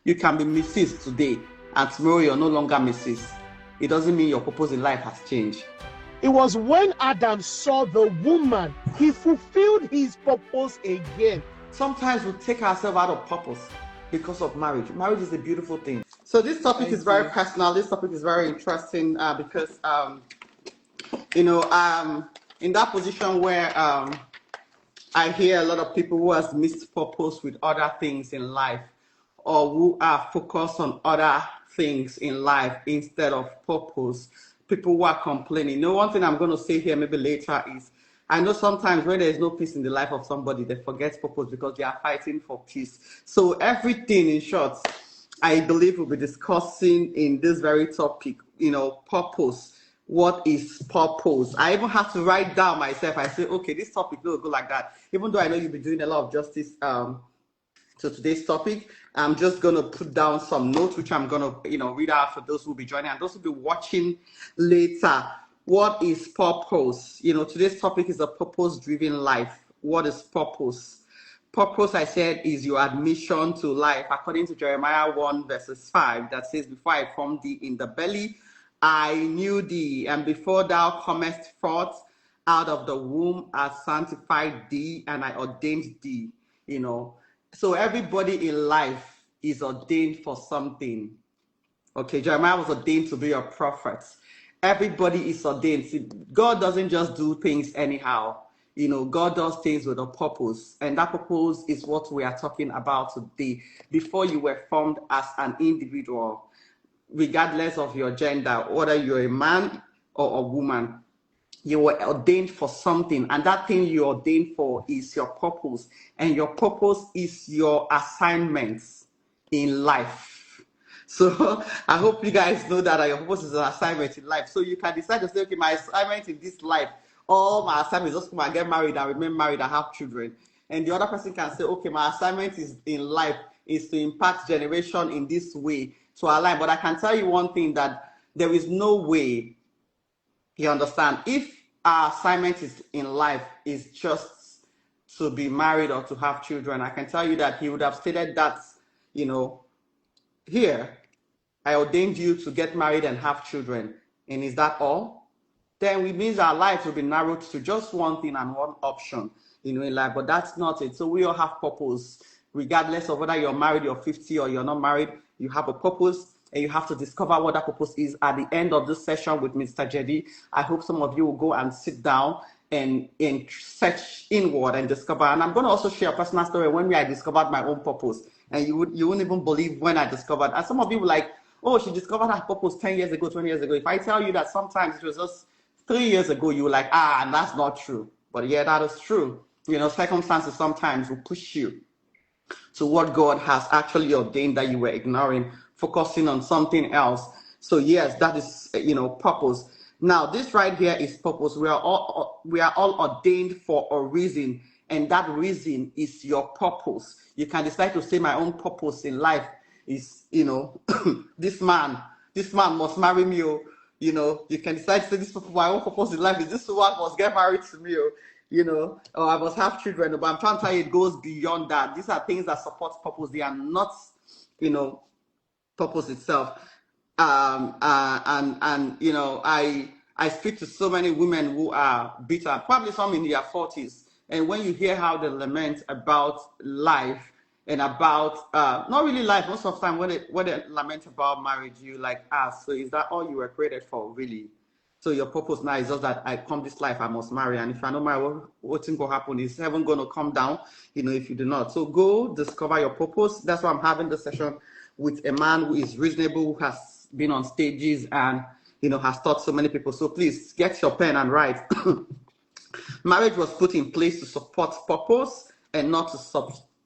You can be Mrs. today, and tomorrow you're no longer Mrs. It doesn't mean your purpose in life has changed. It was when Adam saw the woman, he fulfilled his purpose again. Sometimes we take ourselves out of purpose because of marriage. Marriage is a beautiful thing. So this topic is very personal. This topic is very interesting because, in that position where I hear a lot of people who has missed purpose with other things in life, or who are focused on other things in life instead of purpose. People who are complaining. One thing I'm going to say here maybe later is, I know sometimes when there is no peace in the life of somebody, they forget purpose because they are fighting for peace. So everything, in short, I believe we'll be discussing in this very topic, purpose. What is purpose? I even have to write down myself. I say, okay, this topic will go like that. Even though I know you'll be doing a lot of justice to today's topic, I'm just going to put down some notes, which I'm going to, read out for those who will be joining and those who will be watching later. What is purpose? Today's topic is a purpose-driven life. What is purpose? Purpose, I said, is your admission to life, according to Jeremiah 1 verses 5, that says, before I formed thee in the belly, I knew thee, and before thou comest forth out of the womb, I sanctified thee, and I ordained thee, So everybody in life is ordained for something. Okay, Jeremiah was ordained to be a prophet. Everybody is ordained. See, God doesn't just do things anyhow. God does things with a purpose. And that purpose is what we are talking about today. Before you were formed as an individual, regardless of your gender, whether you're a man or a woman, you were ordained for something, and that thing you're ordained for is your purpose, and your purpose is your assignments in life. So I hope you guys know that your purpose is an assignment in life. So you can decide to say, okay, my assignment in this life, all my assignment is just come and get married and remain married and have children. And the other person can say, okay, my assignment is in life is to impact generation in this way to align. But I can tell you one thing, that there is no way, you understand, if our assignment is in life is just to be married or to have children, I can tell you that he would have stated that, here, I ordained you to get married and have children. And is that all? Then it means our lives will be narrowed to just one thing and one option, in life. But that's not it. So we all have purpose, regardless of whether you're married, you're 50, or you're not married. You have a purpose. And you have to discover what that purpose is at the end of this session with Mr. Jedi. I hope some of you will go and sit down and search inward and discover. And I'm going to also share a personal story when I discovered my own purpose. And you wouldn't even believe when I discovered. And some of you were like, oh, she discovered her purpose 10 years ago, 20 years ago. If I tell you that sometimes it was just 3 years ago, you were like, and that's not true. But yeah, that is true. Circumstances sometimes will push you to what God has actually ordained that you were ignoring, focusing on something else. So yes, that is, purpose. Now, this right here is purpose. We are all ordained for a reason, and that reason is your purpose. You can decide to say, my own purpose in life is, this man must marry me. You can decide to say, this my own purpose in life is this one must get married to me. Or I must have children. But I'm trying to tell you, it goes beyond that. These are things that support purpose. They are not, purpose itself. I speak to so many women who are bitter, probably some in their 40s. And when you hear how they lament about life and about, not really life, most of the time when they lament about marriage, you like ask, so is that all you were created for, really? So your purpose now is just that I come this life, I must marry. And if I don't marry, what's going to happen? Is heaven going to come down, if you do not? So go discover your purpose. That's why I'm having this session with a man who is reasonable, who has been on stages and, has taught so many people. So please get your pen and write. Marriage was put in place to support purpose and not to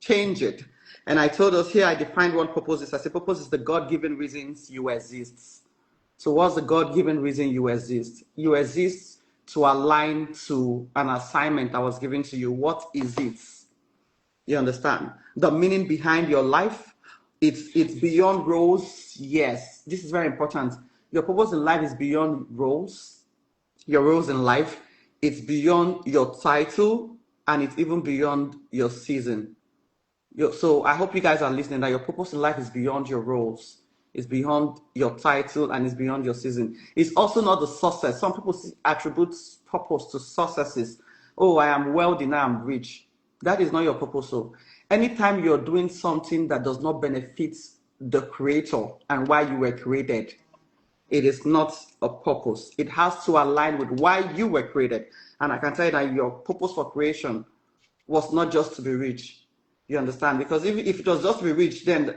change it. And I told us here, I defined what purpose is. I said purpose is the God-given reasons you exist. So what's the God-given reason you exist? You exist to align to an assignment that was given to you. What is it? You understand? The meaning behind your life, it's beyond roles. Yes, this is very important. Your purpose in life is beyond roles. Your roles in life, it's beyond your title, and it's even beyond your season. So I hope you guys are listening, that your purpose in life is beyond your roles, it's beyond your title, and it's beyond your season. It's also not the success. Some people attribute purpose to successes. Oh, I am wealthy now, I'm rich. That is not your purpose. So anytime you're doing something that does not benefit the creator and why you were created, it is not a purpose. It has to align with why you were created. And I can tell you that your purpose for creation was not just to be rich. You understand? Because if it was just to be rich, then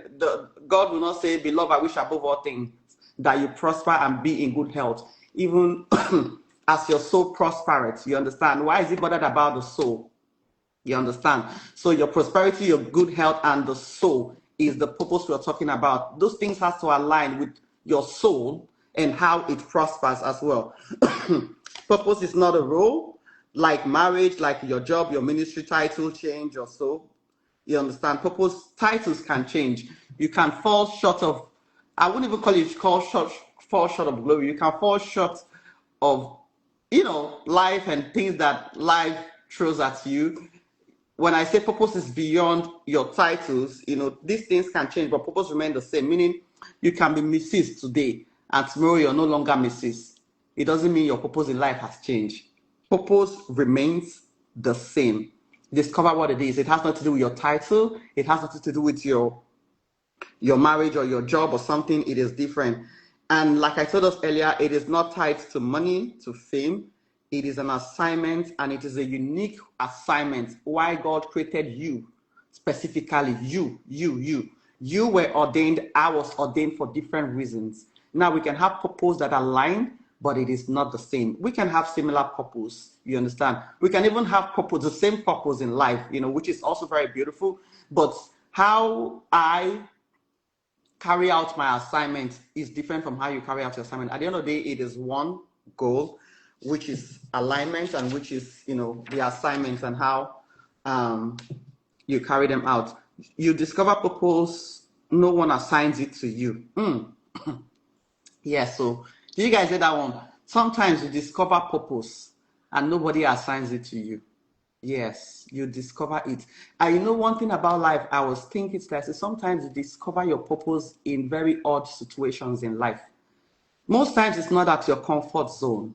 God will not say, "Beloved, I wish above all things that you prosper and be in good health, even as your soul prospereth." You understand? Why is he bothered about the soul? You understand? So your prosperity, your good health, and the soul is the purpose we're talking about. Those things have to align with your soul and how it prospers as well. Purpose is not a role like marriage, like your job, your ministry title change or so. You understand? Purpose titles can change. You can fall short of, I wouldn't even call it fall short of glory. You can fall short of, life and things that life throws at you. When I say purpose is beyond your titles, these things can change, but purpose remains the same. Meaning, you can be Mrs. today, and tomorrow you're no longer Mrs. It doesn't mean your purpose in life has changed. Purpose remains the same. Discover what it is. It has nothing to do with your title. It has nothing to do with your marriage or your job or something. It is different. And like I told us earlier, it is not tied to money, to fame. It is an assignment, and it is a unique assignment. Why God created you specifically. You were ordained. I was ordained for different reasons. Now we can have purpose that align, but it is not the same. We can have similar purpose. You understand? We can even have purpose, the same purpose in life, which is also very beautiful. But how I carry out my assignment is different from how you carry out your assignment. At the end of the day, it is one goal, which is alignment, and which is, the assignments and how you carry them out. You discover purpose, no one assigns it to you. Yeah, so do you guys get that one? Sometimes you discover purpose and nobody assigns it to you. Yes, you discover it. And one thing about life, I was thinking, sometimes you discover your purpose in very odd situations in life. Most times it's not at your comfort zone.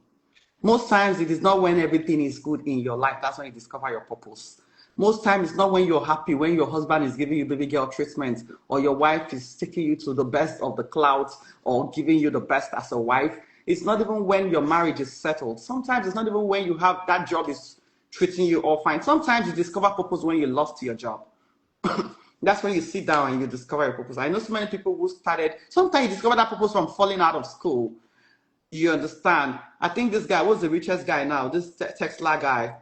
Most times it is not when everything is good in your life. That's when you discover your purpose. Most times it's not when you're happy, when your husband is giving you baby girl treatment, or your wife is taking you to the best of the clouds, or giving you the best as a wife. It's not even when your marriage is settled. Sometimes it's not even when you have that job is treating you all fine. Sometimes you discover purpose when you lost your job. That's when you sit down and you discover your purpose. I know so many people who sometimes you discover that purpose from falling out of school. You understand? I think this guy was the richest guy now, this Tesla guy.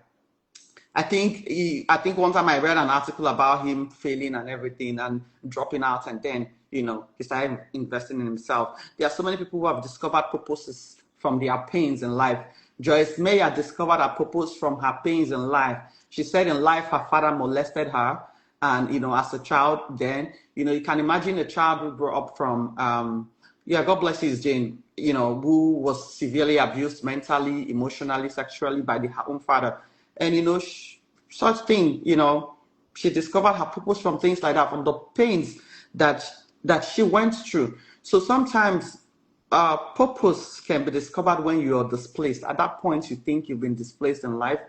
I think one time I read an article about him failing and everything and dropping out, and then, he started investing in himself. There are so many people who have discovered purposes from their pains in life. Joyce Meyer discovered her purpose from her pains in life. She said in life her father molested her, and, as a child, then, you can imagine a child who grew up from, God bless you, Jane, who was severely abused mentally, emotionally, sexually by her own father. And, such thing, she discovered her purpose from things like that, from the pains that she went through. So sometimes purpose can be discovered when you are displaced. At that point, you think you've been displaced in life.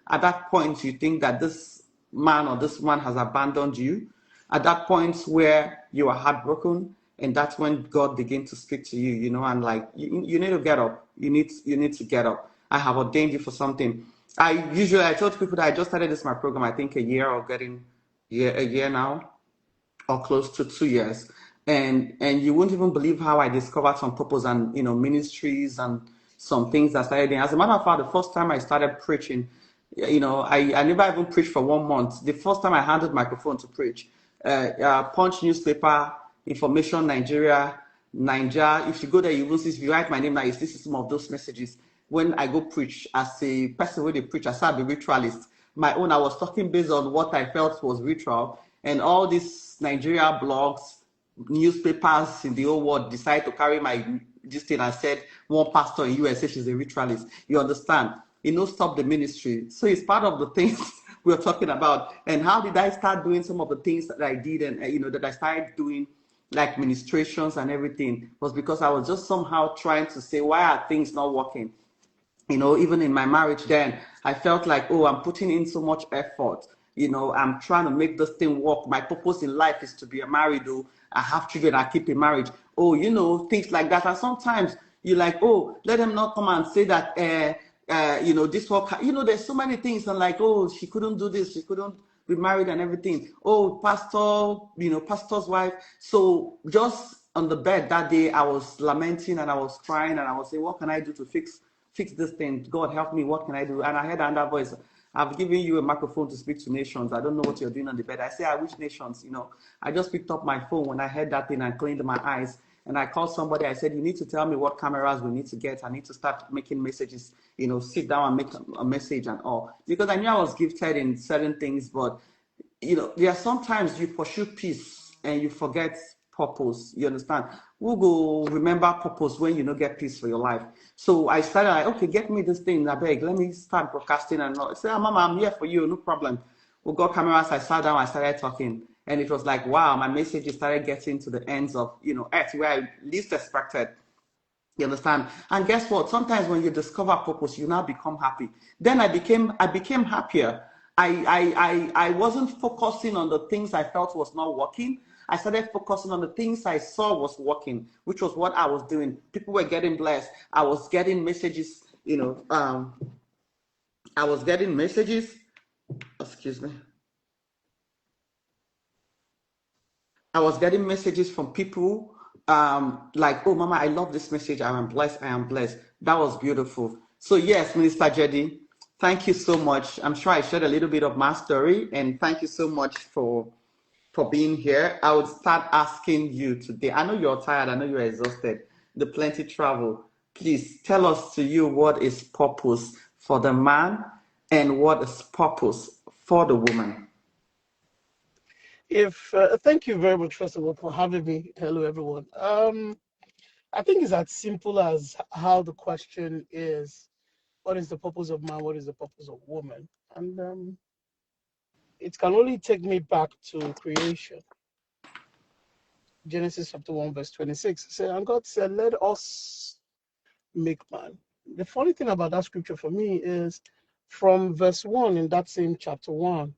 At that point, you think that this man or this woman has abandoned you. At that point where you are heartbroken, and that's when God begins to speak to you, and like, you need to get up. You need to get up. I have ordained you for something. I told people that I just started my program, I think a year now, or close to 2 years. And you wouldn't even believe how I discovered some purpose and, ministries and some things that started. As a matter of fact, the first time I started preaching, I never even preached for 1 month. The first time I handled microphone to preach, Punch newspaper, Information Nigeria, if you go there, you will see, if you write my name now, you see some of those messages. When I go preach, as a person where they preach, I start be ritualist. My own, I was talking based on what I felt was ritual, and all these Nigeria blogs, newspapers in the whole world decide to carry this thing and said one pastor in USA she's a ritualist. You understand? Stop the ministry. So it's part of the things we were talking about. And how did I start doing some of the things that I did, and that I started doing, like ministrations and everything, was because I was just somehow trying to say, why are things not working? Even in my marriage then, I felt like, oh, I'm putting in so much effort. I'm trying to make this thing work. My purpose in life is to be a married, oh, I have children, I keep a marriage. Oh, things like that. And sometimes you're like, oh, let them not come and say that, this work, there's so many things. And like, oh, she couldn't do this, she couldn't be married and everything. Oh, pastor's wife. So just on the bed that day, I was lamenting and I was crying and I was saying, what can I do to fix this thing? God help me, what can I do? And I heard another voice, I've given you a microphone to speak to nations. I don't know what you're doing on the bed. I say, I wish nations, I just picked up my phone when I heard that thing and cleaned my eyes. And I called somebody, I said, you need to tell me what cameras we need to get. I need to start making messages, sit down and make a message and all. Because I knew I was gifted in certain things, but there are sometimes you pursue peace and you forget purpose. You understand? Who go remember purpose when you don't get peace for your life? So I started like, okay, get me this thing, I beg. Let me start broadcasting and all. I said, Mama, I'm here for you, no problem. We got cameras. I sat down, I started talking. And it was like, wow, my messages started getting to the ends of, earth where I least expected. You understand? And guess what? Sometimes when you discover purpose, you now become happy. Then I became happier. I wasn't focusing on the things I felt was not working. I started focusing on the things I saw was working, which was what I was doing. People were getting blessed. I was getting messages, I was getting messages. Excuse me. I was getting messages from people like, oh, Mama, I love this message. I am blessed. I am blessed. That was beautiful. So, yes, Minister Jedi, thank you so much. I'm sure I shared a little bit of my story, and thank you so much for being here. I would start asking you today. I know you're tired. I know you're exhausted. The plenty travel. Please tell us to you what is purpose for the man and what is purpose for the woman. If thank you very much, first of all, for having me. Hello, everyone. I think it's as simple as how the question is: what is the purpose of man? What is the purpose of woman? And it can only take me back to creation. Genesis chapter 1, verse 26. It said, and God said, let us make man. The funny thing about that scripture for me is from verse 1 in that same chapter 1,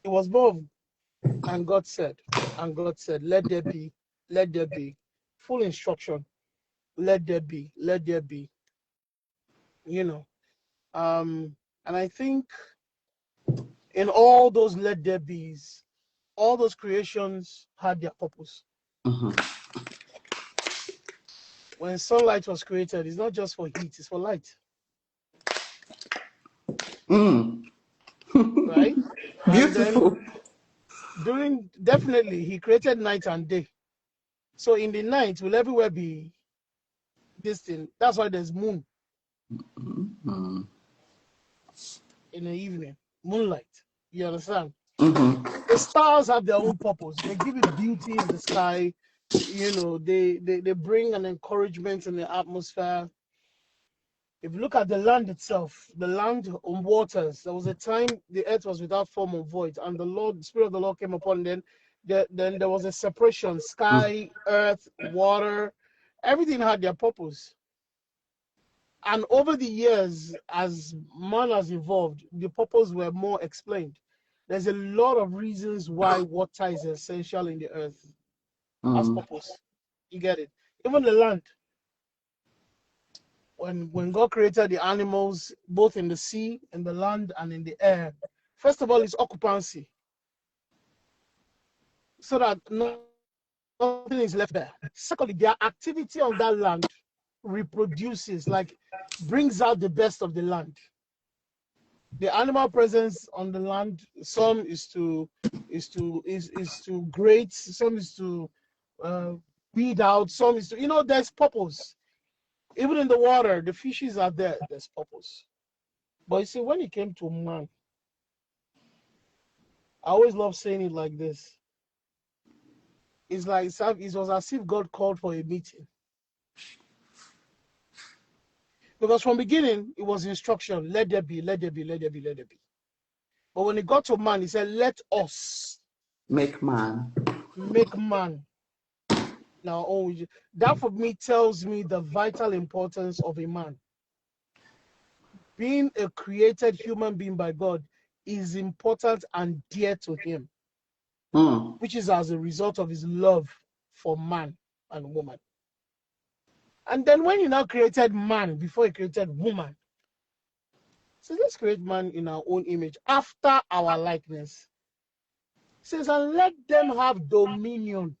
it was both, and God said, let there be, full instruction, let there be, you know. And I think in all those let there be's, all those creations had their purpose. Mhm. When sunlight was created, it's not just for heat, it's for light. Right? And then Beautiful. definitely he created night and day. So in the night will everywhere be this thing. That's why there's moon in the evening, moonlight. You understand? The stars have their own purpose. They give it beauty in the sky. They bring an encouragement in the atmosphere. If you look at the land itself, the land on waters, there was a time the earth was without form or void, and the Spirit of the Lord came upon. Then there was a separation: sky, earth, water. Everything had their purpose. And over the years, as man has evolved, the purpose were more explained. There's a lot of reasons why water is essential in the earth as purpose. You get it? Even the land. When God created the animals, both in the sea, in the land, and in the air, first of all, it's occupancy, so that nothing is left there. Secondly, their activity on that land reproduces, like brings out the best of the land. The animal presence on the land, some is to grate, some is to weed out, some is to, there's purpose. Even in the water, the fishes are there, there's purpose. But you see, when it came to man, I always love saying it like this. It's like it was as if God called for a meeting. Because from beginning, it was instruction: let there be, let there be, let there be, let there be. But when it got to man, he said, let us make man. Make man. Now, that for me tells me the vital importance of a man. Being a created human being by God is important and dear to him, which is as a result of his love for man and woman. And then when he now created man before he created woman, so let's create man in our own image after our likeness. He says, and let them have dominion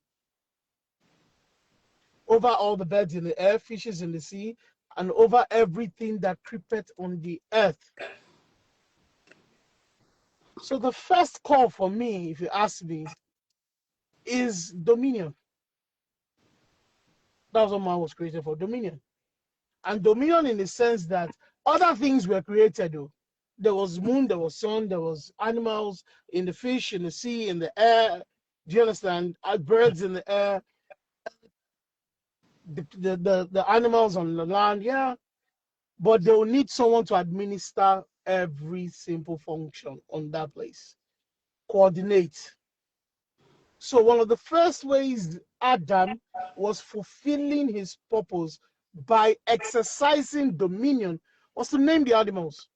over all the birds in the air, fishes in the sea, and over everything that creepeth on the earth. So the first call for me, if you ask me, is dominion. That's what man was created for, dominion. And dominion in the sense that other things were created, though. There was moon, there was sun, there was animals in the fish, in the sea, in the air. Do you understand? Birds in the air, the animals on the land, yeah. But they'll need someone to administer every simple function on that place. Coordinate. So one of the first ways Adam was fulfilling his purpose by exercising dominion was to name the animals.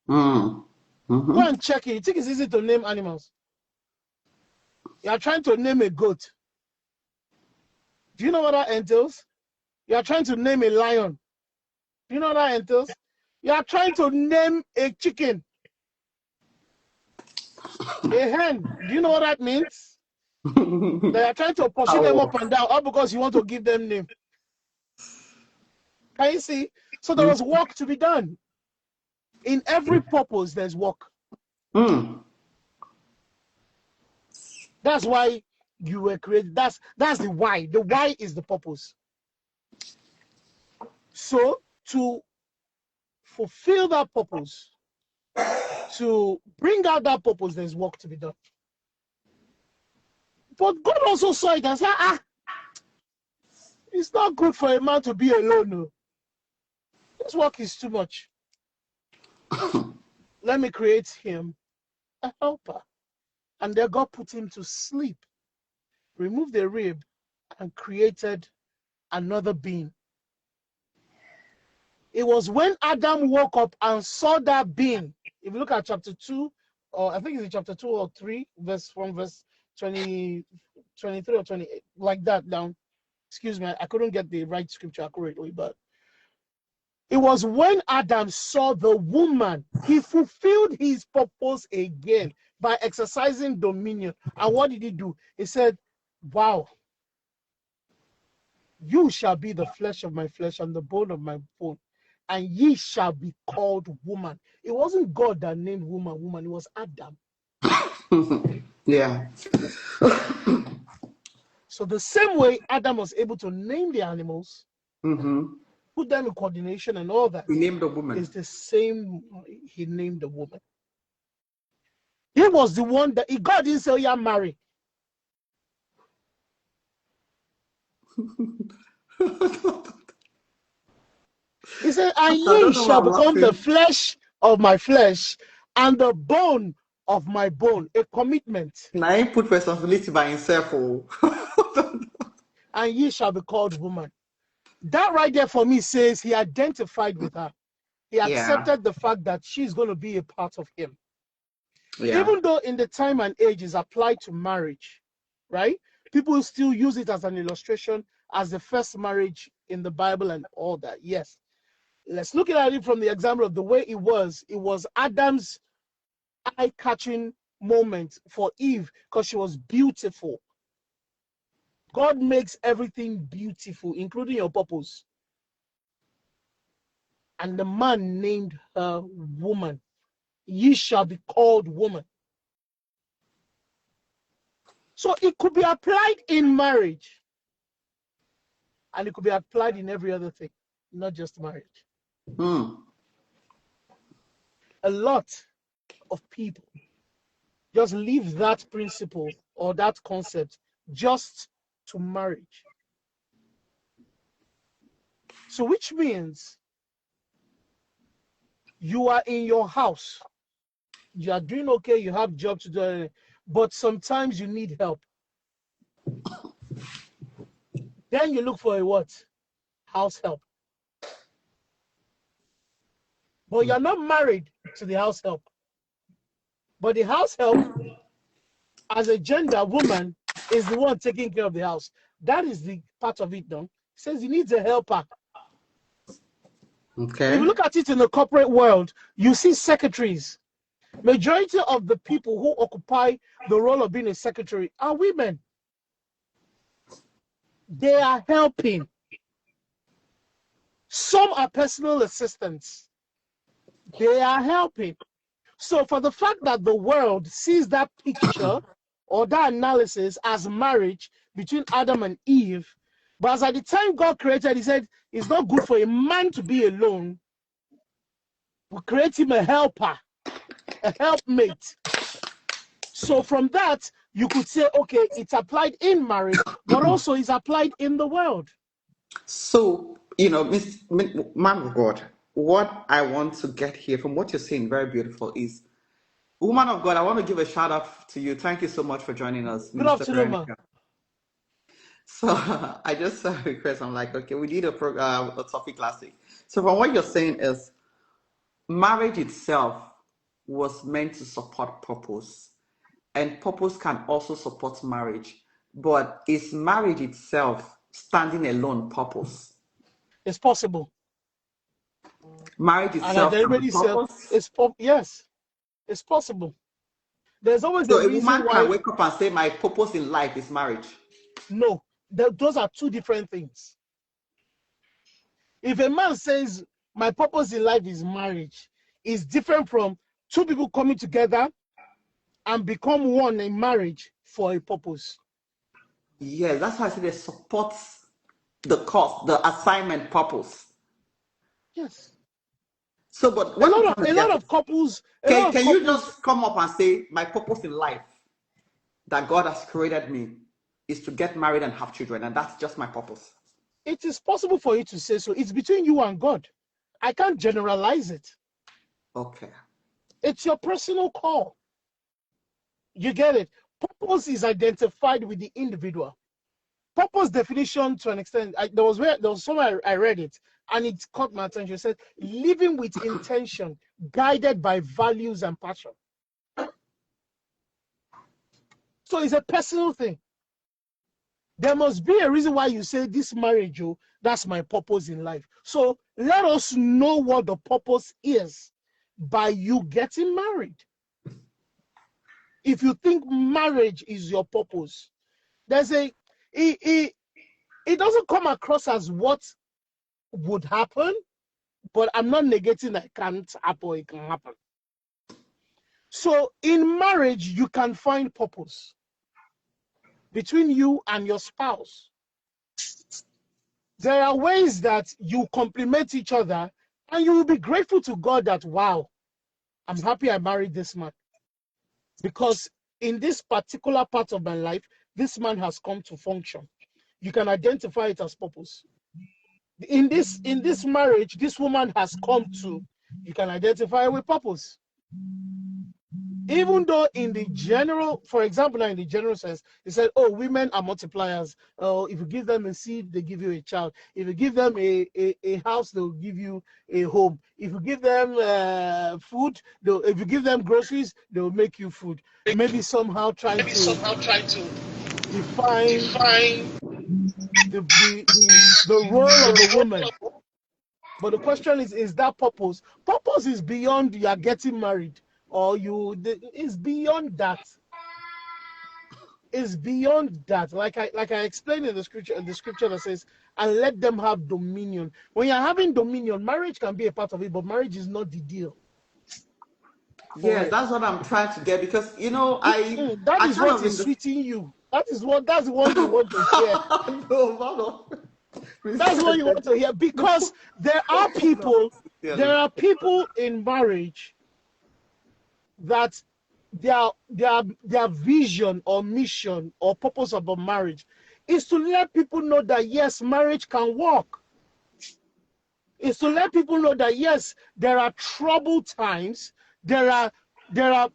Go and check it. You think it's easy to name animals? You are trying to name a goat. Do you know what that entails? You are trying to name a lion. Do you know what that entails? You are trying to name a chicken. A hen. Do you know what that means? They are trying to pursue them up and down, all because you want to give them name. Can you see? So there was work to be done. In every purpose, there's work. That's why you were created. That's the why. The why is the purpose. So to fulfill that purpose, to bring out that purpose, there's work to be done. But God also saw it and said, it's not good for a man to be alone. No. This work is too much. Let me create him a helper. And then God put him to sleep, removed the rib, and created another being. It was when Adam woke up and saw that being. If you look at chapter 2, or I think it's in chapter 2 or 3, verse 20, 23 or 28, like that down. Excuse me, I couldn't get the right scripture accurately, but it was when Adam saw the woman, he fulfilled his purpose again by exercising dominion. And what did he do? He said, wow, you shall be the flesh of my flesh and the bone of my bone, and ye shall be called woman. It wasn't God that named woman, it was Adam. Yeah. So the same way Adam was able to name the animals, put them in coordination and all that. He named the woman. It's the same, he named the woman. He was the one that, God didn't say, yeah, marry. He said, and ye shall become the flesh of my flesh and the bone of my bone. A commitment. Now he put responsibility by himself. And ye shall be called woman. That right there for me says he identified with her. He accepted the fact that she's going to be a part of him. Yeah. Even though in the time and age is applied to marriage, right? People still use it as an illustration as the first marriage in the Bible and all that. Yes. Let's look at it from the example of the way it was. It was Adam's eye-catching moment for Eve because she was beautiful. God makes everything beautiful, including your purpose. And the man named her woman. Ye shall be called woman. So it could be applied in marriage. And it could be applied in every other thing, not just marriage. A lot of people just leave that principle or that concept just to marriage. So which means you are in your house. you are doing okay, you have job to do, but sometimes you need help. Then you look for a what? House help. But you're not married to the house help. But the house help, as a gender woman, is the one taking care of the house. That is the part of it, though. It says he needs a helper. Okay. If you look at it in the corporate world, you see secretaries. Majority of the people who occupy the role of being a secretary are women. They are helping. Some are personal assistants. They are helping. So for the fact that the world sees that picture or that analysis as marriage between Adam and Eve, but as at the time God created, he said, it's not good for a man to be alone. We create him a helper, a helpmate. So from that, you could say, okay, it's applied in marriage, but also it's applied in the world. So, man of God, what I want to get here from what you're saying, very beautiful, is, woman of God, I want to give a shout out to you. Thank you so much for joining us, Good Minister afternoon, Veronica. So I just request, I'm like, okay, we need a topic last week. So from what you're saying is, marriage itself was meant to support purpose, and purpose can also support marriage. But is marriage itself standing alone purpose? It's possible. Marriage And I itself can be deliberately said, purpose. yes, it's possible. There's always So a a reason woman why. can wake up and say, my purpose in life is marriage. No, those are two different things. If a man says, my purpose in life is marriage, is different from two people coming together and become one in marriage for a purpose. Yes, that's why I said it supports the cause, the assignment purpose. Yes. So, but what I'm trying to A get lot is, of couples, can you just come up and say, my purpose in life that God has created me is to get married and have children, and that's just my purpose? It is possible for you to say so. It's between you and God. I can't generalize it. Okay. It's your personal call. You get it? Purpose is identified with the individual. Purpose definition, to an extent, there was somewhere I read it, and it caught my attention. It said, living with intention, guided by values and passion. So it's a personal thing. There must be a reason why you say this marriage, oh, that's my purpose in life. So let us know what the purpose is by you getting married. If you think marriage is your purpose, it doesn't come across as what would happen, but I'm not negating that it can't happen, it can happen. So in marriage, you can find purpose between you and your spouse. There are ways that you complement each other, and you will be grateful to God that, wow, I'm happy I married this man. Because in this particular part of my life, this man has come to function. You can identify it as purpose. In this marriage, this woman has come to, you can identify it with purpose. Even though in the general, for example, in the general sense, they said, oh, women are multipliers. Oh, if you give them a seed, they give you a child. If you give them a house, they'll give you a home. If you give them food, if you give them groceries, they'll make you food. Maybe somehow trying to define the role of a woman. But the question is that purpose? Purpose is beyond you are getting married, or it's beyond that. It's beyond that. Like I explained in the scripture that says, and let them have dominion. When you're having dominion, marriage can be a part of it, but marriage is not the deal. Yes, that's what I'm trying to get, because that is what is sweeting you. That's the one you want to hear. No. That's what you want to hear, because there are people in marriage that their vision or mission or purpose of a marriage is to let people know that yes, marriage can work. Is to let people know that yes, there are troubled times, there are there are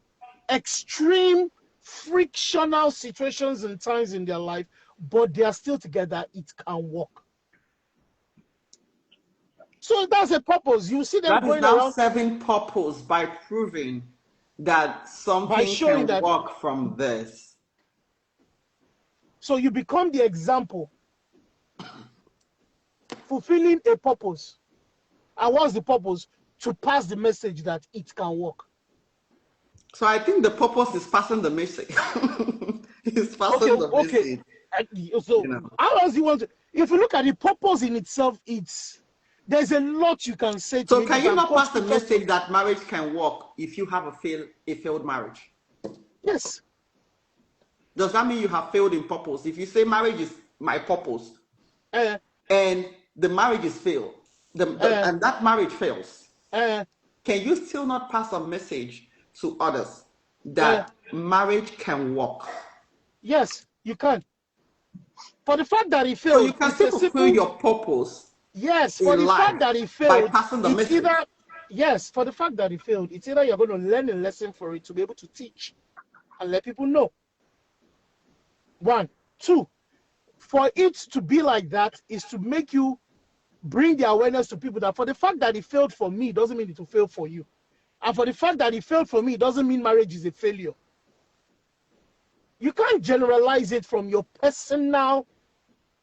extreme frictional situations and times in their life, but they are still together. It can work. So that's a purpose. You see them That is going now around serving purpose by proving that by something showing can that. work from this. So you become the example, fulfilling a purpose. And what's the purpose? To pass the message that it can work. So I think the purpose is passing the message. It's Okay, passing the okay. message. So You know. how else do you want to? If you look at the purpose in itself, there's a lot you can say to So it. You can you can not quote pass the scriptures. message that marriage can work if you have a failed marriage? Yes. Does that mean you have failed in purpose? If you say marriage is my purpose Uh, and the marriage is failed, and that marriage fails, uh, can you still not pass a message to others uh, that marriage can work? yes, you can. For the fact that he So you failed, can it's still a fulfill simple your purpose yes. For in the fact life that he by failed, passing the it's message. either yes. For the fact that he failed, it's either you're going to learn a lesson for it to be able to teach and let people know. One, two. For it to be like that is to make you bring the awareness to people that for the fact that it failed for me doesn't mean it will fail for you. And for the fact that it failed for me doesn't mean marriage is a failure. You can't generalize it from your personal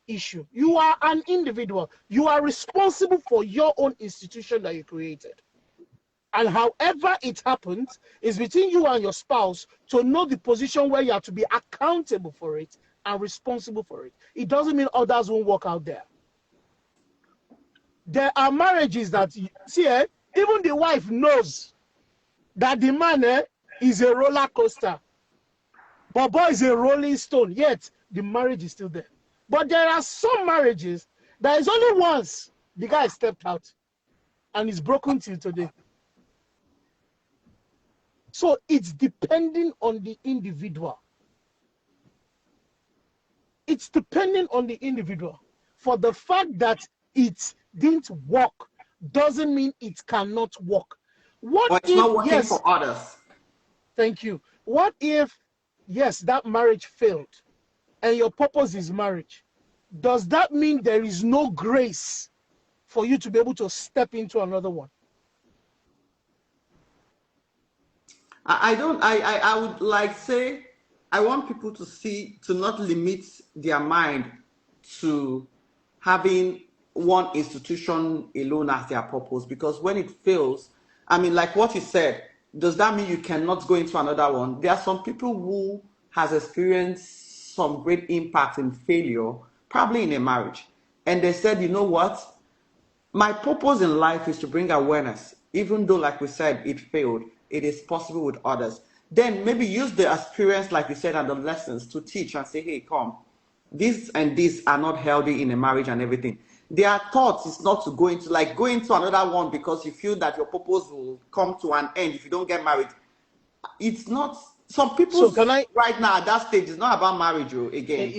issue. You are an individual. You are responsible for your own institution that you created. And however it happens is between you and your spouse to know the position where you have to be accountable for it and responsible for it. It doesn't mean others won't work out there. There are marriages that, see, even the wife knows that the man is a roller coaster. But boy is a rolling stone, yet the marriage is still there. But there are some marriages that is only once the guy stepped out and is broken till today. So it's depending on the individual. It's depending on the individual. For the fact that it didn't work doesn't mean it cannot work. What Or it's if, not working yes, for others. thank you. What if, yes, that marriage failed and your purpose is marriage? Does that mean there is no grace for you to be able to step into another one? I would like say, I want people to not limit their mind to having one institution alone as their purpose, because when it fails, I mean, like what you said, does that mean you cannot go into another one? There are some people who has experienced some great impact in failure, probably in a marriage, and they said, you know what, my purpose in life is to bring awareness. Even though, like we said, it failed, it is possible with others. Then maybe use the experience, like you said, and the lessons to teach and say, hey, come, this and this are not healthy in a marriage and everything. Their thoughts is not to go into another one because you feel that your purpose will come to an end if you don't get married. It's not. Some So people's can I right now at that stage is not about marriage, again.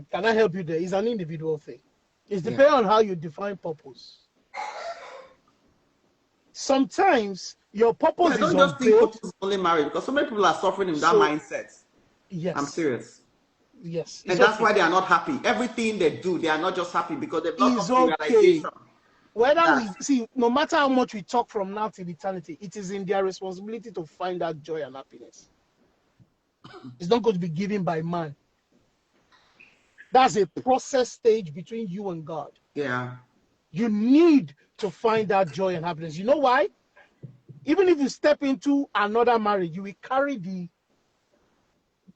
can I help you there? It's an individual thing. It's Yeah. depending on how you define purpose. Sometimes your Yeah, purpose is don't just think unveiled. purpose is only marriage, because so many people are suffering in that So mindset. I'm yes, serious. yes, And it's that's okay. why they are not happy. Everything they do, they are not just happy because they've not come It's to the okay. realization Whether that we see, no matter how much we talk from now till eternity, it is in their responsibility to find that joy and happiness. It's not going to be given by man. That's a process stage between you and God. yeah. You need to find that joy and happiness. You know why? Even if you step into another marriage, you will carry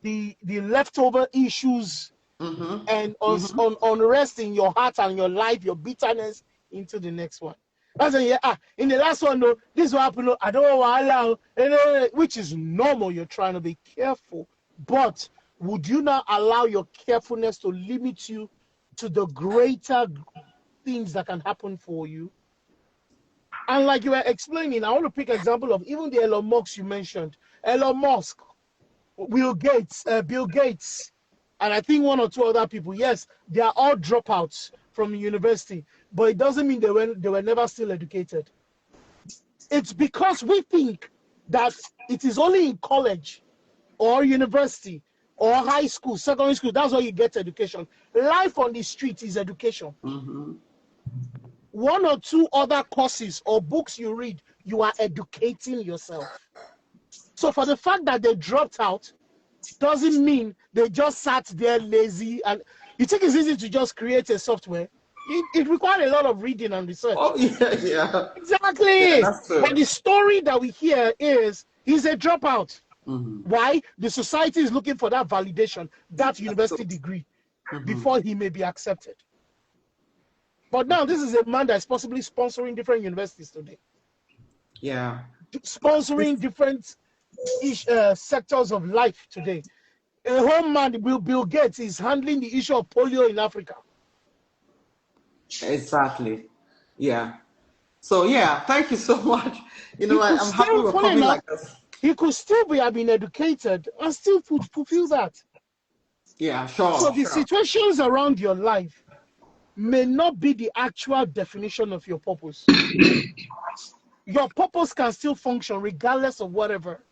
the leftover issues and unrest in your heart and your life, your bitterness into the next one. That's a, yeah, in the last one, no, this will happen. No, I don't want to allow, which is normal. You're trying to be careful, but would you not allow your carefulness to limit you to the greater things that can happen for you? And like you were explaining, I want to pick an example of even the Elon Musk you mentioned. Elon Musk, Bill Gates, and I think one or two other people. Yes, they are all dropouts from university, but it doesn't mean they were never still educated. It's because we think that it is only in college or university or high school, secondary school, that's where you get education. Life on the street is education. One or two other courses or books you read, you are educating yourself. So for the fact that they dropped out doesn't mean they just sat there lazy. And you think it's easy to just create a software? It requires a lot of reading and research. Oh, yeah. Exactly. Yeah, that's true. But the story that we hear is he's a dropout. Why? The society is looking for that validation, that university degree, before he may be accepted. But now this is a man that's possibly sponsoring different universities today. Yeah. Sponsoring different sectors of life today. A whole man, Bill Gates, is handling the issue of polio in Africa. Exactly. Yeah. So yeah, thank you so much. You know, I'm happy we're coming like this. He could still have been educated and still fulfill that. Yeah, sure. So the situations around your life may not be the actual definition of your purpose. Your purpose can still function regardless of whatever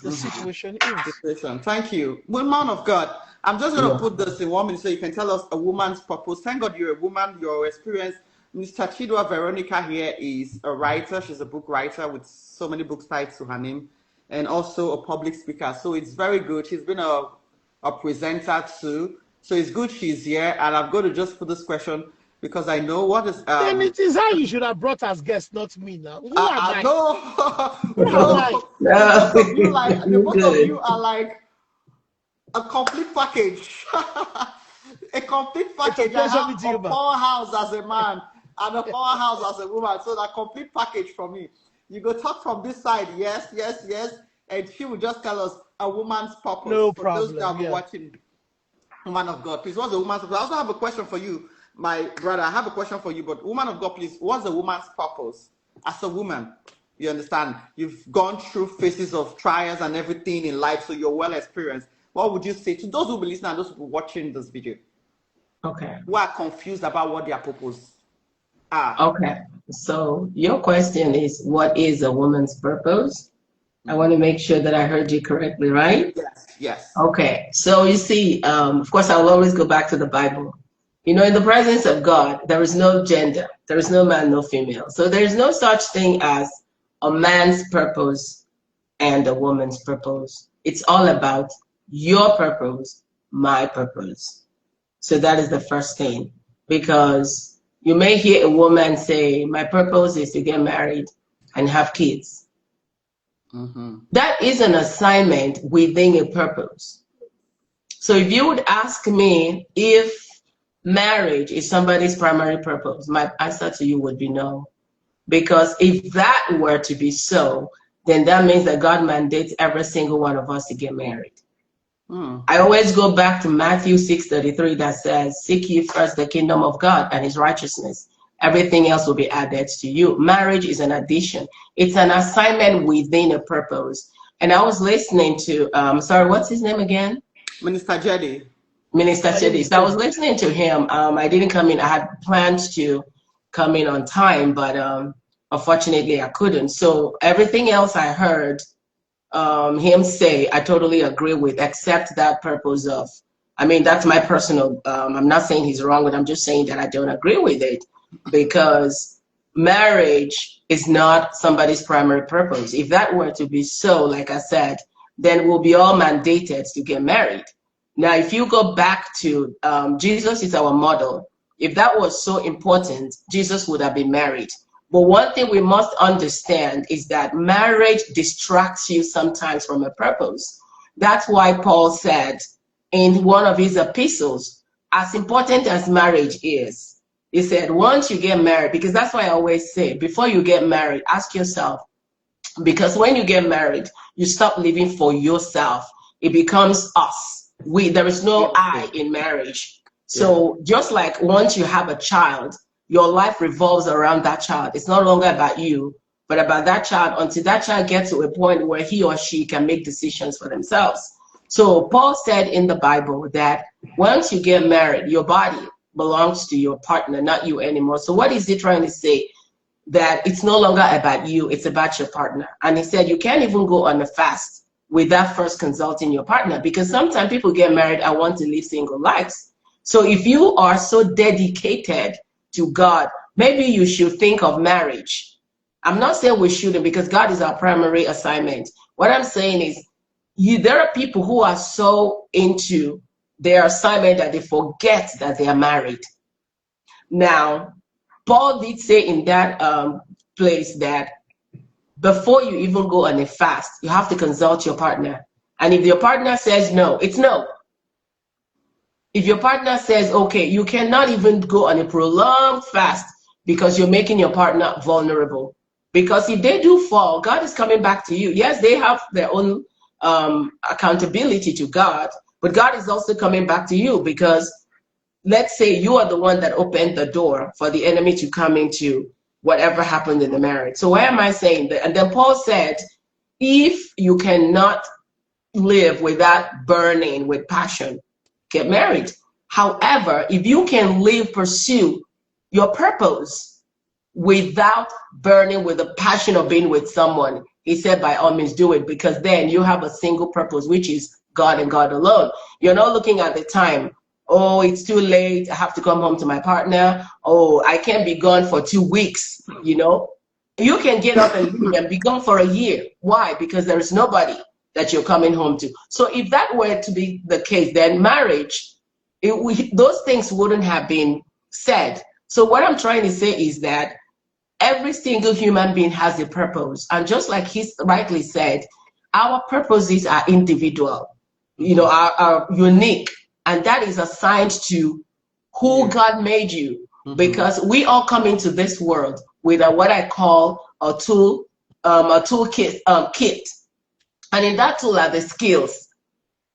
the situation is. Thank you. Woman of God, I'm just going to put this in 1 minute so you can tell us a woman's purpose. Thank God you're a woman, your experience. Mr. Chidwa Veronica here is a writer. She's a book writer with so many books tied to her name, and also a public speaker. So it's very good. She's been a presenter too. So it's good she's here. And I'm going to just put this question because I know what is... then it is her you should have brought as guest, not me now. Who am I? No. Who am I? The both of you are like a complete package. A complete package. I have a powerhouse as a man and a powerhouse as a woman. So that complete package for me. You go talk from this side, yes, and she will just tell us a woman's purpose. No for problem. Those that are watching, woman of God, please, what's a woman's purpose? I also have a question for you, my brother. I have a question for you, but woman of God, please, what's a woman's purpose? As a woman, you understand, you've gone through phases of trials and everything in life, so you're well experienced. What would you say to those who will listen and those who are watching this video? Okay. Who are confused about what their purpose are? Okay. So your question is, what is a woman's purpose? I want to make sure that I heard you correctly, right? Yes. Okay. So you see, of course, I will always go back to the Bible. You know, in the presence of God, there is no gender. There is no man, no female. So there is no such thing as a man's purpose and a woman's purpose. It's all about your purpose, my purpose. So that is the first thing, because you may hear a woman say, my purpose is to get married and have kids. That is an assignment within a purpose. So if you would ask me if marriage is somebody's primary purpose, my answer to you would be no. Because if that were to be so, then that means that God mandates every single one of us to get married. I always go back to Matthew 6:33 that says, seek ye first the kingdom of God and his righteousness. Everything else will be added to you. Marriage is an addition. It's an assignment within a purpose. And I was listening to, sorry, what's his name again? Minister Jedi. Minister Jedi. So I was listening to him. I didn't come in. I had plans to come in on time, but unfortunately I couldn't. So everything else I heard him say, I totally agree with, except that purpose of, I mean, that's my personal, I'm not saying he's wrong, but I'm just saying that I don't agree with it, because marriage is not somebody's primary purpose. If that were to be so, like I said, then we'll be all mandated to get married. Now, if you go back to Jesus is our model. If that was so important, Jesus would have been married. But one thing we must understand is that marriage distracts you sometimes from a purpose. That's why Paul said in one of his epistles, as important as marriage is, he said, once you get married, because that's why I always say, before you get married, ask yourself, because when you get married, you stop living for yourself. It becomes us. There is no I in marriage. So just like once you have a child, your life revolves around that child. It's no longer about you, but about that child until that child gets to a point where he or she can make decisions for themselves. So Paul said in the Bible that once you get married, your body belongs to your partner, not you anymore. So what is he trying to say? that it's no longer about you, it's about your partner. And he said you can't even go on a fast without first consulting your partner, because sometimes people get married and want to live single lives. So if you are so dedicated to God, maybe you should think of marriage. I'm not saying we shouldn't, because God is our primary assignment. What I'm saying is, there are people who are so into their assignment that they forget that they are married. Now, Paul did say in that place that before you even go on a fast, you have to consult your partner. And if your partner says no, it's no. If your partner says, okay, you cannot even go on a prolonged fast because you're making your partner vulnerable. Because if they do fall, God is coming back to you. Yes, they have their own accountability to God, but God is also coming back to you, because let's say you are the one that opened the door for the enemy to come into whatever happened in the marriage. So why am I saying that? And then Paul said, if you cannot live without burning with passion, get married. However, if you can pursue your purpose without burning with the passion of being with someone, he said, by all means do it, because then you have a single purpose, which is God and God alone. You're not looking at the time. Oh, it's too late, I have to come home to my partner. Oh, I can't be gone for 2 weeks. You can get up and leave and be gone for a year. Why? Because there is nobody that you're coming home to. So if that were to be the case, then marriage, those things wouldn't have been said. So what I'm trying to say is that every single human being has a purpose. And just like he rightly said, our purposes are individual, are unique. And that is assigned to who God made you. Because we all come into this world with what I call a toolkit kit. And in that tool are the skills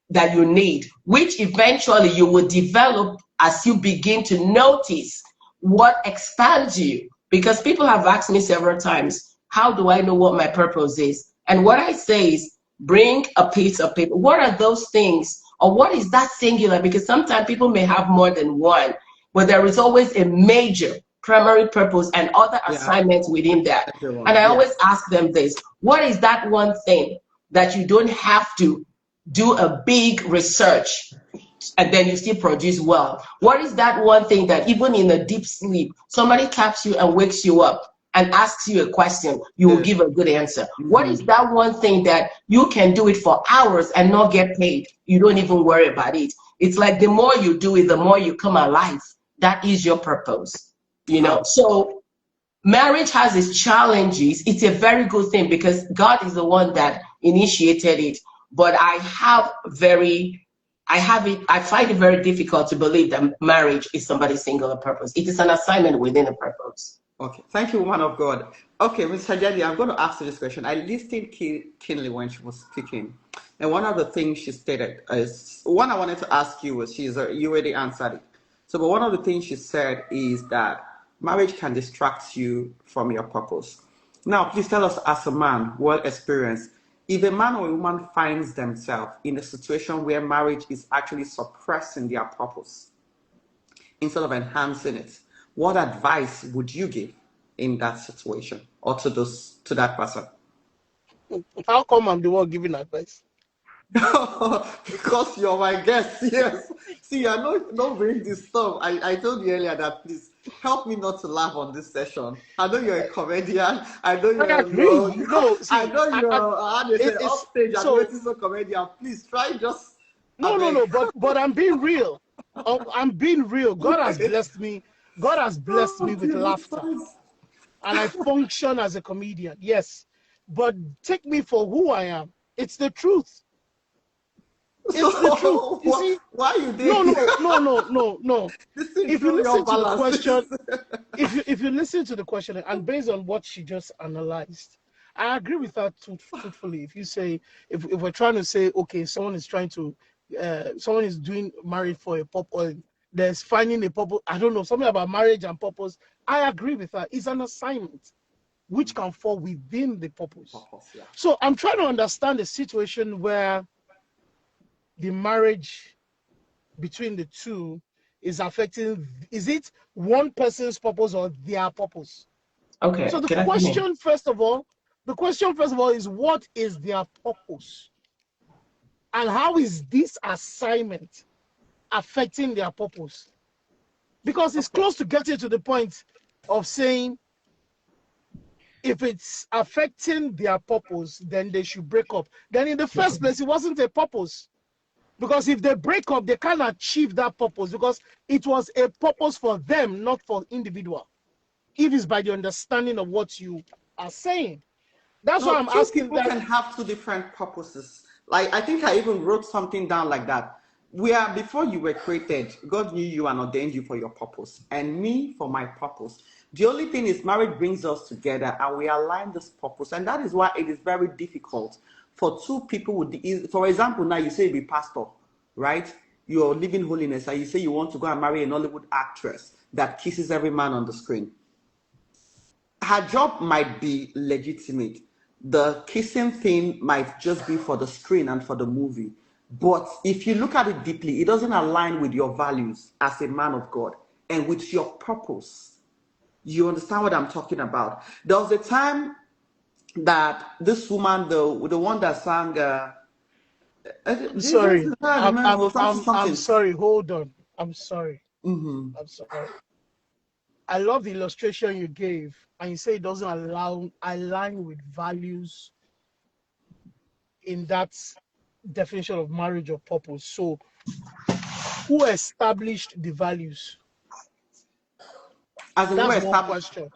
that you need, which eventually you will develop as you begin to notice what expands you. Because people have asked me several times, how do I know what my purpose is? And what I say is, bring a piece of paper. What are those things? Or what is that singular? Because sometimes people may have more than one, but there is always a major primary purpose and other assignments within that. And I always ask them this, what is that one thing that you don't have to do a big research and then you still produce well? What is that one thing that even in a deep sleep, somebody taps you and wakes you up and asks you a question, you will give a good answer? What is that one thing that you can do it for hours and not get paid? You don't even worry about it. It's like the more you do it, the more you come alive. That is your purpose, So marriage has its challenges. It's a very good thing because God is the one that initiated it. But I find it very difficult to believe that marriage is somebody's singular purpose. It is an assignment within a purpose. Okay, thank you, woman of God. Okay, Mr. Jadi, I'm going to ask you this question. I listened keenly when she was speaking, and one of the things she stated is one I wanted to ask you was you already answered it. So, but one of the things she said is that marriage can distract you from your purpose. Now, please tell us, as a man, well experienced, if a man or a woman finds themselves in a situation where marriage is actually suppressing their purpose instead of enhancing it, what advice would you give in that situation or to that person? How come I'm the one giving advice? Because you're my guest. Yes. See, I know don't bring this stuff. I told you earlier that please help me not to laugh on this session. I know you're a comedian. I know you're I agree. No, see, I know you're how they say off stage and so waiting for comedian. Please try just no, but I'm being real. I'm being real. God has blessed me. God has blessed me with laughter. And I function as a comedian. Yes. But take me for who I am. It's the truth. It's the truth. You see? Why you did? No. If you listen to the question, if you listen to the question and based on what she just analyzed, I agree with her truthfully. If you say, if we're trying to say, okay, someone is doing married for a purpose, there's finding a purpose. I don't know, something about marriage and purpose. I agree with her. It's an assignment which can fall within the purpose. Yeah. So I'm trying to understand the situation where the marriage between the two is affecting, is it one person's purpose or their purpose? Okay, So the can I come in? question, first of all, is what is their purpose? And how is this assignment affecting their purpose? Because it's Okay. close to getting to the point of saying, if it's affecting their purpose, then they should break up. Then in the first place, it wasn't a purpose. Because if they break up, they can't achieve that purpose because it was a purpose for them, not for individual. If it's by the understanding of what you are saying. That's why No, I'm two asking people that. can have two different purposes. Like I think I even wrote something down like that. Where before you were created, God knew you and ordained you for your purpose, and me for my purpose. The only thing is marriage brings us together and we align this purpose, and that is why it is very difficult for two people with for example, now you say you be pastor, right? You're living holiness and you say you want to go and marry a Hollywood actress that kisses every man on the screen. Her job might be legitimate. The kissing thing might just be for the screen and for the movie. But if you look at it deeply, it doesn't align with your values as a man of God and with your purpose. You understand what I'm talking about? There was a time that this woman, the one that sang, I'm Jesus sorry. is not the man, or something, I'm something. sorry. Hold on. I'm sorry. Mm-hmm. I'm sorry. I love the illustration you gave, and you say it doesn't align with values in that definition of marriage or purpose. So, who established the values? As in, That's we're one established. question.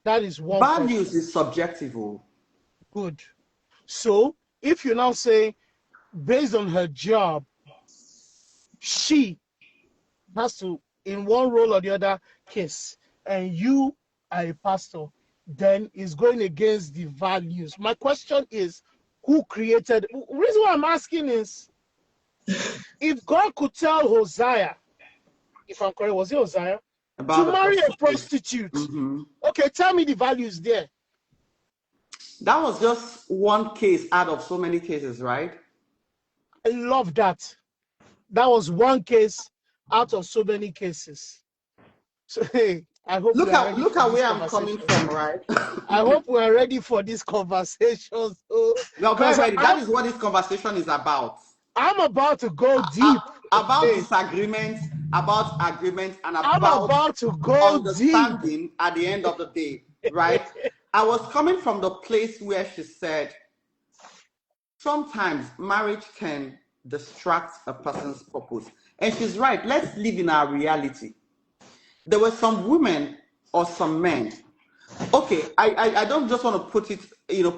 That is one Values question. is subjective. Oh. Good. So, if you now say, based on her job, she has to, in one role or the other case, and you are a pastor, then it's going against the values. My question is, who created? The reason why I'm asking is, if God could tell Hosea, if I'm correct, was it Hosea, About to the marry a prostitute. prostitute? Mm-hmm. Okay, tell me the values there. That was just one case out of so many cases, right? I love that. That was one case out of so many cases. So, hey, I hope we Look are at ready look for at this where I'm coming conversation. from, right? I hope we are ready for this conversation. We are very Because ready. That is what this conversation is about. I'm about to go deep. About Hey, disagreements, about agreements, and I'm about about to go deep. understanding at the end of the day, right? I was coming from the place where she said sometimes marriage can distract a person's purpose. And she's right. Let's live in our reality. There were some women or some men. Okay, I don't just want to put it,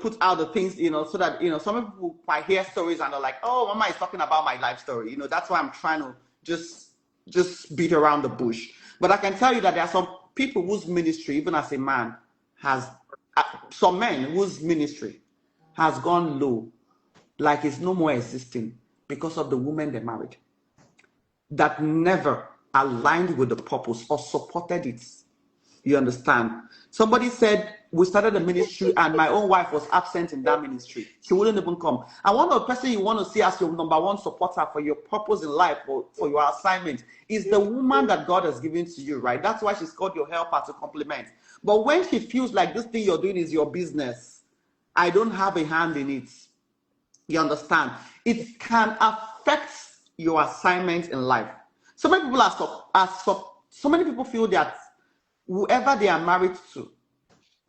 put out the things, so that, some people might hear stories and they're like, oh, Mama is talking about my life story. That's why I'm trying to just beat around the bush. But I can tell you that there are some people whose ministry, even as a man, has, some men whose ministry has gone low, like it's no more existing because of the women they married that never aligned with the purpose or supported it. You understand? Somebody said, we started a ministry and my own wife was absent in that ministry. She wouldn't even come. And one of the person you want to see as your number one supporter for your purpose in life or for your assignment is the woman that God has given to you, right? That's why she's called your helper to complement. But when she feels like this thing you're doing is your business, I don't have a hand in it. You understand? It can affect your assignment in life. So many people so many people feel that whoever they are married to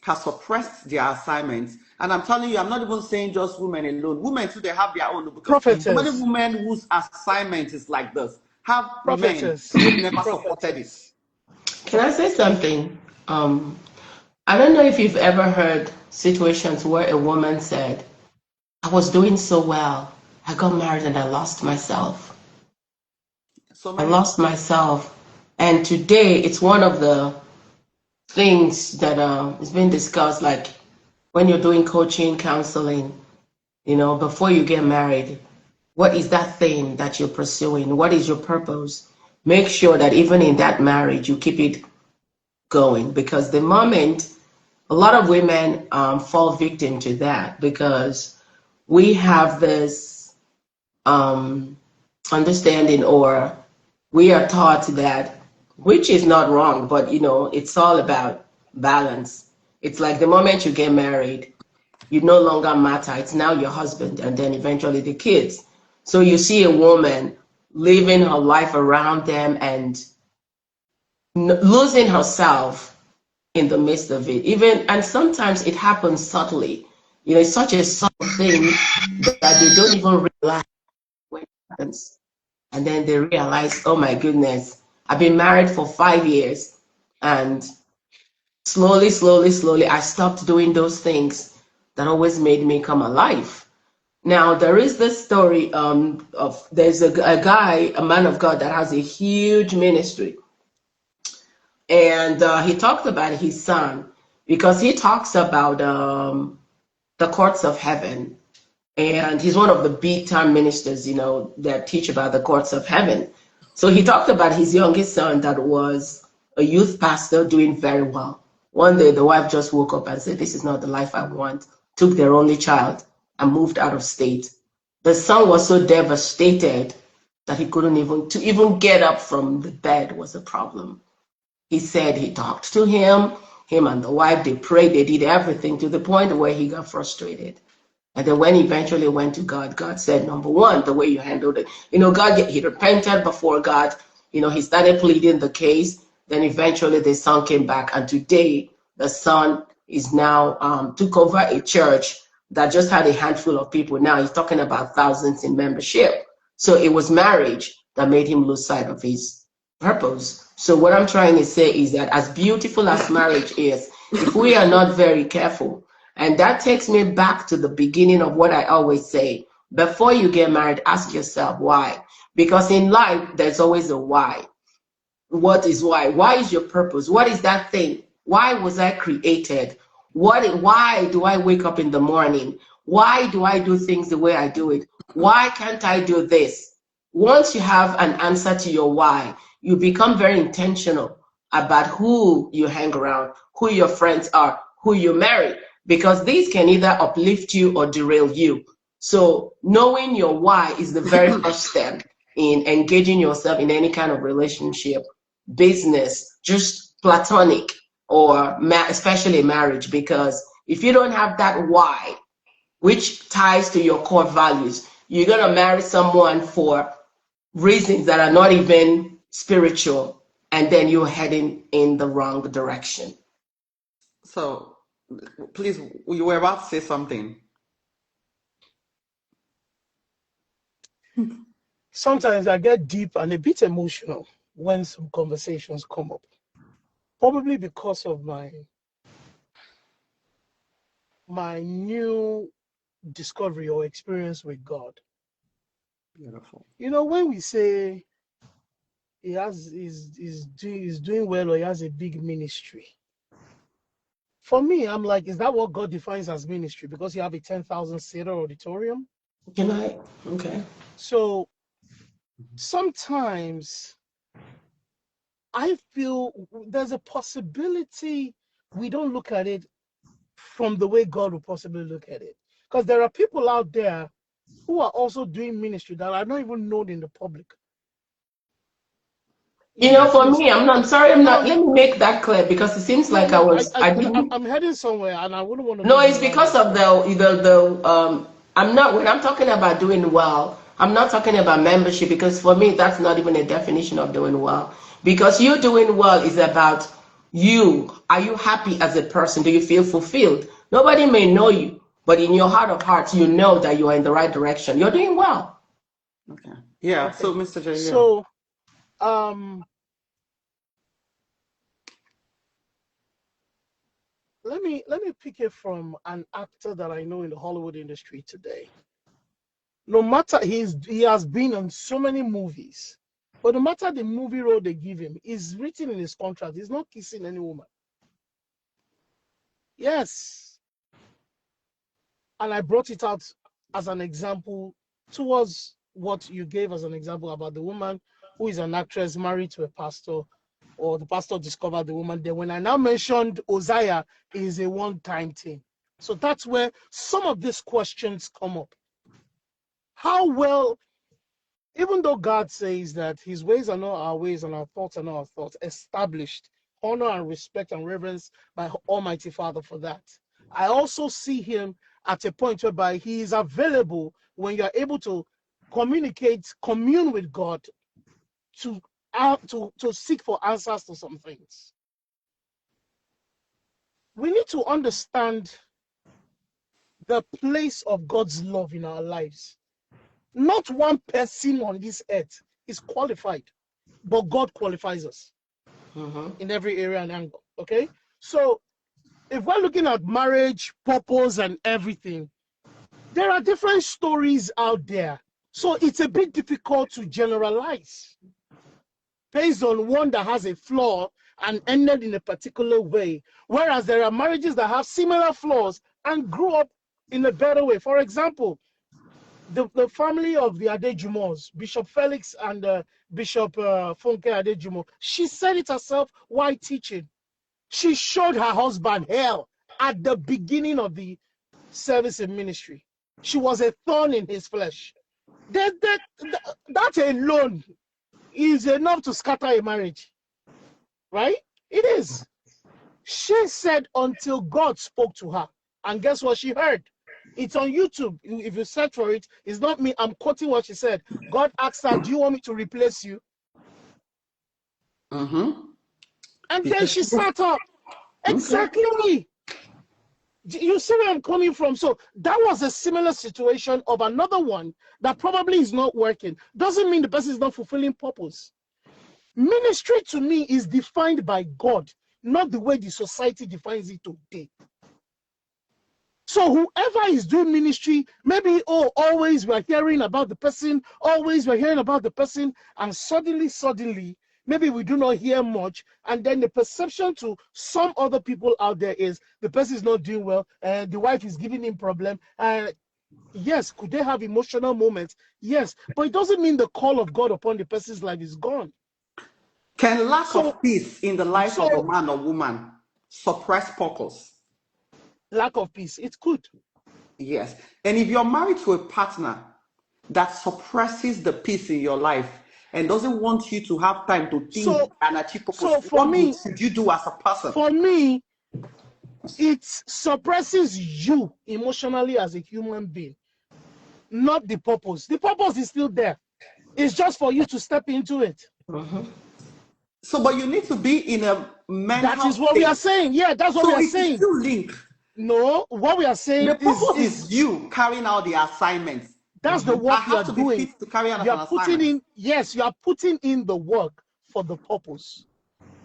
has suppressed their assignments. And I'm telling you, I'm not even saying just women alone. Women too, they have their own, because so many Prophetess, women whose assignment is like this have men prophetess, who never supported it. prophetess. Can I say something? I don't know if you've ever heard situations where a woman said, I was doing so well. I got married and I lost myself. So I many. lost myself. And today it's one of the things that is being discussed, like when you're doing coaching, counseling, before you get married, what is that thing that you're pursuing? What is your purpose? Make sure that even in that marriage, you keep it going, because the moment a lot of women fall victim to that, because we have this understanding, or we are taught that, which is not wrong, but it's all about balance. It's like the moment you get married, you no longer matter. It's now your husband and then eventually the kids. So you see a woman living her life around them and losing herself in the midst of it. Even, and sometimes it happens subtly. You know, it's such a subtle thing that they don't even realize when it happens. And then they realize, oh my goodness, I've been married for 5 years, and slowly, slowly, slowly, I stopped doing those things that always made me come alive. Now, there is this story of there's a guy, a man of God that has a huge ministry. And he talked about his son because he talks about the courts of heaven. And he's one of the big time ministers, you know, that teach about the courts of heaven. So he talked about his youngest son that was a youth pastor doing very well. One day the wife just woke up and said, this is not the life I want, took their only child and moved out of state. The son was so devastated that he couldn't even get up from the bed was a problem. He said he talked to him and the wife, they prayed, they did everything to the point where he got frustrated. And then when he eventually went to God, God said, number one, the way you handled it, you know, he repented before God, you know, he started pleading the case. Then eventually the son came back. And today the son is now took over a church that just had a handful of people. Now he's talking about thousands in membership. So it was marriage that made him lose sight of his purpose. So what I'm trying to say is that as beautiful as marriage is, if we are not very careful, and that takes me back to the beginning of what I always say. Before you get married, ask yourself why. Because in life, there's always a why. What is why? Why is your purpose? What is that thing? Why was I created? Why do I wake up in the morning? Why do I do things the way I do it? Why can't I do this? Once you have an answer to your why, you become very intentional about who you hang around, who your friends are, who you marry, because these can either uplift you or derail you. So knowing your why is the very first step in engaging yourself in any kind of relationship, business, just platonic, or especially marriage. Because if you don't have that why, which ties to your core values, you're going to marry someone for reasons that are not even spiritual, and then you're heading in the wrong direction. So, please, you were about to say something. Sometimes I get deep and a bit emotional when some conversations come up. Probably because of my new discovery or experience with God. Beautiful. You know, when we say he's doing well or he has a big ministry, for me, I'm like, is that what God defines as ministry? Because you have a 10,000 seater auditorium. Can I? Okay. So sometimes I feel there's a possibility we don't look at it from the way God would possibly look at it. Because there are people out there who are also doing ministry that are not even known in the public. You know, for me, I'm sorry, I'm not. Let me make that clear because it seems like I didn't. I'm heading somewhere, and I wouldn't want to No, lose the it's line because of of thought. the I'm not, when I'm talking about doing well, I'm not talking about membership, because for me that's not even a definition of doing well. Because you doing well is about you. Are you happy as a person? Do you feel fulfilled? Nobody may know you, but in your heart of hearts, you know that you are in the right direction. You're doing well. Okay. Yeah. Okay. So, Mr. J. Yeah. So, um, let me pick it from an actor that I know in the Hollywood industry today. No matter he has been on so many movies, but no matter the movie role they give him, it's written in his contract. He's not kissing any woman. Yes. And I brought it out as an example towards what you gave as an example about the woman who is an actress married to a pastor, or the pastor discovered the woman. Then when I now mentioned Uzziah, is a one-time thing. So that's where some of these questions come up. How well, even though God says that his ways are not our ways and our thoughts are not our thoughts, established honor and respect and reverence my Almighty Father for that. I also see him at a point whereby he is available when you're able to communicate, commune with God to seek for answers to some things. We need to understand the place of God's love in our lives. Not one person on this earth is qualified, but God qualifies us in every area and angle. Okay? So if we're looking at marriage, purpose, and everything, there are different stories out there. So it's a bit difficult to generalize based on one that has a flaw and ended in a particular way. Whereas there are marriages that have similar flaws and grew up in a better way. For example, the family of the Adejumos, Bishop Felix and Bishop Funke Adejumo, she said it herself while teaching. She showed her husband hell at the beginning of the service in ministry. She was a thorn in his flesh. That alone is enough to scatter a marriage, right? It is. She said until God spoke to her. And guess what she heard? It's on YouTube. If you search for it, it's not me. I'm quoting what she said. God asked her, do you want me to replace you? And then she sat up. Exactly. You see where I'm coming from? So that was a similar situation of another one that probably is not working. Doesn't mean the person is not fulfilling purpose. Ministry to me is defined by God, not the way the society defines it today. So whoever is doing ministry, maybe, always we're hearing about the person, and suddenly, maybe we do not hear much, and then the perception to some other people out there is the person is not doing well, and the wife is giving him problem. And yes, could they have emotional moments? Yes, but it doesn't mean the call of God upon the person's life is gone. Can lack of peace in the life of a man or woman suppress purpose? Lack of peace, it could. Yes. And if you're married to a partner that suppresses the peace in your life and doesn't want you to have time to think and achieve purpose, so for me, what should you do as a person? For me, it suppresses you emotionally as a human being, not the purpose. The purpose is still there. It's just for you to step into it. So, but you need to be in a mental That is what we are saying. Yeah, that's what we are saying. So it's still linked. No, what we are saying the purpose is you carrying out the assignments. That's the work you are doing. To carry out you are putting in, yes, you are putting in the work for the purpose.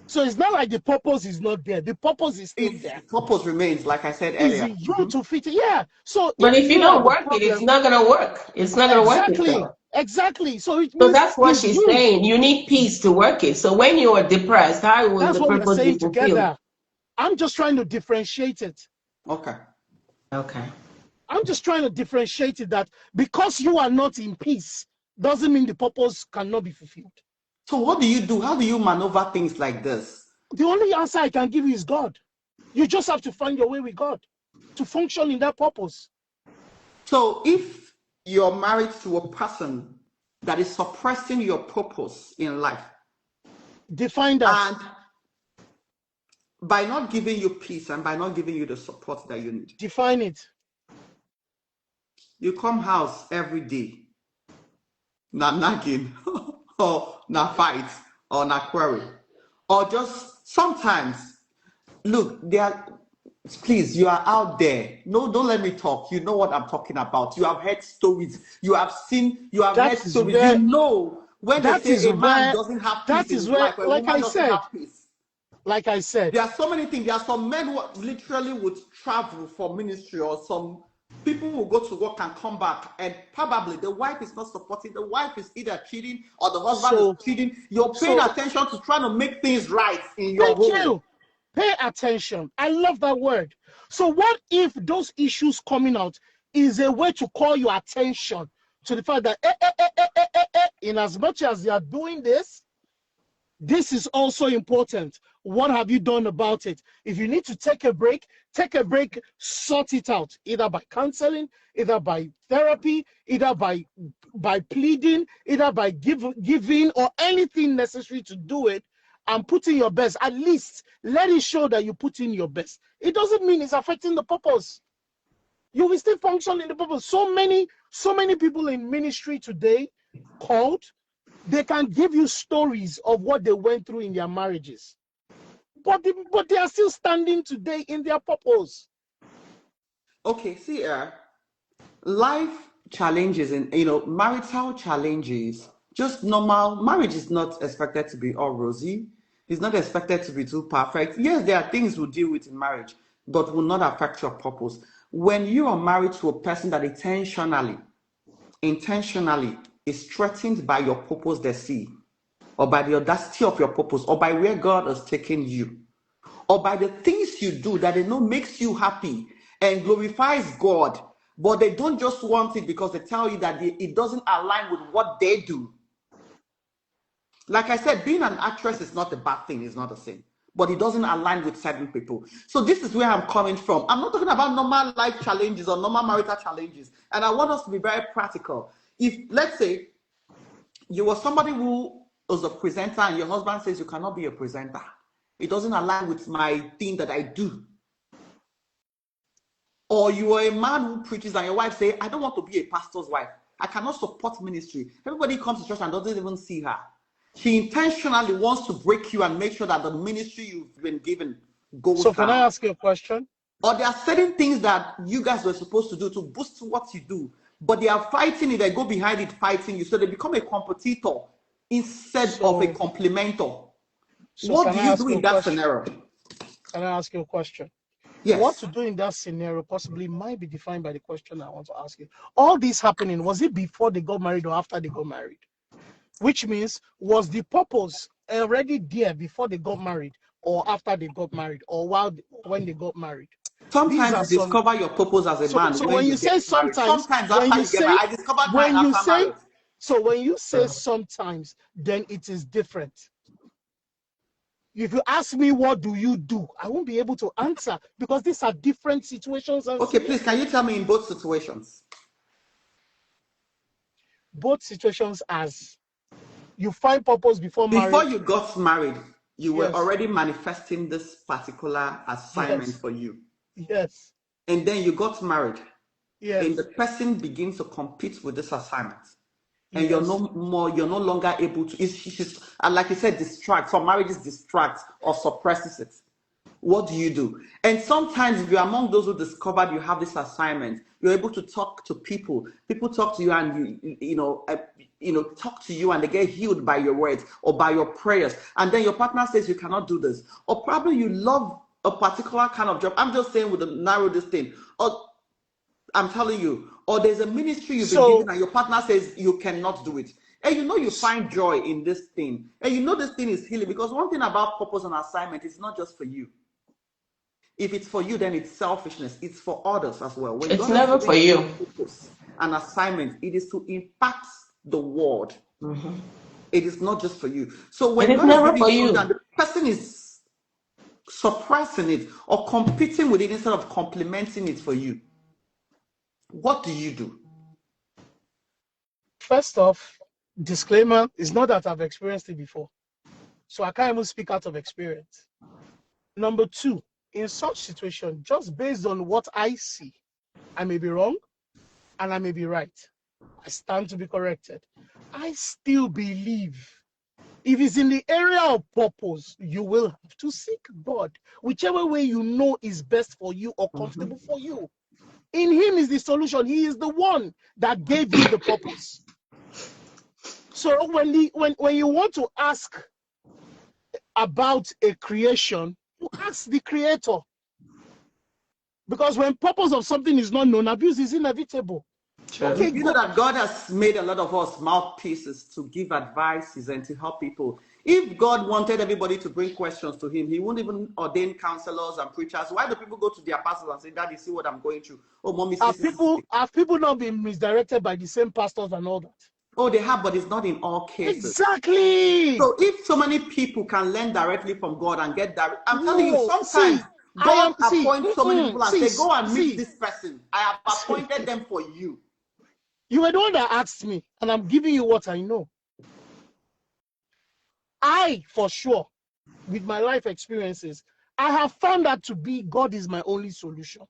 So it's not like the purpose is not there. The purpose is still there. Purpose remains, like I said earlier. Is you to fit it. Yeah. So, but if you don't work it, it's not gonna work. It's not gonna work. Exactly. So it means. So that's what she's saying. You need peace to work it. So when you are depressed, how will the purpose be fulfilled? I'm just trying to differentiate it. Okay. I'm just trying to differentiate it, that because you are not in peace doesn't mean the purpose cannot be fulfilled. So what do you do? How do you maneuver things like this? The only answer I can give you is God. You just have to find your way with God to function in that purpose. So if you're married to a person that is suppressing your purpose in life, define that. And by not giving you peace and by not giving you the support that you need. Define it. You come house every day, not nagging, or not fight, or not quarrel, or just sometimes, look, please, you are out there. No, don't let me talk. You know what I'm talking about. You have heard stories. You have heard stories. You know when they say a man doesn't have peace in his life, a woman doesn't have peace. Like I said, there are so many things. There are some men who literally would travel for ministry, or some people will go to work and come back, and probably the wife is not supporting. The wife is either cheating or the husband is cheating. You're paying attention to trying to make things right in your home. Thank you. Pay attention. I love that word. So what if those issues coming out is a way to call your attention to the fact that in as much as you are doing this, this is also important. What have you done about it? If you need to take a break, sort it out, either by counseling, either by therapy, either by pleading, either by giving or anything necessary to do it, and put in your best. At least let it show that you put in your best. It doesn't mean it's affecting the purpose. You will still function in the purpose. So many people in ministry today called, they can give you stories of what they went through in their marriages. But they are still standing today in their purpose. Okay, see, life challenges and marital challenges, just normal marriage is not expected to be all rosy. It's not expected to be too perfect. Yes, there are things we'll deal with in marriage, but will not affect your purpose. When you are married to a person that intentionally is threatened by your purpose they see, or by the audacity of your purpose, or by where God has taken you, or by the things you do that they know makes you happy and glorifies God, but they don't just want it because they tell you that it doesn't align with what they do. Like I said, being an actress is not a bad thing, it's not a sin, but it doesn't align with certain people. So this is where I'm coming from. I'm not talking about normal life challenges or normal marital challenges, and I want us to be very practical. If, let's say, you were somebody who was a presenter and your husband says you cannot be a presenter, it doesn't align with my thing that I do. Or you are a man who preaches and your wife says, I don't want to be a pastor's wife. I cannot support ministry. Everybody comes to church and doesn't even see her. She intentionally wants to break you and make sure that the ministry you've been given goes down. So can I ask you a question? Or there are certain things that you guys were supposed to do to boost what you do, but they are fighting it, they go behind it fighting you. So they become a competitor instead of a complementer. So what do you do in that scenario? Can I ask you a question? Yes. What to do in that scenario possibly might be defined by the question I want to ask you. All this happening, was it before they got married or after they got married? Which means, was the purpose already there before they got married or after they got married or when they got married? Sometimes you discover your purpose as a man when you say sometimes after you get married. I discovered mine after marriage. So when you say sometimes, then it is different. If you ask me what do you do, I won't be able to answer because these are different situations. Okay, please, can you tell me in both situations? Both situations as you find purpose before marriage. Before you got married, you were already manifesting this particular assignment for you. Yes. And then you got married. Yes. And the person begins to compete with this assignment. And you're no longer able to, and like you said, distract. Some marriages distract or suppresses it. What do you do? And sometimes if you're among those who discovered you have this assignment, you're able to talk to people. People talk to you and talk to you and they get healed by your words or by your prayers. And then your partner says you cannot do this. Or probably you love a particular kind of job. I'm just saying with a narrow this thing. Or I'm telling you, or there's a ministry you've been given and your partner says you cannot do it. And you find joy in this thing. And this thing is healing, because one thing about purpose and assignment is not just for you. If it's for you, then it's selfishness. It's for others as well. When it's never for you. Purpose and assignment, it is to impact the world. Mm-hmm. It is not just for you. So when it's never for you, and the person is suppressing it or competing with it instead of complementing it for you, what do you do? First off, disclaimer, it's not that I've experienced it before. So I can't even speak out of experience. Number two, in such situation, just based on what I see, I may be wrong and I may be right. I stand to be corrected. I still believe if it's in the area of purpose, you will have to seek God, whichever way you know is best for you or comfortable for you. In him is the solution. He is the one that gave you the purpose. So when you want to ask about a creation, you ask the creator. Because when purpose of something is not known, abuse is inevitable. Sure. Okay, you know that God has made a lot of us mouthpieces to give advices and to help people. If God wanted everybody to bring questions to him, he wouldn't even ordain counselors and preachers. Why do people go to their pastors and say, Daddy, see what I'm going through? Oh, mommy, have people not been misdirected by the same pastors and all that? Oh, they have, but it's not in all cases. Exactly. So if so many people can learn directly from God and get direct, I'm telling you, sometimes God appoints so many people and say, go and meet this person. I have appointed them for you. You were the one that asked me, and I'm giving you what I know. I, for sure, with my life experiences, I have found that to be God is my only solution.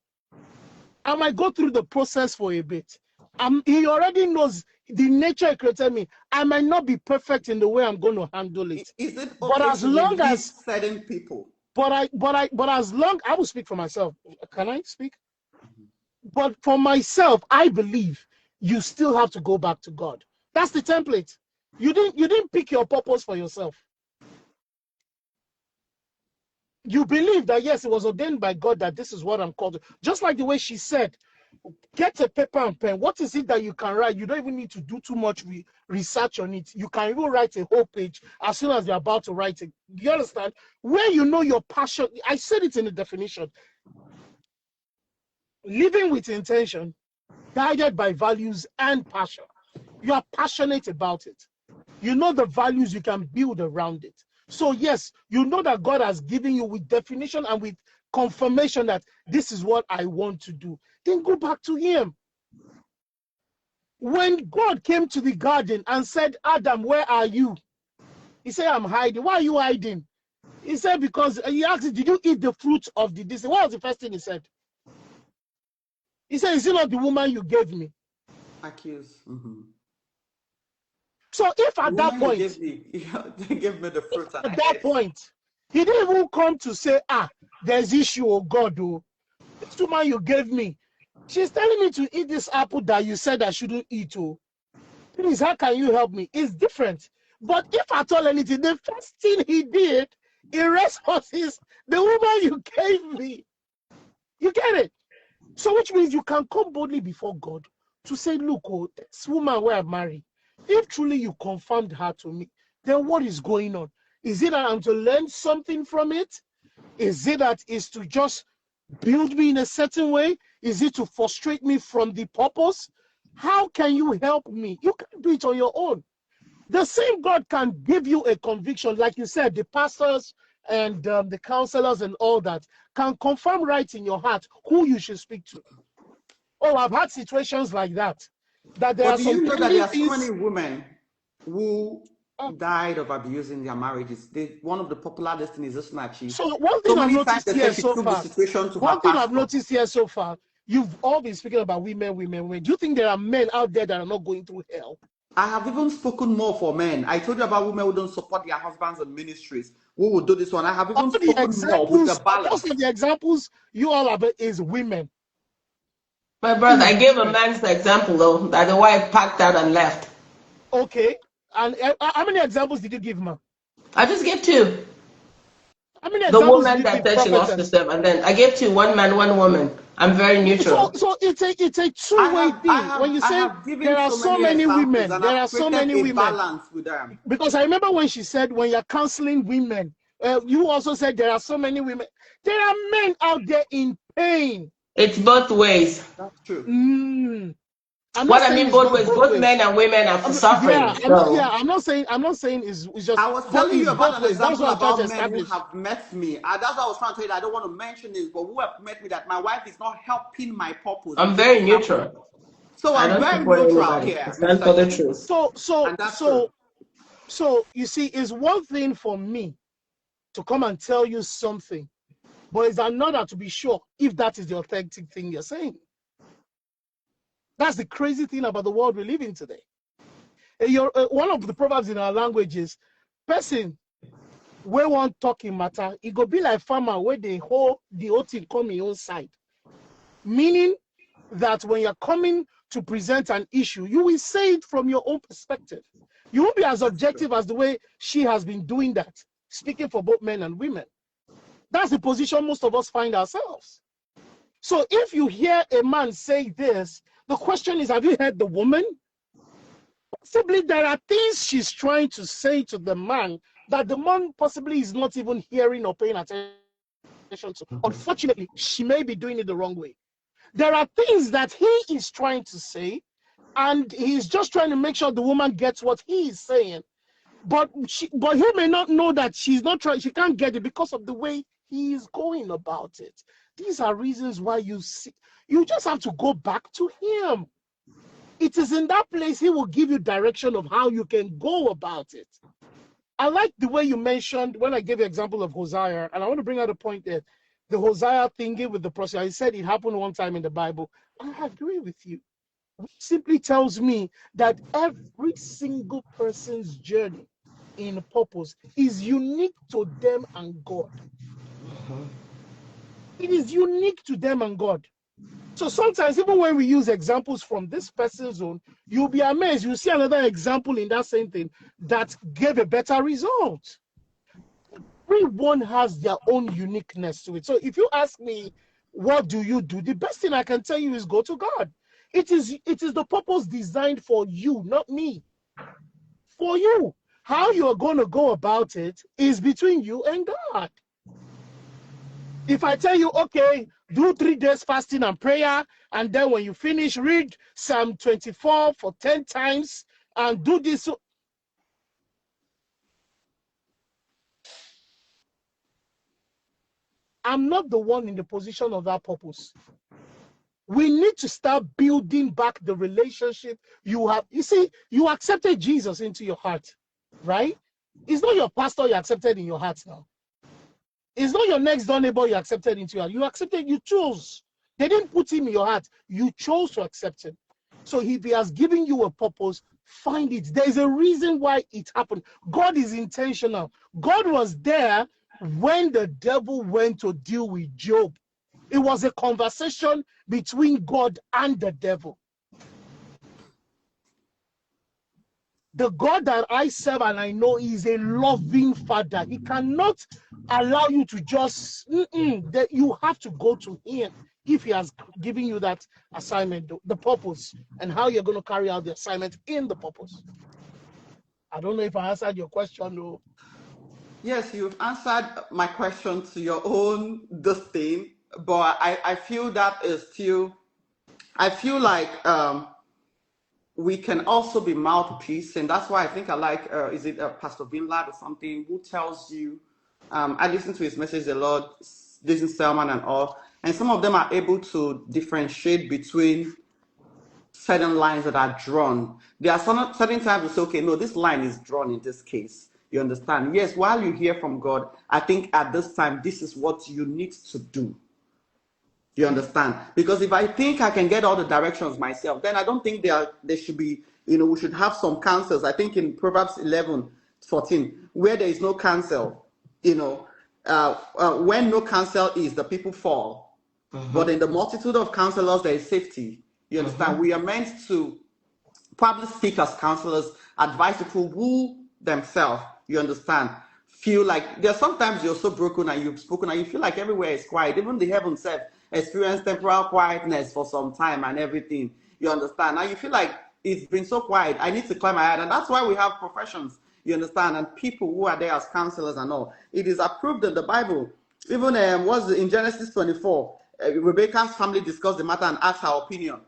I might go through the process for a bit. He already knows the nature he created me. I might not be perfect in the way I'm going to handle it. Is it But okay as to long release as certain people? but as long I will speak for myself. Can I speak? But for myself, I believe you still have to go back to God. That's the template. You didn't pick your purpose for yourself. You believe that yes, it was ordained by God that this is what I'm called to. Just like the way she said, get a paper and pen. What is it that you can write? You don't even need to do too much research on it. You can even write a whole page as soon as you're about to write it. You understand? Where you know your passion. I said it in the definition. Living with intention, guided by values and passion. You are passionate about it. You know the values you can build around it. So yes, you know that God has given you with definition and with confirmation that this is what I want to do. Then go back to him. When God came to the garden and said, Adam, where are you? He said, I'm hiding. Why are you hiding? He said, because he asked, did you eat the fruit of the this? What was the first thing he said? He said, is it not the woman you gave me? Accuse. So if The at that woman you point, gave me, they gave me the fruit and at I that ate. point, he didn't even come to say, there's issue, oh God, oh, this woman you gave me, she's telling me to eat this apple that you said I shouldn't eat, oh. Please, how can you help me? It's different. But if at all anything, the first thing he did in response is the woman you gave me. You get it? So which means you can come boldly before God to say, look, oh, this woman where I married, if truly you confirmed her to me, then what is going on? Is it that I'm to learn something from it? Is it that is to just build me in a certain way? Is it to frustrate me from the purpose? How can you help me? You can't do it on your own. The same God can give you a conviction, like you said, the pastors and the counselors and all that can confirm right in your heart who you should speak to. Oh, I've had situations like that. That there But are do some you know that there pending are so many things. women who died of abusing their marriages? One of the popular destinies is Nachi. So one So thing I've many times noticed they say here she so took the far, situation to her one thing I've pastor. noticed here so far, you've all been speaking about women, women, women. Do you think there are men out there that are not going through hell? I have even spoken more for men. I told you about women who don't support their husbands in ministries. Who will do this one? I have All even the spoken more with the examples, balance. most of the examples you all have is women. My brother, I gave a man's example though, that the wife packed out and left. Okay. And how many examples did you give, ma? I just gave two. How many The examples did woman you that give, said she lost the prophetess? step, and then I gave two, one man, one woman. I'm very neutral. So it's a two-way thing. When you I say have given there are so so many many examples, women, and there I've are so created many a women. balance with them. Because I remember when she said, when you're counseling women, you also said there are so many women. There are men out there in pain. It's both ways. That's true. I'm not What I saying mean it's both not ways, both both ways. men and women are Yeah, suffering. So I'm not saying it's just, I was but telling it's you both about an ways. That's example what I'm trying to about men who establish. have met me. That's what I was trying to tell you. I don't want to mention this, but who have met me that my wife is not helping my purpose. I'm It's just very a sample. neutral. So I I'm don't very support neutral anybody. I here, stand Minister for the G. truth. And that's true. So you see, it's one thing for me to come and tell you something, but it's another to be sure if that is the authentic thing you're saying. That's the crazy thing about the world we live in today. One of the proverbs in our language is, person where one talking matter, it go be like farmer where they hold the whole thing come your own side. Meaning that when you're coming to present an issue, you will say it from your own perspective. You won't be as objective as the way she has been doing that, speaking for both men and women. That's the position most of us find ourselves. So if you hear a man say this, the question is, have you heard the woman? Possibly there are things she's trying to say to the man that the man possibly is not even hearing or paying attention to. Unfortunately, she may be doing it the wrong way. There are things that he is trying to say, and he's just trying to make sure the woman gets what he is saying. But he may not know that she's not trying, she can't get it because of the way he is going about it. These are reasons why you just have to go back to him. It is in that place he will give you direction of how you can go about it. I like the way you mentioned when I gave you example of Hosea, and I want to bring out a point that the Hosea thinking with the process. I said it happened one time in the Bible. I agree with you. Which simply tells me that every single person's journey in purpose is unique to them and God. It is unique to them and God. So sometimes, even when we use examples from this person's own, you'll be amazed. You'll see another example in that same thing that gave a better result. Everyone has their own uniqueness to it. So if you ask me, what do you do? The best thing I can tell you is go to God. It is the purpose designed for you, not me. For you. How you're going to go about it is between you and God. If I tell you, okay, do 3 days fasting and prayer, and then when you finish, read Psalm 24 for 10 times and do this. I'm not the one in the position of that purpose. We need to start building back the relationship you have. You see, you accepted Jesus into your heart, right? It's not your pastor you accepted in your heart now. It's not your next door neighbor you accepted into your heart. You accepted, you chose. They didn't put him in your heart. You chose to accept him. So if he has given you a purpose, find it. There's a reason why it happened. God is intentional. God was there when the devil went to deal with Job. It was a conversation between God and the devil. The God that I serve and I know is a loving father. He cannot allow you to just, that you have to go to him if he has given you that assignment, the purpose, and how you're going to carry out the assignment in the purpose. I don't know if I answered your question, though. Yes, you've answered my question to your own this thing, but I feel that is still, I feel like we can also be mouthpiece, and that's why I think I like, is it Pastor Vinlad or something, who tells you, I listen to his message a lot, listen to Selman and all, and some of them are able to differentiate between certain lines that are drawn. There are some certain times you say, okay, no, this line is drawn in this case. You understand? Yes, while you hear from God, I think at this time, this is what you need to do. You understand? Because if I think I can get all the directions myself, then I don't think there should be, we should have some counsels. I think in Proverbs 11:14, where there is no counsel, when no counsel is, the people fall. But in the multitude of counselors, there is safety. You understand? We are meant to probably speak as counselors, advise people who themselves, you understand, feel like there's sometimes you're so broken and you've spoken and you feel like everywhere is quiet. Even the heaven self experience temporal quietness for some time and everything. You understand? Now you feel like it's been so quiet. I need to climb my head. And that's why we have professions, you understand, and people who are there as counselors and all. It is approved in the Bible. Even in Genesis 24, Rebecca's family discussed the matter and asked her opinion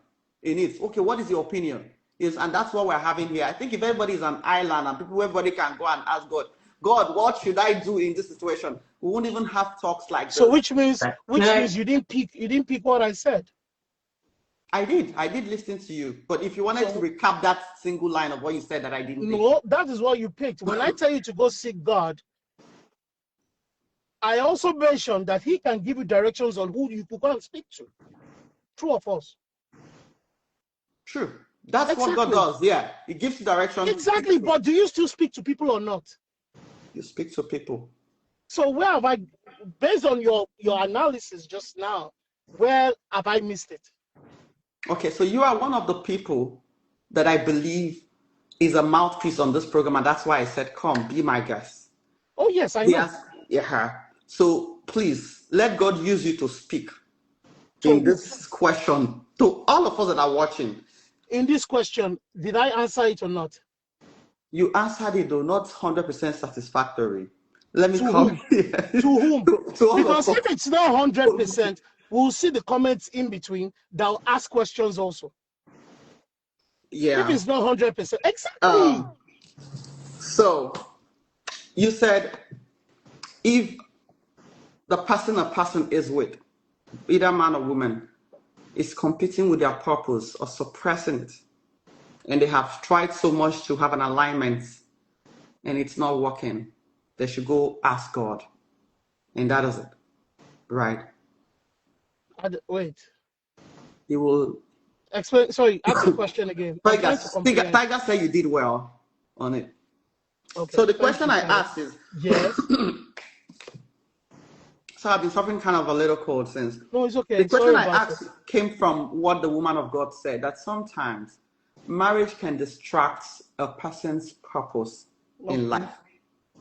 in it. Okay, what is your opinion? Yes, and that's what we're having here. I think if everybody is an island and everybody can go and ask God, God, what should I do in this situation? We won't even have talks like So this. which means you didn't pick what I said. I did listen to you, but if you wanted to recap that single line of what you said that I didn't No, that is what you picked. When I tell you to go seek God, I also mentioned that he can give you directions on who you could go and speak to. True or false? True. That's what God does. Yeah, he gives you direction. Exactly, but do you still speak to people or not? You speak to people. So where have I, based on your analysis just now, where have I missed it? Okay, so you are one of the people that I believe is a mouthpiece on this program, and that's why I said, come, be my guest. Oh, yes, I know. Yeah. So please, let God use you to speak in this question to all of us that are watching. In this question, did I answer it or not? You answered it, though not 100% satisfactory. Let me to come whom? here. To whom? To Because if it's not 100%, we'll see the comments in between that will ask questions also. Yeah. If it's not 100%, exactly. So you said if the person a person is with, either man or woman, is competing with their purpose or suppressing it, and they have tried so much to have an alignment, and it's not working, they should go ask God. And that is it. Right? Wait. He will. Explain. Sorry, ask the question again. I'm trying to comprehend. Tiger said you did well on it. Okay. So the Thank question you, I Tiger. asked is, Yes. so I've been suffering kind of a little cold since. No, it's okay. The question Sorry I about asked it. came from what the woman of God said, that sometimes marriage can distract a person's purpose in life.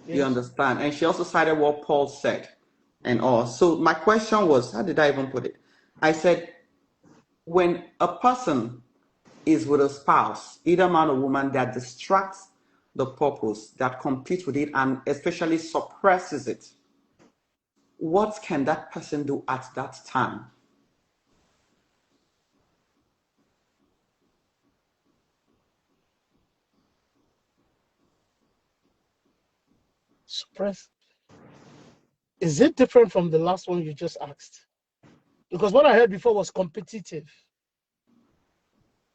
Yes. You understand? And she also cited what Paul said and all. So my question was, how did I even put it? I said, when a person is with a spouse, either man or woman, that distracts the purpose, that competes with it, and especially suppresses it, what can that person do at that time? Suppress. Is it different from the last one you just asked? Because what I heard before was competitive.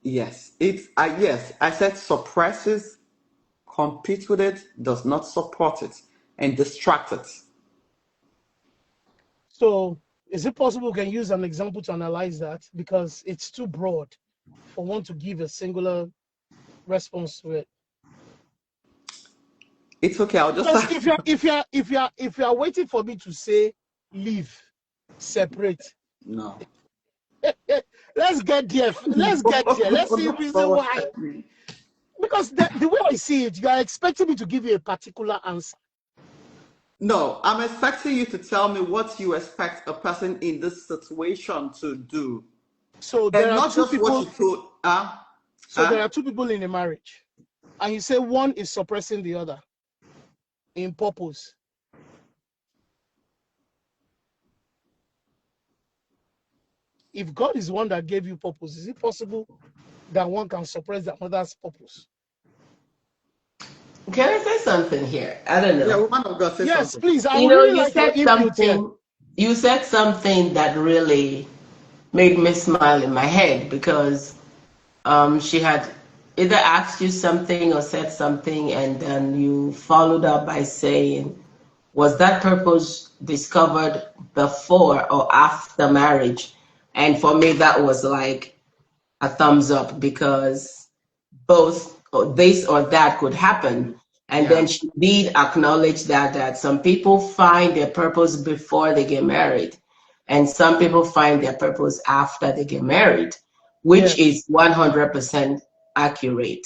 Yes, yes. I said suppresses, compete with it, does not support it, and distract it. So is it possible we can use an example to analyze that? Because it's too broad for one to give a singular response to it. It's okay. I'll just Because if you're waiting for me to say leave, separate. no. Let's get there. Let's get there. Let's see the reason why. Because the way I see it, you are expecting me to give you a particular answer. No, I'm expecting you to tell me what you expect a person in this situation to do. So there And are not two just people. what you told. There are two people in a marriage, and you say one is suppressing the other in purpose. If God is the one that gave you purpose, is it possible that one can suppress the other's purpose? Can I say something here? I don't know. Yeah, woman of God, say Yes, something. please. I You would know, really you like your said input here. something. You said something that really made me smile in my head because she had either asked you something or said something, and then you followed up by saying, was that purpose discovered before or after marriage? And for me, that was like a thumbs up because both this or that could happen. And then she did acknowledge that some people find their purpose before they get married, and some people find their purpose after they get married, which is 100% accurate.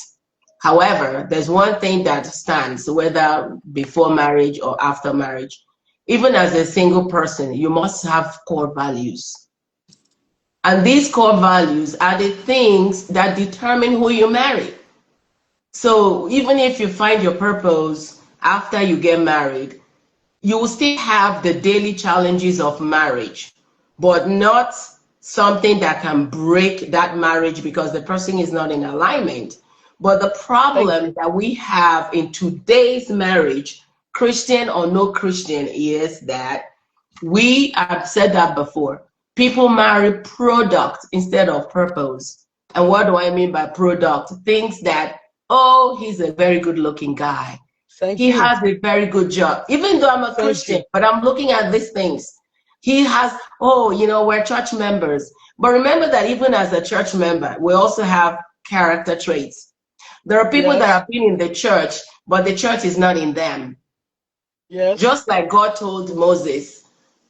However, there's one thing that stands, whether before marriage or after marriage. Even as a single person, you must have core values. And these core values are the things that determine who you marry. So even if you find your purpose after you get married, you will still have the daily challenges of marriage, but not something that can break that marriage because the person is not in alignment. But the problem that we have in today's marriage, Christian or no Christian, is that we have said that before. People marry product instead of purpose. And what do I mean by product? Things that, oh, he's a very good looking guy. He has a very good job. Even though I'm a Christian, but I'm looking at these things. He has, oh, you know, we're church members. But remember that even as a church member, we also have character traits. There are people that have been in the church, but the church is not in them. Yes. Just like God told Moses,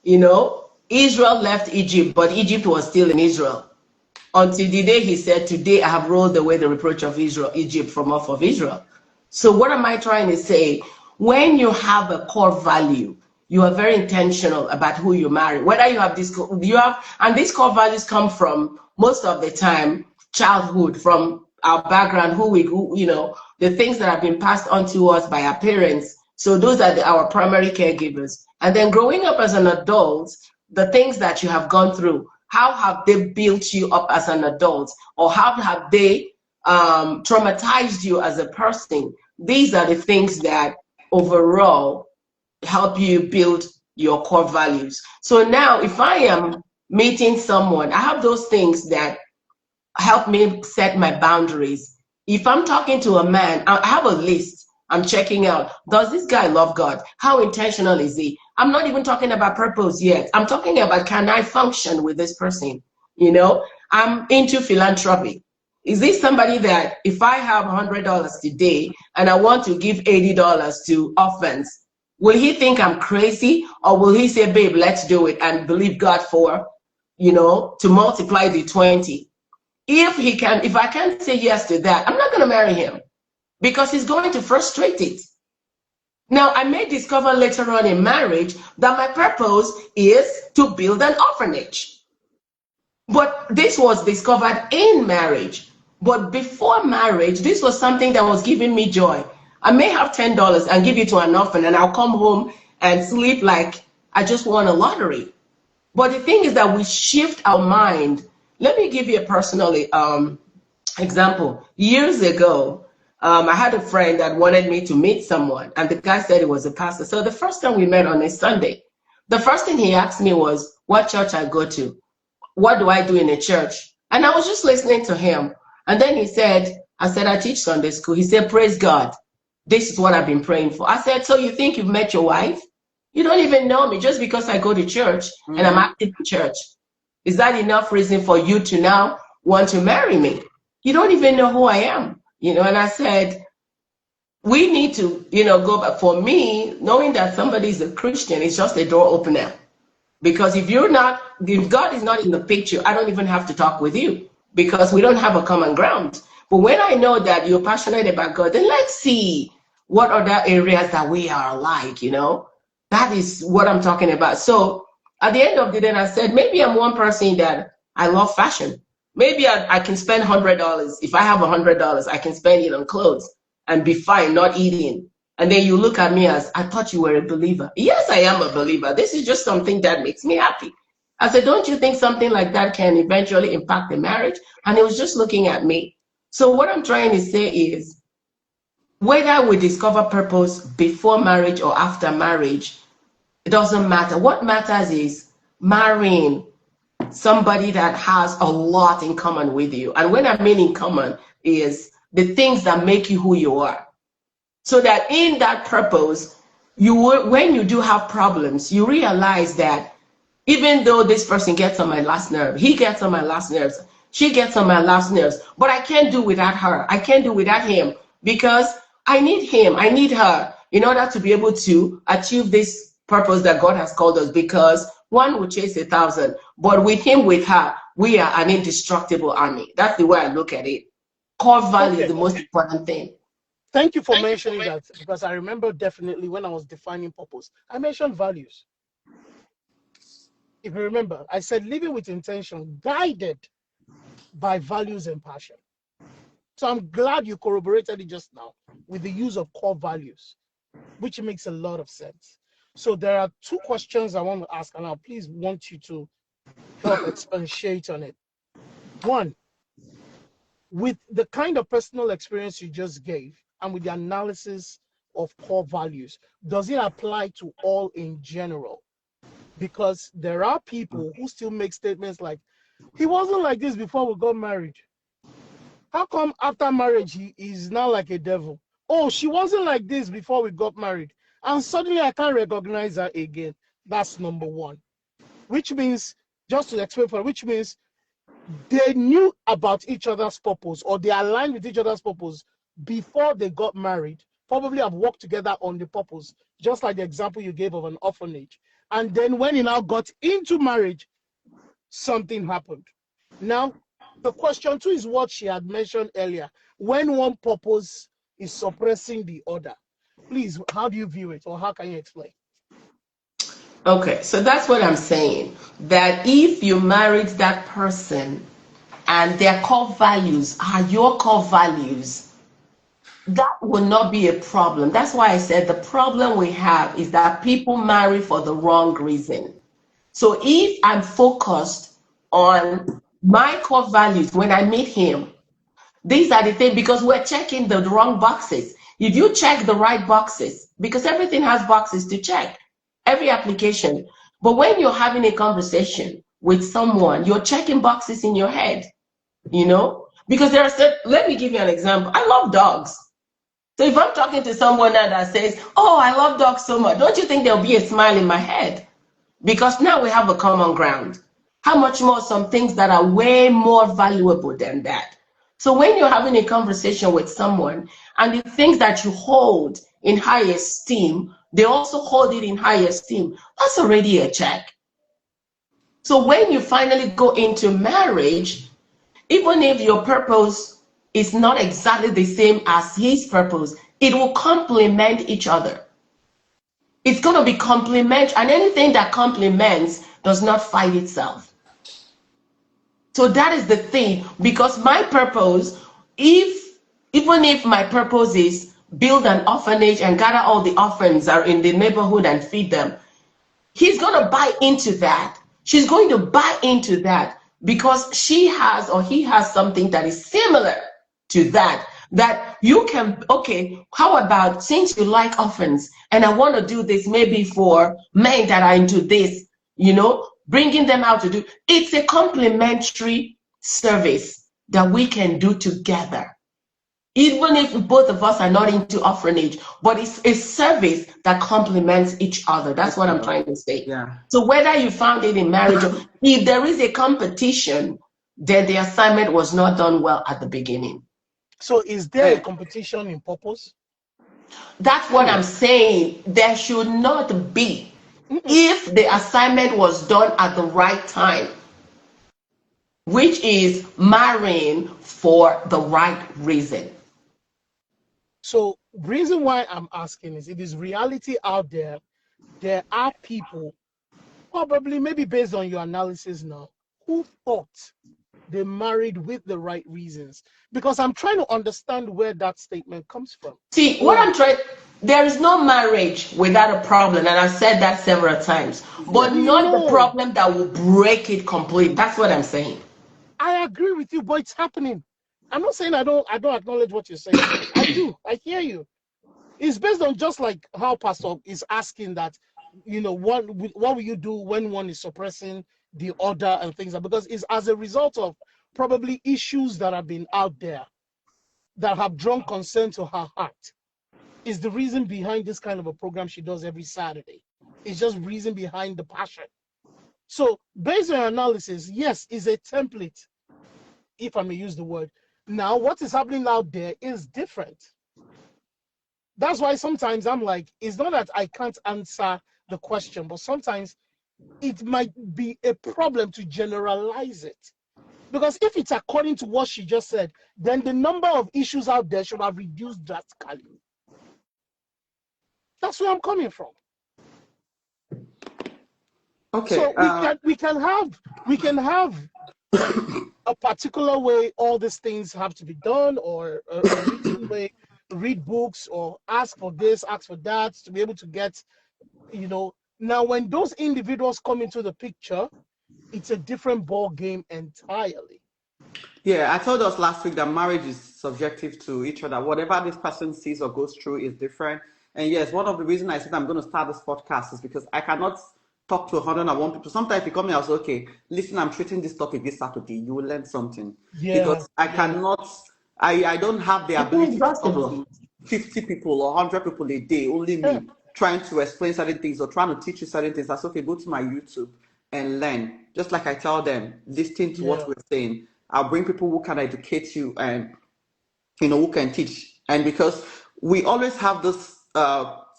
you know, Israel left Egypt, but Egypt was still in Israel. Until the day he said, today I have rolled away the reproach of Egypt from off of Israel. So what am I trying to say? When you have a core value, you are very intentional about who you marry. Whether you have this, and these core values come from most of the time childhood, from our background, you know, the things that have been passed on to us by our parents. So those are our primary caregivers. And then growing up as an adult, the things that you have gone through, how have they built you up as an adult, or how have they traumatized you as a person? These are the things that overall help you build your core values. So now if I am meeting someone, I have those things that help me set my boundaries. If I'm talking to a man, I have a list I'm checking out, does this guy love God? How intentional is he? I'm not even talking about purpose yet. I'm talking about, can I function with this person? You know, I'm into philanthropy. Is this somebody that if I have $100 today and I want to give $80 to orphans, will he think I'm crazy, or will he say, babe, let's do it and believe God for, you know, to multiply the 20? If I can't say yes to that, I'm not going to marry him, because he's going to frustrate it. Now, I may discover later on in marriage that my purpose is to build an orphanage. But this was discovered in marriage. But before marriage, this was something that was giving me joy. I may have $10 and give it to an orphan, and I'll come home and sleep like I just won a lottery. But the thing is that we shift our mind. Let me give you a personal example. Years ago, I had a friend that wanted me to meet someone, and the guy said he was a pastor. So the first time we met on a Sunday, the first thing he asked me was what church I go to. What do I do in a church? And I was just listening to him. And then he said, I teach Sunday school. He said, praise God. This is what I've been praying for. I said, so you think you've met your wife? You don't even know me just because I go to church and I'm active in church. Is that enough reason for you to now want to marry me? You don't even know who I am. You know, and I said, we need to, you know, go back. For me, knowing that somebody is a Christian is just a door opener. Because if God is not in the picture, I don't even have to talk with you, because we don't have a common ground. But when I know that you're passionate about God, then let's see what other areas that we are alike, you know. That is what I'm talking about. So at the end of the day, I said, maybe I'm one person that I love fashion. Maybe I can spend $100. If I have $100, I can spend it on clothes and be fine, not eating. And then you look at me as, I thought you were a believer. Yes, I am a believer. This is just something that makes me happy. I said, don't you think something like that can eventually impact the marriage? And he was just looking at me. So what I'm trying to say is, whether we discover purpose before marriage or after marriage, it doesn't matter. What matters is marrying somebody that has a lot in common with you. And when I mean in common is the things that make you who you are. So that in that purpose, when you do have problems, you realize that even though this person gets on my last nerve, he gets on my last nerves, she gets on my last nerves, but I can't do without her. I can't do without him, because I need him, I need her in order to be able to achieve this purpose that God has called us, because one will chase 1,000, but with him, with her, we are an indestructible army. That's the way I look at it. Core value is the most important thing. Thank you for mentioning that, because I remember definitely when I was defining purpose, I mentioned values. If you remember, I said living with intention, guided by values and passion. So I'm glad you corroborated it just now with the use of core values, which makes a lot of sense. So there are two questions I want to ask, and I please want you to help expatiate on it. One, with the kind of personal experience you just gave and with the analysis of core values, does it apply to all in general? Because there are people who still make statements like, he wasn't like this before we got married. How come after marriage he is now like a devil? Oh, she wasn't like this before we got married, and suddenly I can't recognize her again. That's number one. Which means, just to explain for, which means they knew about each other's purpose, or they aligned with each other's purpose before they got married, probably have worked together on the purpose, just like the example you gave of an orphanage. And then when he now got into marriage, something happened. Now, the question two is what she had mentioned earlier. When one purpose is suppressing the other, please, how do you view it, or how can you explain? Okay, so that's what I'm saying. That if you married that person and their core values are your core values, that will not be a problem. That's why I said the problem we have is that people marry for the wrong reason. So if I'm focused on my core values when I meet him, these are the things, because we're checking the wrong boxes. If you check the right boxes, because everything has boxes to check, every application. But when you're having a conversation with someone, you're checking boxes in your head, you know, because let me give you an example. I love dogs. So if I'm talking to someone now that says, oh, I love dogs so much, don't you think there'll be a smile in my head? Because now we have a common ground. How much more some things that are way more valuable than that? So when you're having a conversation with someone and the things that you hold in high esteem, they also hold it in high esteem, that's already a check. So when you finally go into marriage, even if your purpose is not exactly the same as his purpose, it will complement each other. It's going to be complement, and anything that complements does not fight itself. So that is the thing, because my purpose, even if my purpose is build an orphanage and gather all the orphans are in the neighborhood and feed them, he's going to buy into that. She's going to buy into that because she has or he has something that is similar to that. That you can, okay, how about since you like orphans and I want to do this maybe for men that are into this, bringing them out to do, it's a complementary service that we can do together. Even if both of us are not into orphanage, but it's a service that complements each other. That's what I'm trying to say. Yeah. So whether you found it in marriage or if there is a competition, then the assignment was not done well at the beginning. So is there a competition in purpose? That's what I'm saying. There should not be. If the assignment was done at the right time, which is marrying for the right reason. So reason why I'm asking is it is reality out there. There are people, probably maybe based on your analysis now, who thought they married with the right reasons. Because I'm trying to understand where that statement comes from. See, there is no marriage without a problem, and I've said that several times, but not the problem that will break it complete. That's what I'm saying. I agree with you, but it's happening. I'm not saying I don't acknowledge what you're saying. I do. I hear you. It's based on just like how Pastor is asking that, what will you do when one is suppressing the other and things like, because it's as a result of probably issues that have been out there that have drawn concern to her heart. Is the reason behind this kind of a program she does every Saturday. It's just reason behind the passion. So based on analysis, yes, is a template, if I may use the word. Now, what is happening out there is different. That's why sometimes I'm like, it's not that I can't answer the question, but sometimes it might be a problem to generalize it. Because if it's according to what she just said, then the number of issues out there should have reduced drastically. That's where I'm coming from. Okay. So we can have a particular way all these things have to be done, or a written way, read books or ask for this, ask for that, to be able to get, Now, when those individuals come into the picture, it's a different ball game entirely. Yeah, I told us last week that marriage is subjective to each other. Whatever this person sees or goes through is different. And yes, one of the reasons I said I'm going to start this podcast is because I cannot talk to 101 people. Sometimes you come here, I say, okay, listen, I'm treating this topic this Saturday. You will learn something. Because I cannot, I don't have the ability to talk to 50 people or 100 people a day, only me, trying to explain certain things or trying to teach you certain things. That's okay, go to my YouTube and learn. Just like I tell them, listen to what we're saying. I'll bring people who can educate you and, who can teach. And because we always have this,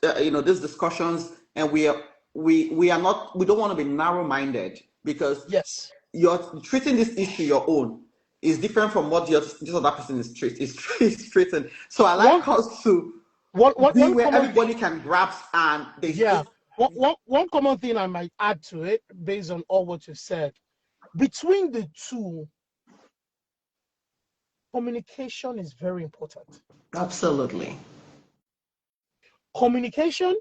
these discussions, and we don't want to be narrow-minded, because you're treating this issue your own is different from what this other person is treating. So I like us to be where everybody can grasp, and one common thing I might add to it, based on all what you said, between the two, communication is very important. Absolutely. Communication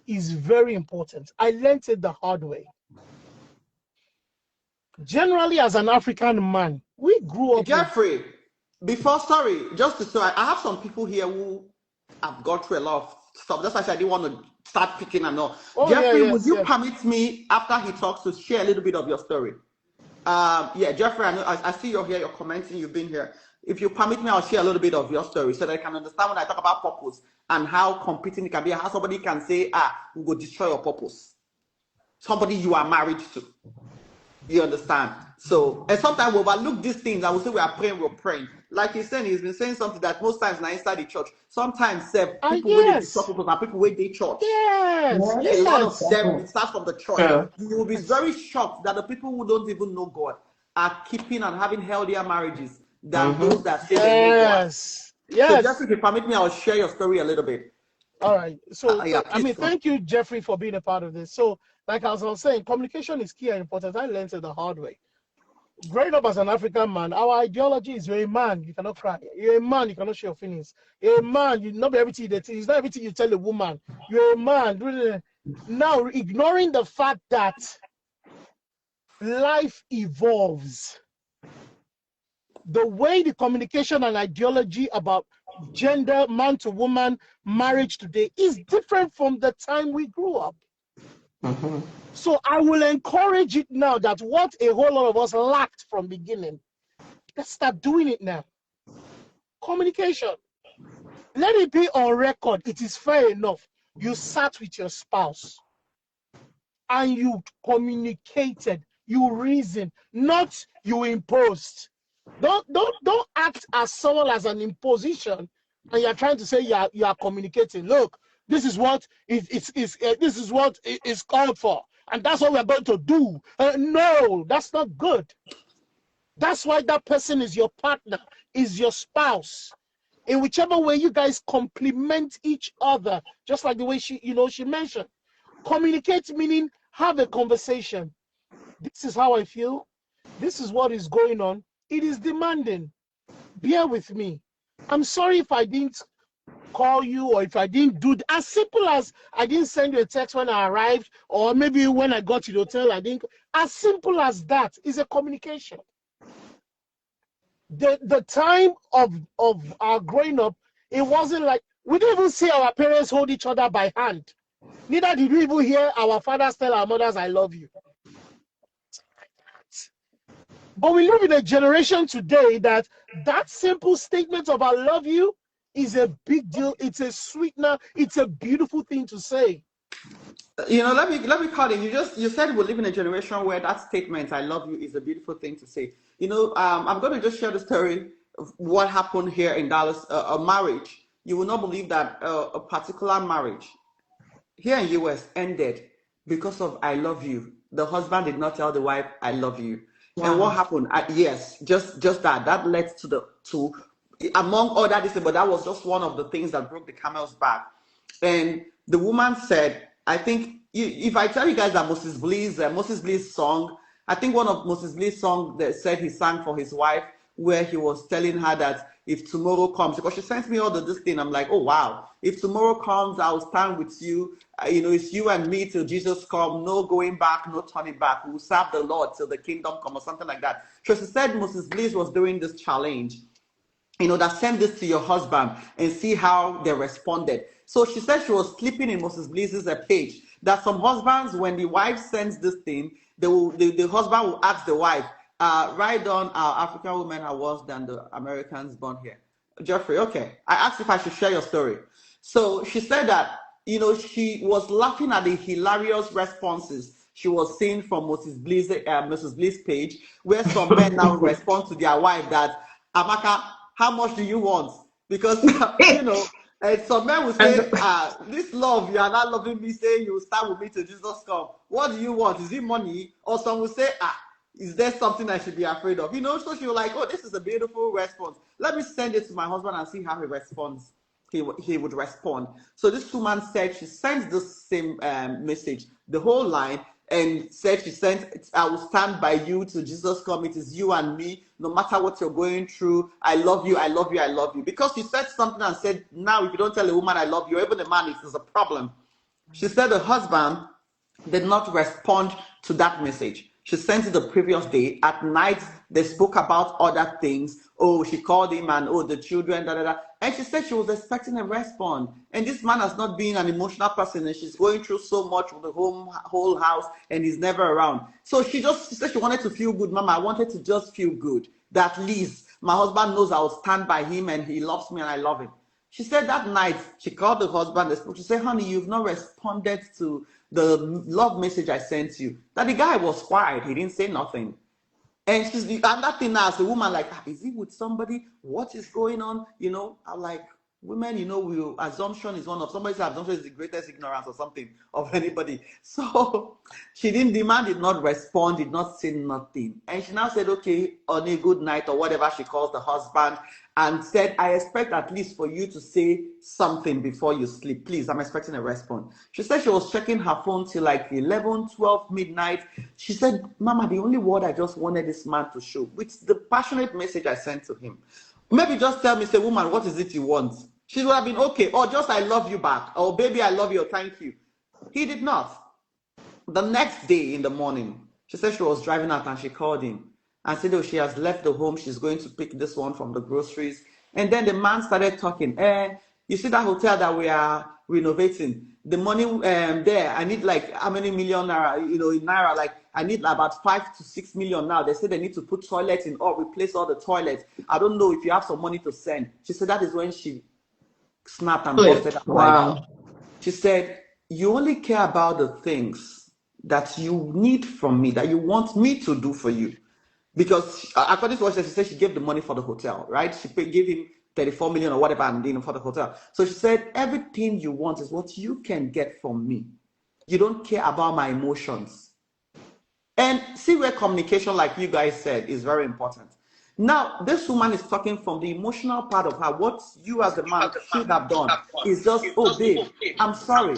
is very important. I learned it the hard way. Generally, as an African man, we grew up. Jeffrey, I have some people here who have gone through a lot of stuff. That's why I didn't want to start picking and all. Jeffrey, would you permit me, after he talks, to share a little bit of your story? Jeffrey, I see you're here, you're commenting, you've been here. If you permit me, I'll share a little bit of your story so that I can understand when I talk about purpose and how competing it can be, how somebody can say, we will destroy your purpose. Somebody you are married to. You understand? So, and sometimes we overlook these things. I will say we are praying, we're praying. Like he's saying, he's been saying something that most times now inside the church. Sometimes people where they destroy Yes. people are people where they church. Yes. Yes. A lot of Yes. them, it starts from the church. True. You will be very shocked that the people who don't even know God are keeping and having healthier marriages than those that say they know God. Yes. So, Yes. Jeffrey, if you permit me, I'll share your story a little bit. All right. So, Yeah, I mean, please. thank you, Jeffrey, for being a part of this. So, like I was saying, communication is key and important. I learned it the hard way. Growing up as an African man, our ideology is you're a man, you cannot cry. You're a man, you cannot show your feelings. You're a man, you not be everything it's not everything you tell a woman. You're a man. Now, ignoring the fact that life evolves, the way the communication and ideology about gender, man to woman, marriage today is different from the time we grew up. So I will encourage it now that what a whole lot of us lacked from beginning, let's start doing it now. Communication. Let it be on record. It is fair enough. You sat with your spouse and you communicated, you reasoned, not you imposed. Don't act as someone as an imposition, and you're trying to say you are communicating. Look, this is what this is what is called for, and that's what we're going to do. No, that's not good. That's why that person is your partner, is your spouse. In whichever way you guys complement each other, just like the way she mentioned. Communicate meaning have a conversation. This is how I feel. This is what is going on. It is demanding. Bear with me. I'm sorry if I didn't call you or if I didn't do as simple as I didn't send you a text when I arrived, or maybe when I got to the hotel, I didn't. As simple as that is a communication. The time of our growing up, it wasn't like we didn't even see our parents hold each other by hand. Neither did we even hear our fathers tell our mothers, I love you. But we live in a generation today that simple statement of I love you is a big deal. It's a sweetener. It's a beautiful thing to say. Let me call it. You said we live in a generation where that statement "I love you" is a beautiful thing to say. I'm going to just share the story of what happened here in Dallas. A marriage. You will not believe that a particular marriage here in US ended because of "I love you." The husband did not tell the wife "I love you," and what happened? Yes, just that led to among other things, but that was just one of the things that broke the camel's back. And the woman said, I think, if I tell you guys that Moses Bliss song, I think one of Moses Bliss' songs that said he sang for his wife, where he was telling her that if tomorrow comes, because she sent me all of this thing, I'm like, oh wow, if tomorrow comes, I'll stand with you. It's you and me till Jesus come, no going back, no turning back. We'll serve the Lord till the kingdom come, or something like that. So she said Moses Bliss was doing this challenge, that send this to your husband and see how they responded. So she said she was sleeping in Moses Bliss's page. That some husbands, when the wife sends this thing, the husband will ask the wife, write down our African women are worse than the Americans born here. Jeffrey, okay. I asked if I should share your story. So she said that, she was laughing at the hilarious responses she was seeing from Mrs. Bliss page, where some men now respond to their wife that, Amaka, how much do you want? Because, and some men will say, this love, you are not loving me, saying you will start with me till Jesus come. What do you want? Is it money? Or some will say, is there something I should be afraid of? So she was like, oh, this is a beautiful response. Let me send it to my husband and see how he responds. He would respond. So this woman said she sent this same message, the whole line, and said she sent, I will stand by you till Jesus come. It is you and me, no matter what you're going through. I love you, I love you, I love you. Because she said something and said, now if you don't tell a woman I love you, even a man, it is a problem. She said the husband did not respond to that message. She sent it the previous day. At night, they spoke about other things. Oh, she called him and, oh, the children, da, da, da. And she said she was expecting a response. And this man has not been an emotional person, and she's going through so much with the whole house, and he's never around. So she said she wanted to feel good. Mama, I wanted to just feel good. That at least My husband knows I will stand by him and he loves me and I love him. She said that night, she called the husband, she said, honey, you've not responded to the love message I sent you. That the guy was quiet. He didn't say nothing. And that thing now, as a woman, like, is he with somebody? What is going on? You know, I'm like, women, you know, assumption is one of somebody's assumption is the greatest ignorance or something of anybody. So the man did not respond, did not say nothing. And she now said, okay, on a good night or whatever she calls the husband, and said, I expect at least for you to say something before you sleep. Please, I'm expecting a response. She said she was checking her phone till like 11, 12 midnight. She said, Mama, the only word I just wanted this man to show, with the passionate message I sent to him, maybe just tell me, say, woman, what is it you want? She would have been okay, or just I love you back, or baby, I love you, or thank you. He did not. The next day in the morning, she said she was driving out and she called him and said, oh, she has left the home. She's going to pick this one from the groceries. And then the man started talking. You see that hotel that we are renovating? The money there, I need like how many million naira, you know, in naira, like I need about 5 to 6 million now. They said they need to put toilets in or replace all the toilets. I don't know if you have some money to send. She said that is when she snapped and busted out. Wow. She said, you only care about the things that you need from me, that you want me to do for you. Because according to what she said, she gave the money for the hotel, right? She gave him 34 million or whatever and for the hotel. So she said, everything you want is what you can get from me. You don't care about my emotions. And see where communication, like you guys said, is very important. Now, this woman is talking from the emotional part of her. What you as a man should have done is just, oh, babe, I'm sorry.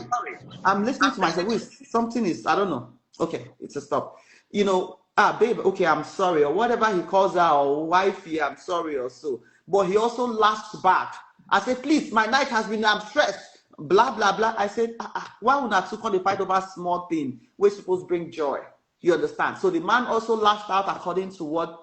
I'm listening to myself. Something is, I don't know. Okay, it's a stop. You know, babe, okay, I'm sorry. Or whatever he calls her, or wifey, I'm sorry, or so. But he also lashed back. I said, please, my night has been, I'm stressed. Blah, blah, blah. I said, why would I two fight over a small thing? We're supposed to bring joy. You understand? So the man also lashed out according to what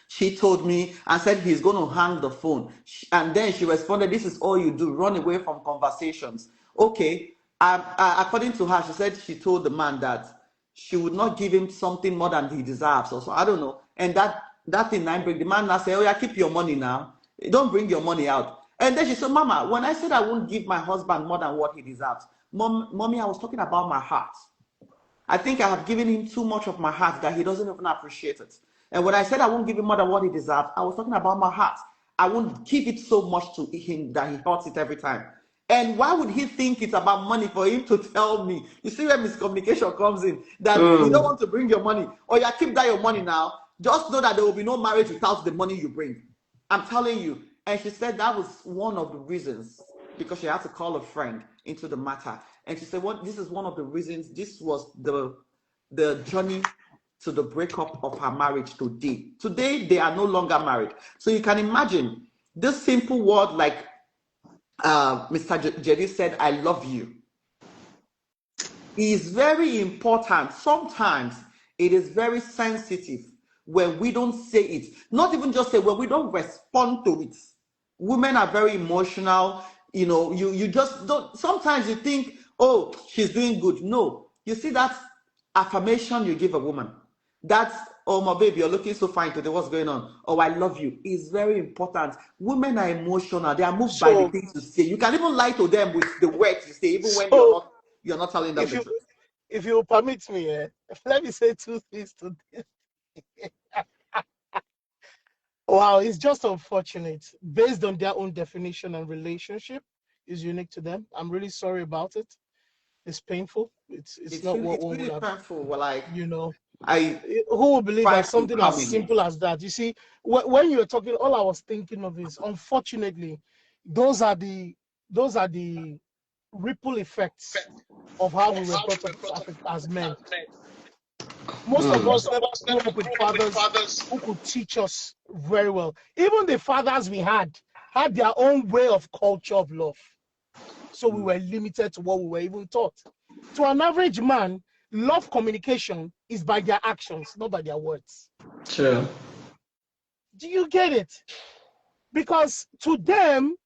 she told me and said he's going to hang the phone. And then she responded, this is all you do, run away from conversations. Okay. According to her, she said she told the man that she would not give him something more than he deserves. Also, I don't know. And that thing, the man now said, oh yeah, keep your money now. Don't bring your money out. And then she said, Mama, when I said I won't give my husband more than what he deserves, Mommy, I was talking about my heart. I think I have given him too much of my heart that he doesn't even appreciate it. And when I said I won't give him more than what he deserves, I was talking about my heart. I won't give it so much to him that he hurts it every time. And why would he think it's about money for him to tell me? You see where miscommunication comes in? That you don't want to bring your money, or you keep that your money now. Just know that there will be no marriage without the money you bring. I'm telling you. And she said that was one of the reasons, because she had to call a friend into the matter. And she said, this is one of the reasons, this was the journey to the breakup of her marriage today. Today, they are no longer married. So you can imagine this simple word like Mr. Jerry said, I love you, is very important. Sometimes it is very sensitive when we don't say it. Not even just say, when we don't respond to it. Women are very emotional. You know, you just don't, sometimes you think, oh, she's doing good. No, you see that affirmation you give a woman, that's, oh my baby, you're looking so fine today, what's going on? Oh, I love you, is very important. Women are emotional, they are moved by the things you say. You can even lie to them with the words you say, even when you're not telling them the truth. If you permit me, let me say two things to this. Wow, it's just unfortunate. Based on their own definition and relationship is unique to them. I'm really sorry about it. It's painful. It's not what one would have. Painful. Well, like, you know, who would believe that something as simple as that? You see, when you were talking, all I was thinking of is, unfortunately, those are the ripple effects of how we were brought up as men. Most of us never grew up with fathers who could teach us very well. Even the fathers we had their own way of culture of love. So we were limited to what we were even taught. To an average man, love communication is by their actions, not by their words. True. Do you get it? Because to them,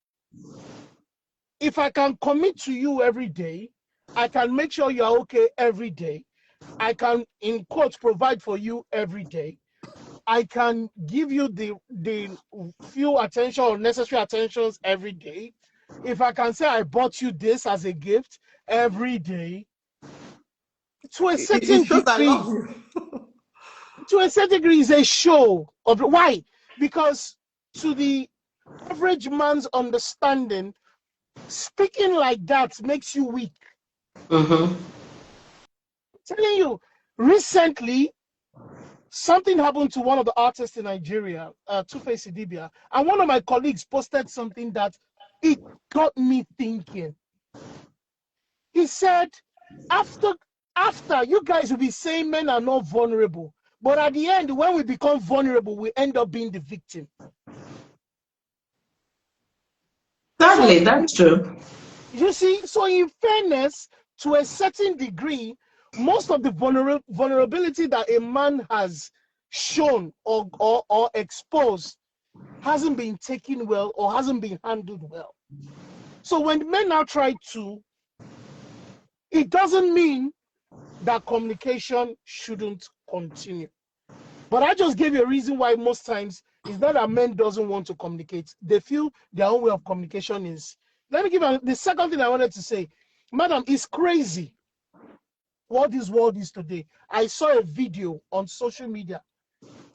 if I can commit to you every day, I can make sure you're okay every day, I can, in quotes, provide for you every day, I can give you the few attention or necessary attentions every day. If I can say I bought you this as a gift every day, to a It certain shows I love degree, you. is a show of why? Because to the average man's understanding, speaking like that makes you weak. Mm-hmm. I'm telling you, recently something happened to one of the artists in Nigeria, Two-Face Idibia, and one of my colleagues posted something that it got me thinking. He said, after you guys will be saying men are not vulnerable, but at the end, when we become vulnerable, we end up being the victim. Sadly, So that's true. you see, so in fairness, to a certain degree, most of the vulnerability that a man has shown or exposed hasn't been taken well or hasn't been handled well. So when men now try to, it doesn't mean that communication shouldn't continue. But I just gave you a reason why most times it's not that men doesn't want to communicate. They feel their own way of communication is. Let me give you the second thing I wanted to say. Madam, it's crazy what this world is today. I saw a video on social media.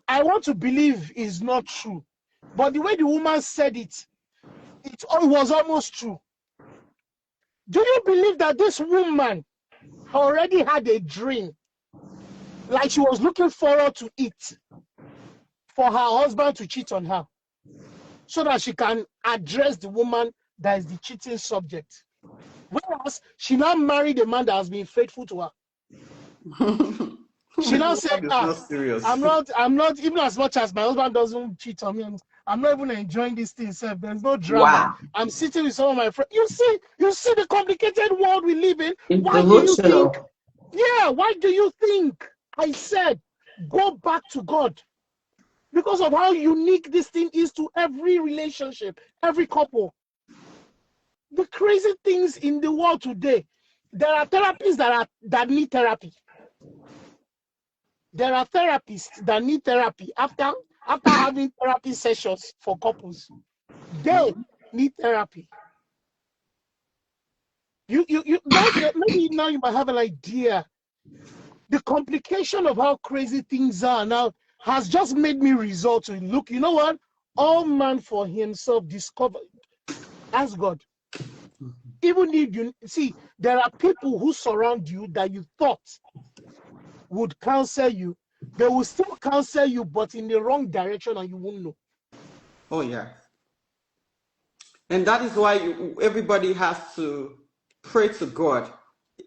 I want to believe it's not true. But the way the woman said it, it was almost true. Do you believe that this woman already had a dream, like she was looking forward to it, for her husband to cheat on her, so that she can address the woman that is the cheating subject? Whereas she now married a man that has been faithful to her. She now said, Not serious. I'm not, even as much as my husband doesn't cheat on me, I'm not even enjoying this thing, sir. There's no drama. Wow. I'm sitting with some of my friends. You see the complicated world we live in. It's Why do you think? delusional. Yeah, why do you think I said go back to God? Because of how unique this thing is to every relationship, every couple. The crazy things in the world today, there are therapists that need therapy. There are therapists that need therapy after having therapy sessions for couples. They need therapy. You maybe now you might have an idea. The complication of how crazy things are now has just made me resort to look. You know what? All man for himself discovered. Ask God. Even if you see, there are people who surround you that you thought would counsel you. They will still counsel you, but in the wrong direction, and you won't know. Oh yeah. And that is why everybody has to pray to God.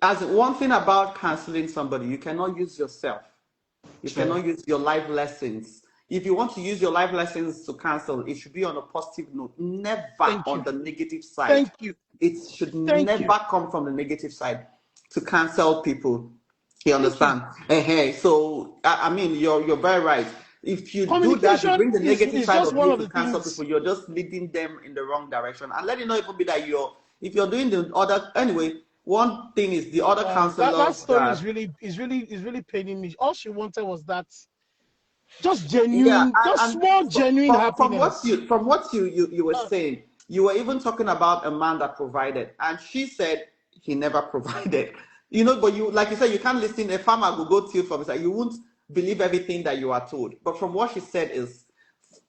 As one thing about counseling somebody, you cannot use yourself. You True. cannot use your life lessons. If you want to use your life lessons to counsel, it should be on a positive note, never on the negative side. Thank you. It should never come from the negative side to cancel people. You understand? Hey, so I mean, you're very right. If you do that, you bring the negative side of you to cancel people, you're just leading them in the wrong direction. And let it not even be that if you're doing the other anyway. One thing is the other counselors. That story is really paining me. All she wanted was that just genuine, small genuine happiness. From what you were saying, you were even talking about a man that provided, and she said he never provided. You know, but like you said, you can't listen. A farmer will go till from his side. You won't believe everything that you are told. But from what she said is,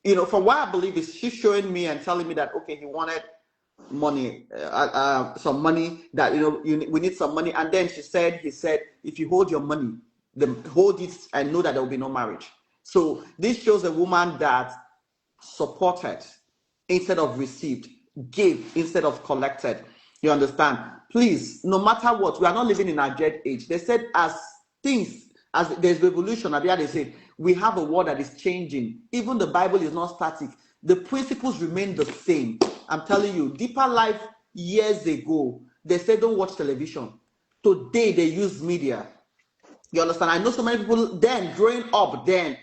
you know, from what I believe is she's showing me and telling me that okay, he wanted money, some money that we need some money, and then he said, if you hold your money, then hold it and know that there will be no marriage. So this shows a woman that supported instead of received, gave instead of collected. You understand? Please, no matter what, we are not living in a jet age. They said as there's revolution, they say we have a world that is changing. Even the Bible is not static. The principles remain the same. I'm telling you, Deeper Life years ago, they said don't watch television. Today they use media. You understand? I know so many people then, growing up then,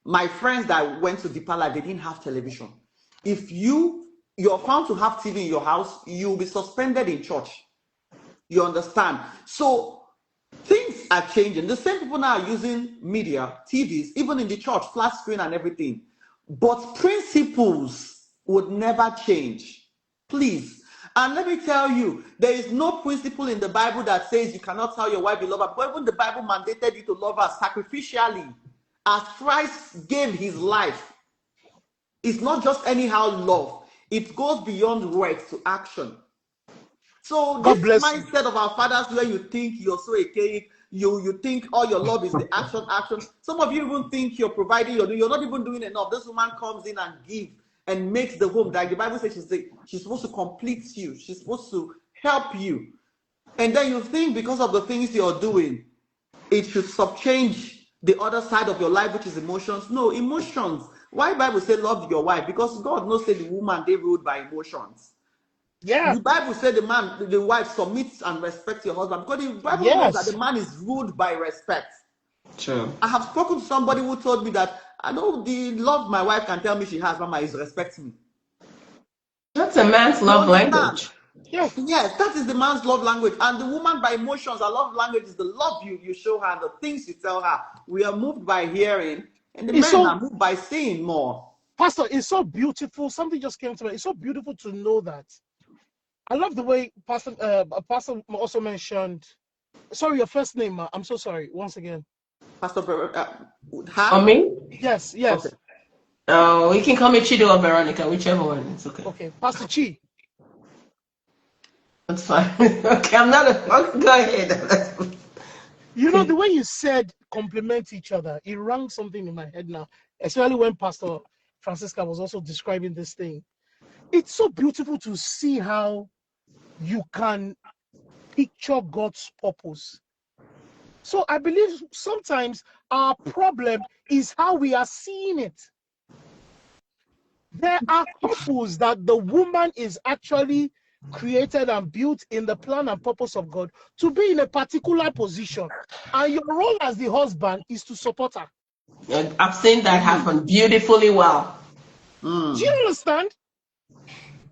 my friends that went to Deeper Life, they didn't have television. If you're found to have TV in your house, you'll be suspended in church. You understand? So Things are changing. The same people now are using media, TVs, even in the church, flat screen and everything. But principles would never change. Please. And let me tell you, there is no principle in the Bible that says you cannot tell your wife you love her. But even the Bible mandated you to love her sacrificially, as Christ gave his life. It's not just anyhow love. It goes beyond words to action. So God this bless you. mindset of our fathers, where you think you're so archaic, you think all your love is the action. Some of you even think you're providing, you're not even doing enough. This woman comes in and gives and makes the home. Like the Bible says, she's supposed to complete you. She's supposed to help you. And then you think because of the things you're doing, it should subchange the other side of your life, which is emotions. No, emotions. Why Bible say love your wife? Because God knows say the woman, they ruled by emotions. Yeah. The Bible said the wife submits and respects your husband, because the Bible knows that Yes. the man is ruled by respect. True. I have spoken to somebody who told me that I know the love my wife can tell me she has, Mama, is respect me. That's a man's You love understand? language. Yeah. Yes, that is the man's love language. And the woman by emotions, her love language is the love you show her, the things you tell her. We are moved by hearing, and the It's men so, are moved by seeing more. Pastor, it's so beautiful. Something just came to me. It's so beautiful to know that. I love the way Pastor also mentioned. Sorry, your first name. I'm so sorry. Once again. Pastor, For her? me? Yes. Okay. Yes. Oh, you can call me Chido or Veronica, whichever one. It's okay. Okay. Pastor Chi. That's fine. Okay, I'm not a. Okay, go ahead. You know, the way you said complement each other, it rang something in my head now, especially when Pastor Francisca was also describing this thing. It's so beautiful to see how you can picture God's purpose. So I believe sometimes our problem is how we are seeing it. There are couples that the woman is actually created and built in the plan and purpose of God to be in a particular position. And your role as the husband is to support her. I've seen that happen beautifully well. Do you understand?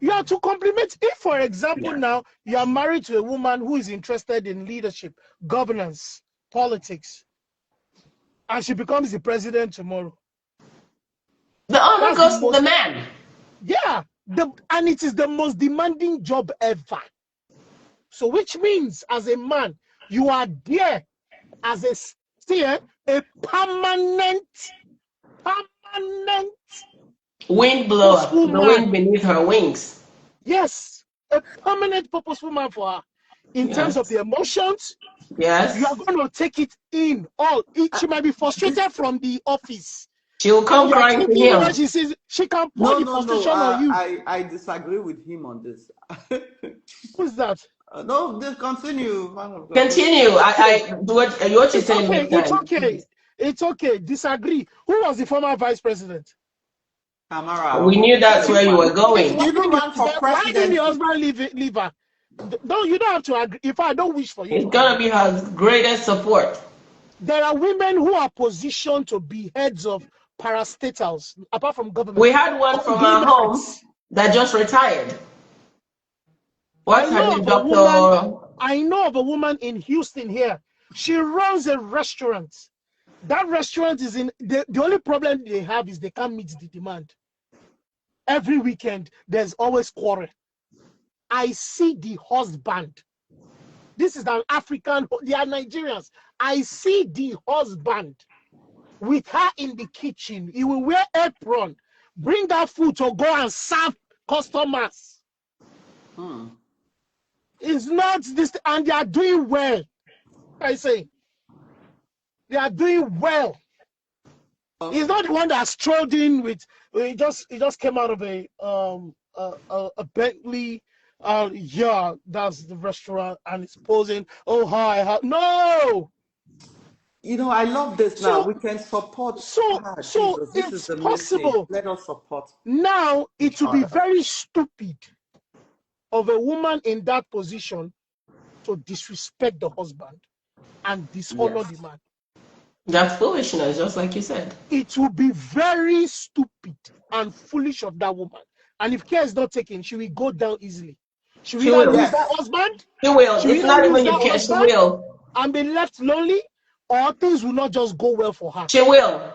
You are to complement. If, for example, Yeah. now you are married to a woman who is interested in leadership, governance, politics, and she becomes the president tomorrow. The honor That's the goes to the most, man. yeah, and it is the most demanding job ever. So, which means as a man, you are there as a permanent Wind blower, purposeful the man. wind beneath her wings. Yes, a permanent purposeful man for her. In terms of Yes. the emotions, you are Yes. going to take it in all. She might be frustrated from the office. She will And come you are crying to thinking whether him. she says she can pour No, the no, no. frustration on you. I disagree with him on this. Who's that? No, just continue, man of God. Continue. Okay. What you're It's saying okay. makes It's sense. okay. It's okay. Disagree. Who was the former vice president? Kamara, We knew that's where you were Yes. going. she even ran for Why didn't the presidency. husband leave her? No, you don't have to agree. If I don't wish for you It's to gonna agree. be her greatest support. There are women who are positioned to be heads of parastatals, apart from We government, had one from our home conglomerates. that just retired. I What's her know name, of a woman. Doctor? I know of a woman in Houston here. She runs a restaurant. That restaurant is in the only problem they have is they can't meet the demand. Every weekend, there's always quarrel. I see the husband. This is an African, they are Nigerians. I see the husband with her in the kitchen. He will wear apron, bring that food to go and serve customers. It's not this, and they are doing well. I say, they are doing well. He's not the one that strolled in with. He just came out of a Bentley. Yeah, that's the restaurant, and it's posing. Oh hi. No. You know, I love this now. So We can support. so Jesus, this is it's the message. possible. Let us support Now it each will be other. very stupid of a woman in that position to disrespect the husband and dishonor Yes. the man. That's foolishness, just like you said. It will be very stupid and foolish of that woman. And if care is not taken, she will go down easily. She will She either will. lose that Yes. husband. She will. She will It's either not lose even that if she husband. will. and be left lonely, or things will not just go well for her? She will.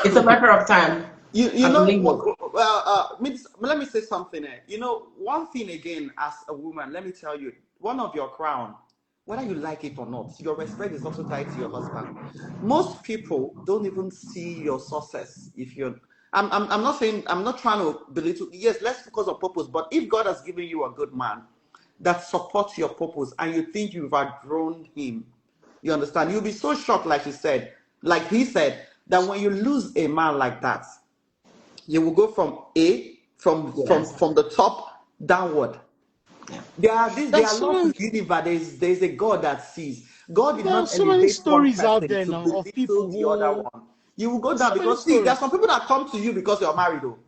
It's a matter of time. You I know, believe it. let me say something. You know, one thing again, as a woman, let me tell you, one of your crown, whether you like it or not, your respect is also tied to your husband. Most people don't even see your success if you're. I'm not saying, I'm not trying to belittle. Yes, let's focus on purpose. But if God has given you a good man that supports your purpose and you think you've outgrown him, you understand? You'll be so shocked, like he said, that when you lose a man like that, you will go from Yes. from the top downward. Yeah. There There's are so laws in many, the universe. There's a God that sees. God did there are not so many elevate one stories out person there to now of people belittle the other who, one. You will go there's down so many because see, there are some stories. people that come to you because you're married, though.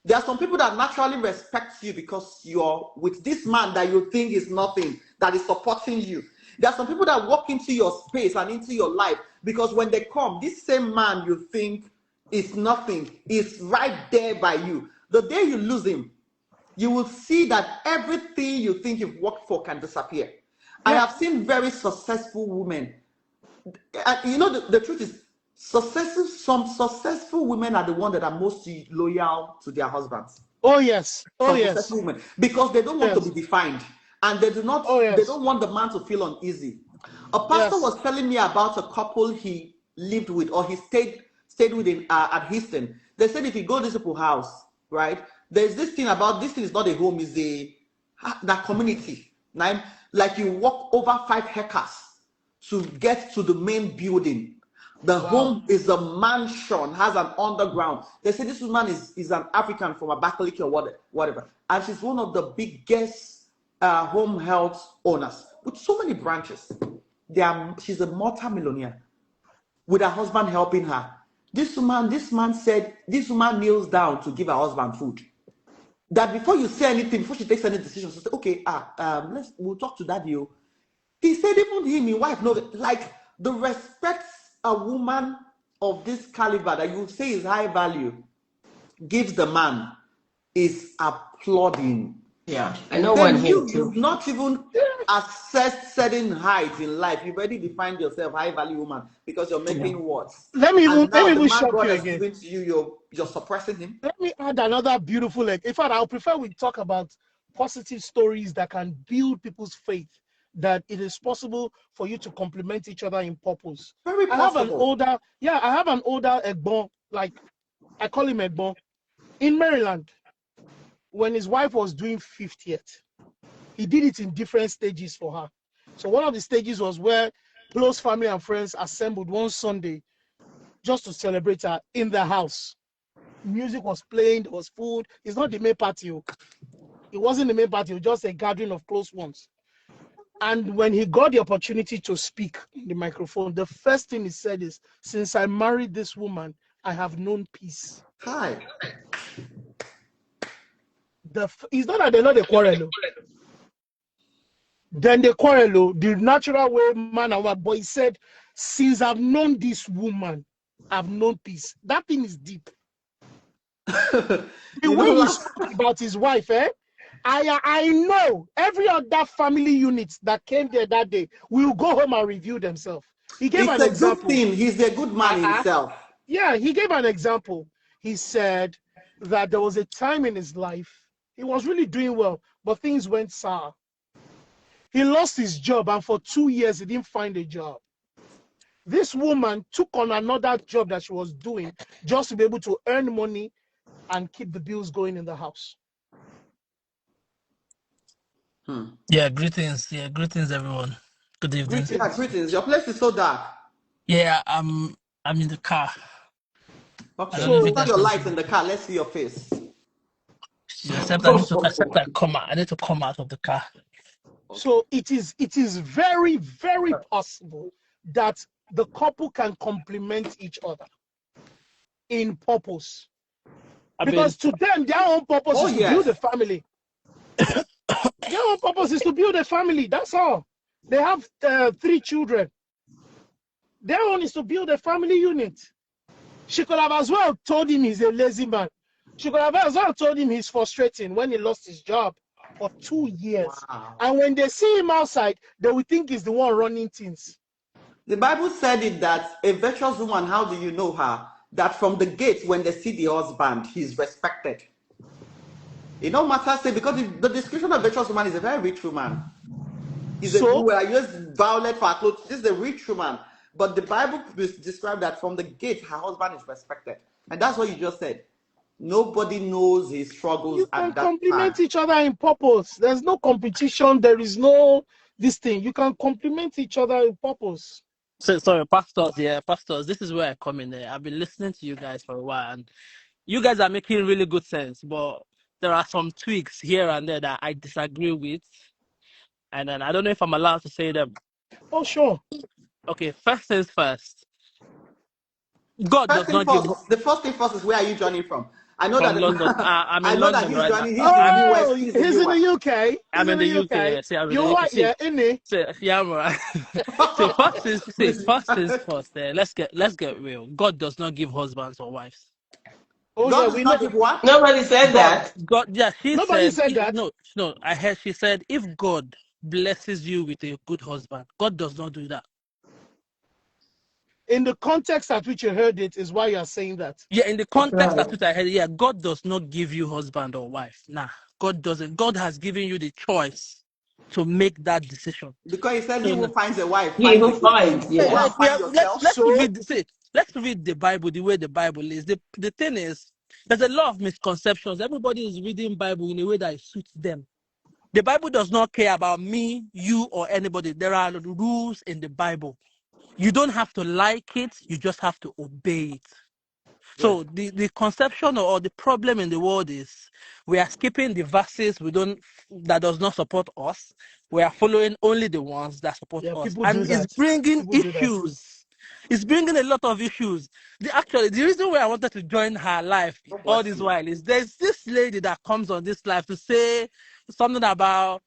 There are some people that naturally respect you because you're with this man that you think is nothing, that is supporting you. There are some people that walk into your space and into your life because when they come, this same man you think is nothing is right there by you. The day you lose him, you will see that everything you think you've worked for can disappear. I Yeah. have seen very successful women. And you know, the truth is, some successful women are the ones that are most loyal to their husbands. Oh yes. Oh Some yes. successful women, because they don't want to be Yes. defined, and Oh they yes. don't want the man to feel uneasy. A pastor Yes. was telling me about a couple he lived with, or he stayed with in at Houston. They said if you go to this people's house, right, there's this thing about this thing is not a home, is a that community. Now, like you walk over 5 acres to get to the main building. The Wow. home is a mansion, has an underground. They say this woman is an African from Abakaliki or whatever. And she's one of the biggest home health owners with so many branches. She's a multi-millionaire with her husband helping her. This man said, this woman kneels down to give her husband food. That before you say anything, before she takes any decision, she say, okay, we'll talk to daddy. He said even him, his wife, no, like the respect a woman of this caliber that you say is high value gives the man is applauding. Yeah. I know one Then here you've too. not even assessed certain heights in life. You've already defined yourself high value woman because you're Yeah. making words. Let And me now the even man shock God you has again. given to you, you're suppressing him. Let me add another beautiful, like, in fact, I'll prefer we talk about positive stories that can build people's faith that it is possible for you to complement each other in purpose. Very I have an possible. older, Egbon, like I call him Egbon, in Maryland. When his wife was doing 50th, he did it in different stages for her. So one of the stages was where close family and friends assembled one Sunday just to celebrate her in the house. Music was playing, there was food. It's not the main party. It wasn't the main party, it was just a gathering of close ones. And when he got the opportunity to speak in the microphone, the first thing he said is, since I married this woman, I have known peace. Hi. It's not that they're not a quarrel. Then they quarrel, the natural way man and wife. But he said, since I've known this woman, I've known peace. That thing is deep. The You way know, he last spoke about his wife, I know every other family unit that came there that day will go home and review themselves. He gave it's an a good example. thing. He's a good man himself. Yeah, he gave an example. He said that there was a time in his life he was really doing well, but things went sour. He lost his job, and for 2 years he didn't find a job. This woman took on another job that she was doing just to be able to earn money and keep the bills going in the house. Yeah, greetings. Yeah, greetings, everyone. Good evening. Yeah, Greetings. greetings. Your place is so dark. Yeah, I'm in the car. I Okay, don't know if you So, put on guys your can see lights in me. the car. Let's see your face. Except I need to come out of the car. so it is very, very possible that the couple can complement each other in purpose. I mean, Because to them, their own purpose Oh is to build yes. a family. Their own purpose is to build a family. That's all. They have 3 children. Their own is to build a family unit. She could have as well told him he's a lazy man. She could have as well told him he's frustrating when he lost his job. for 2 years. Wow. And when they see him outside, they will think he's the one running things. The Bible said it that a virtuous woman, how do you know her? That from the gate, when they see the husband, he's respected. It don't matter, say, because the description of virtuous woman is a very rich woman. We are used violet for her clothes. This is a rich woman. But the Bible described that from the gate, her husband is respected. And that's what you just said. Nobody knows his struggles you can at that time. complement each other in purpose. There's no competition. There is no this thing. You can complement each other in purpose. So, sorry, pastors. Yeah, pastors. This is where I come in there. I've been listening to you guys for a while, and you guys are making really good sense. But there are some tweaks here and there that I disagree with, and then I don't know if I'm allowed to say them. Oh, sure. Okay, first things first. God First does thing not give first, the first thing first is, where are you joining from? I know from that London. I'm I in know that London he's right now. joining. He's in the Oh, US. He's he's in in US. the UK. I'm in the UK. Yeah, see, I'm in You're the UK. right, yeah, innit? Yeah, right. So first things first. Let's get real. God does not give husbands or wives. Oh, God yeah, does we know. not give what? Nobody said that. God, yeah, she Nobody said said that. no. I heard she said if God blesses you with a good husband, God does not do that. In the context at which you heard it is why you're saying that. Yeah, in the That's context right. at which I heard, yeah, God does not give you husband or wife. Nah, God doesn't. God has given you the choice to make that decision. Because he said, he So who no. finds a wife He finds a who good thing. finds, Go yes. and find yourself. Let's read the Bible the way the Bible is. The thing is, there's a lot of misconceptions. Everybody is reading Bible in a way that it suits them. The Bible does not care about me, you, or anybody. There are rules in the Bible. You don't have to like it, you just have to obey it. Yeah. So the conception or the problem in the world is we are skipping the verses that does not support us. We are following only the ones that support Yeah, us, people do and it's that. bringing People do that. issues. It's bringing a lot of issues. The reason why I wanted to join her life God all bless this you. while is there's this lady that comes on this life to say something about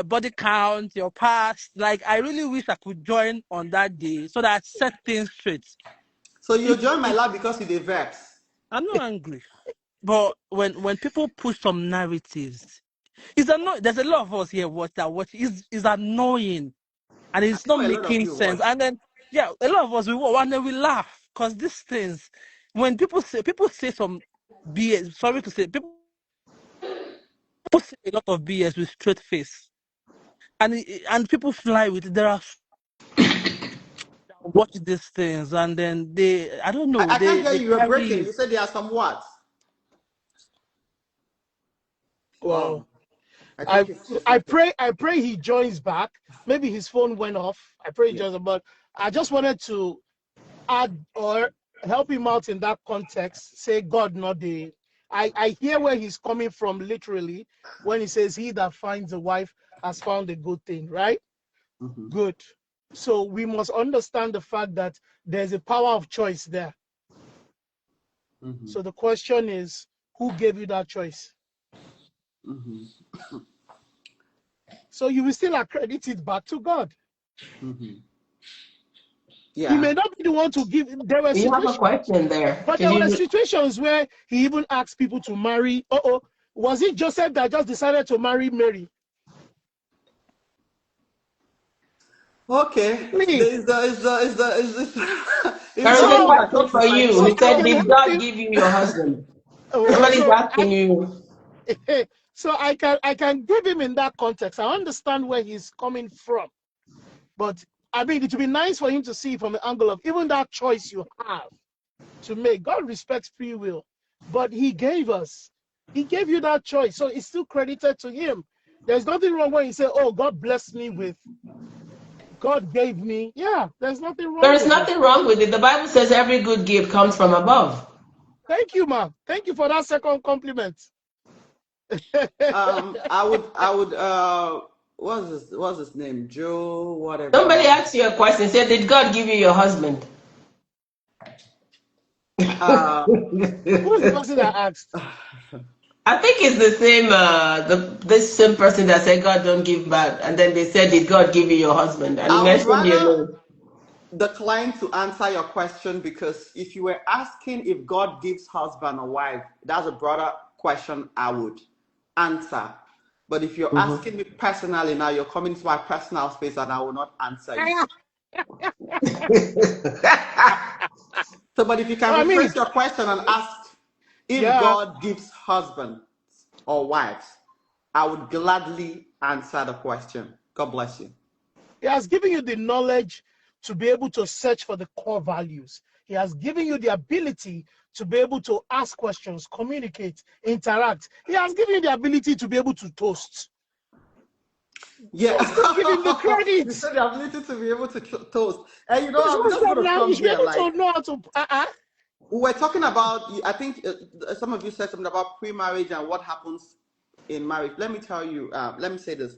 body count, your past. Like I really wish I could join on that day so that I set things straight. So you If join my if lab because you vex. I'm not angry. But when people push some narratives, it's annoying. There's a lot of us here watch is annoying, and I it's not know a lot of making you sense. watch. And then yeah, a lot of us we watch and then we laugh because these things, when people say some BS. Sorry to say, people say a lot of BS with straight face, and people fly with it. There are watch these things and then I don't know I can't hear they you. You're breaking. carry. You said there are some what? Wow. Oh, I think it's just breaking. I pray he joins back. Maybe his phone went off. I pray he Yeah. joins, but I just wanted to add or help him out in that context. Say God, not the. I hear where he's coming from literally when he says he that finds a wife has found a good thing, right? Mm-hmm. Good. So we must understand the fact that there's a power of choice there. Mm-hmm. So the question is, who gave you that choice? Mm-hmm. So you will still accredit it back to God. Mm-hmm. He Yeah. may not be the one to give. There were You have a situations, question there. but Can there were you? situations where he even asked people to marry. Was it Joseph that just decided to marry Mary? Okay. Me. There is a So, question for you. so He I said, can "Did help God him. give you your husband?" Oh, Somebody's so asking you. so I can give him in that context. I understand where he's coming from, but I mean it would be nice for him to see from the angle of even that choice you have to make. God respects free will, but he gave you that choice, so it's still credited to him. There's nothing wrong when you say, "Oh, God blessed me with, God gave me." Yeah, there's nothing There wrong is with it. nothing wrong with it. The Bible says every good gift comes from above. Thank you, ma. Thank you for that second compliment. I would what's his name? Joe, Somebody whatever. asked you a question. Said, "Did God give you your husband?" Uh Who's the person that asked? I think it's the same. This same person that said God don't give back, and then they said, "Did God give you your husband?" And he I would mentioned your rather name. decline to answer your question, because if you were asking if God gives husband or wife, that's a broader question I would answer. But if you're asking me personally now, you're coming to my personal space and I will not answer you. So, but if you can rephrase your question and ask if God gives husbands or wives, I would gladly answer the question. God bless you. He has given you the knowledge to be able to search for the core values. He has given you the ability to be able to ask questions, communicate, interact. He has given you the ability to be able to toast. Yeah. So still give him the credit. You said the ability to be able to toast. And you know, I'm just going to now. come You should be here able like, to know how to. we were talking about, I think some of you said something about pre-marriage and what happens in marriage. Let me tell you, let me say this.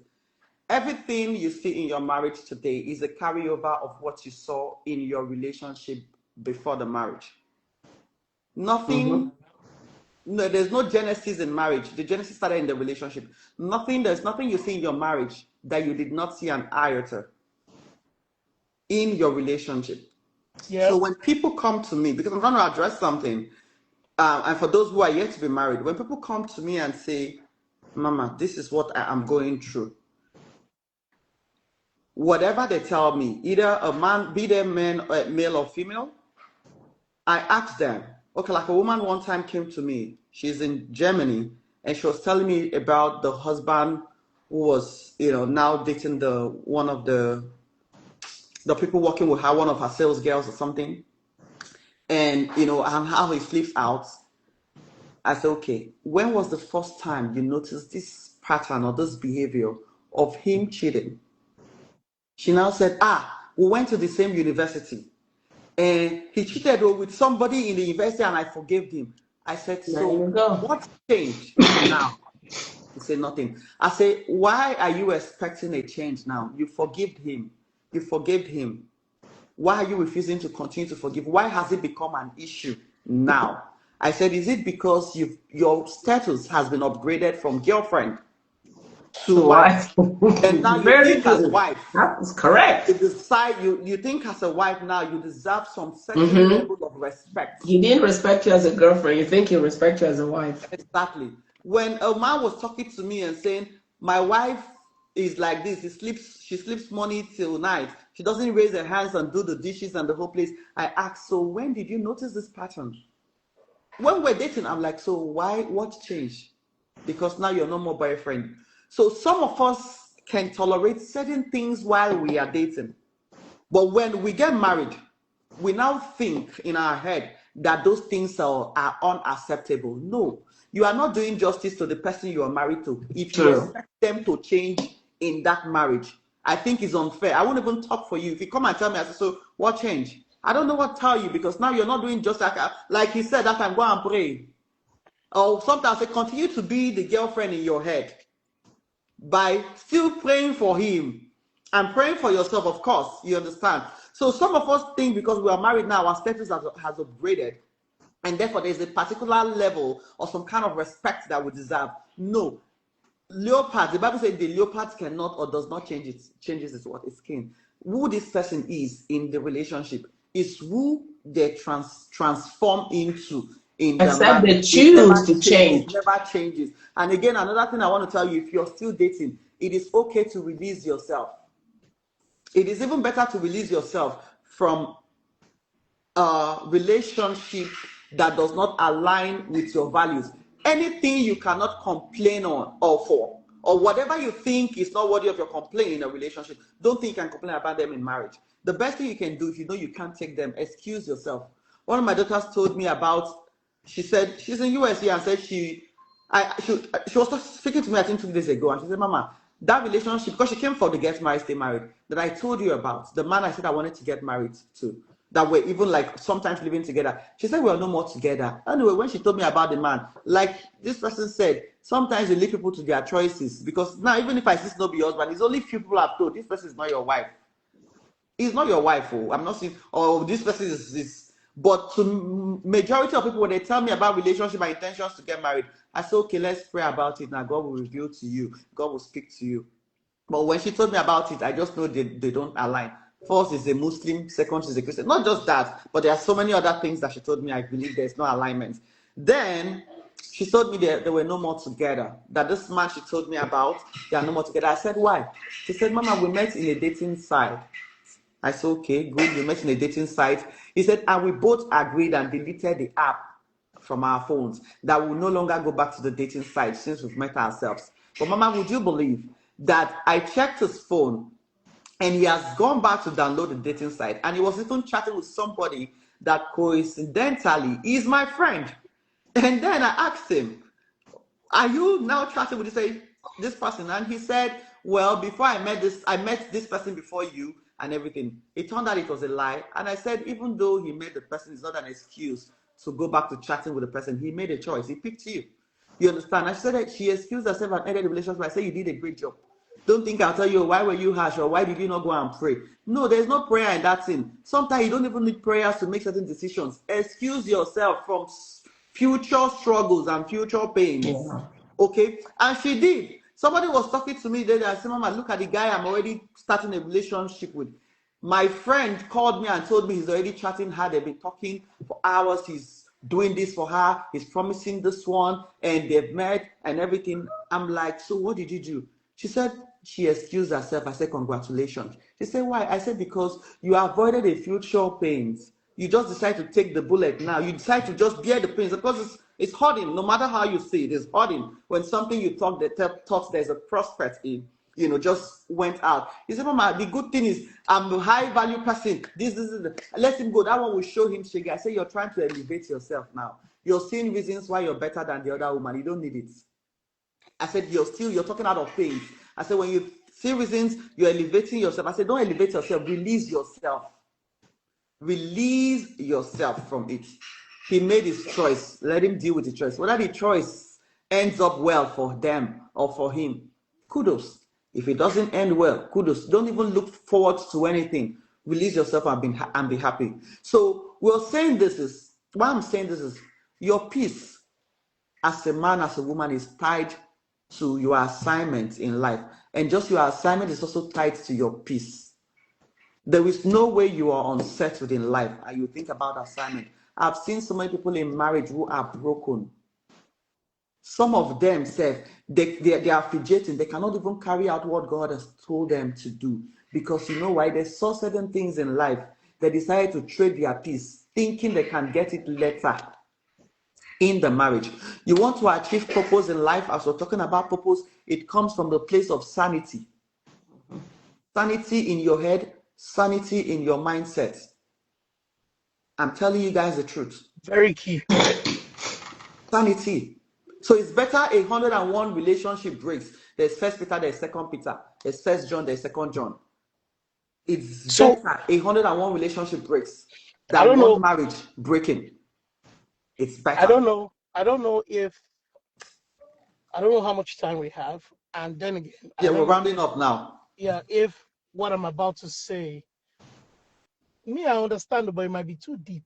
Everything you see in your marriage today is a carryover of what you saw in your relationship before the marriage. Nothing, no, there's no genesis in marriage. The genesis started in the relationship. There's nothing you see in your marriage that you did not see an iota in your relationship. Yeah. So when people come to me, because I'm trying to address something, and for those who are yet to be married, when people come to me and say, Mama, this is what I am going through, whatever they tell me, either a man, be they male or female, I ask them. Okay, like a woman one time came to me. She's in Germany, and she was telling me about the husband who was, now dating one of the people working with her, one of her sales girls or something, and and how he sleeps out. I said, okay, when was the first time you noticed this pattern or this behavior of him cheating? She now said, we went to the same university and he cheated with somebody in the university and I forgave him. I said, so what changed now? He said, nothing. I said, why are you expecting a change now? You forgave him. You forgave him. Why are you refusing to continue to forgive? Why has it become an issue now? I said, is it because your status has been upgraded from girlfriend to wife? And now you think as wife. That's correct. You decide, you think as a wife now, you deserve some certain level of respect. He didn't respect you as a girlfriend. You think he'll respect you as a wife. Exactly. When a man was talking to me and saying, my wife is like this, she sleeps morning till night. She doesn't raise her hands and do the dishes and the whole place. I asked, so when did you notice this pattern? When we're dating, I'm like, so what changed? Because now you're no more boyfriend. So some of us can tolerate certain things while we are dating. But when we get married, we now think in our head that those things are unacceptable. No, you are not doing justice to the person you are married to. If you expect them to change in that marriage, I think it's unfair. I won't even talk for you. If you come and tell me, I say, so what changed? I don't know what to tell you because now you're not doing just like he said that time, go and pray. Or sometimes they continue to be the girlfriend in your head by still praying for him and praying for yourself, of course, you understand. So some of us think because we are married now, our status has upgraded, and therefore there's a particular level or some kind of respect that we deserve. No. Leopard, the Bible says the leopard cannot or does not changes its skin. Who this person is in the relationship is who they transform into in the except marriage. they choose to change. It never changes. And again, another thing I want to tell you, if you're still dating, it is okay to release yourself. It is even better to release yourself from a relationship that does not align with your values. Anything you cannot complain on or for, or whatever you think is not worthy of your complaint in a relationship, don't think you can complain about them in marriage. The best thing you can do, if you know you can't take them, excuse yourself. One of my daughters told me about, she said, she's in US here and said she was speaking to me, I think 2 days ago, and she said, Mama, that relationship, because she came for the get married, stay married, that I told you about, the man I said I wanted to get married to, that we're even like sometimes living together. She said we are no more together. Anyway, when she told me about the man, like this person said, sometimes you leave people to their choices, because now even if I see no be your husband, it's only few people I've told, this person is not your wife. He's not your wife. Oh, I'm not saying, oh, this person is this. But to majority of people, when they tell me about relationship and intentions to get married, I say, okay, let's pray about it now. God will reveal to you. God will speak to you. But when she told me about it, I just know they don't align. First is a Muslim, second is a Christian. Not just that, but there are so many other things that she told me. I believe there's no alignment. Then She told me they were no more together. That this man she told me about, they are no more together. I said, why? She said, Mama, we met in a dating site. I said, okay, good. We met in a dating site. He said, and we both agreed and deleted the app from our phones that we will no longer go back to the dating site since we've met ourselves. But Mama, would you believe that I checked his phone and he has gone back to download the dating site and he was even chatting with somebody that coincidentally is my friend. And then I asked him, are you now chatting with this person? And he said, well, before I met this person before you and everything. It turned out it was a lie. And I said, even though he met the person, it's not an excuse to go back to chatting with the person. He made a choice. He picked you. You understand? I said that she excused herself and ended the relationship. I said, you did a great job. Don't think I'll tell you, why were you harsh or why did you not go and pray? No, there's no prayer in that thing. Sometimes you don't even need prayers to make certain decisions. Excuse yourself from future struggles and future pains. Yeah. Okay? And she did. Somebody was talking to me today. I said, Mama, look at the guy I'm already starting a relationship with. My friend called me and told me he's already chatting her. They've been talking for hours. He's doing this for her. He's promising this one. And they've met and everything. I'm like, so what did you do? She said she excused herself. I said, congratulations. She said, why? I said, because you avoided a future pains. You just decide to take the bullet now. You decide to just bear the pains because it's hurting. No matter how you see it, it's hurting. When something you thought there's a prospect in, just went out. He said, Mama, the good thing is I'm a high value person. This is let him go. That one will show him shaggy. I say you're trying to elevate yourself now. You're seeing reasons why you're better than the other woman. You don't need it. I said, you're talking out of pain. I said, when you see reasons, you're elevating yourself. I said, don't elevate yourself. Release yourself. Release yourself from it. He made his choice. Let him deal with the choice. Whether the choice ends up well for them or for him, kudos. If it doesn't end well, kudos. Don't even look forward to anything. Release yourself and be happy. So why I'm saying this is your peace as a man, as a woman is tied to your assignment in life. And just your assignment is also tied to your peace. There is no way you are unsettled in life and you think about assignment. I've seen so many people in marriage who are broken. Some of them say they are fidgeting. They cannot even carry out what God has told them to do. Because you know why? They saw certain things in life. They decided to trade their peace, thinking they can get it later in the marriage. You want to achieve purpose in life, as we're talking about purpose, it comes from the place of sanity. Sanity in your head, sanity in your mindset. I'm telling you guys the truth. Very key. Sanity. So it's better 101 relationship breaks. There's 1 Peter, there's 2 Peter, there's 1 John, there's 2 John. It's better 101 relationship breaks than one marriage breaking. It's better. I don't know how much time we have. And then again, we're rounding up now. Yeah, if what I'm about to say, I understand, but it might be too deep.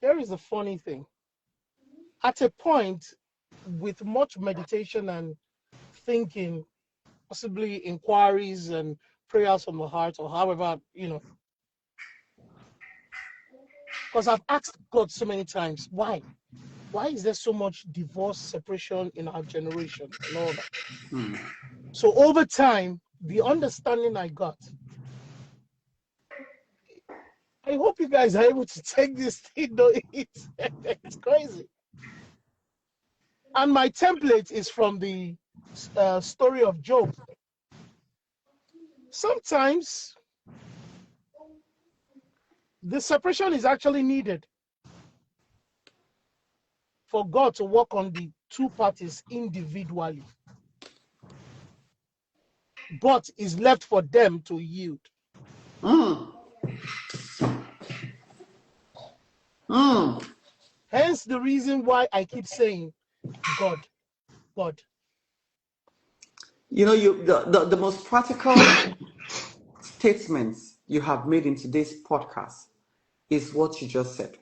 There is a funny thing. At a point, with much meditation and thinking, possibly inquiries and prayers from the heart, or however, because I've asked God so many times, why is there so much divorce, separation in our generation and all that? So over time, the understanding I got, I hope you guys are able to take this thing, though it's crazy. And my template is from the story of Job. Sometimes the separation is actually needed for God to work on the two parties individually, but is left for them to yield. Hence the reason why I keep saying God. The most practical statements you have made in today's podcast is what you just said.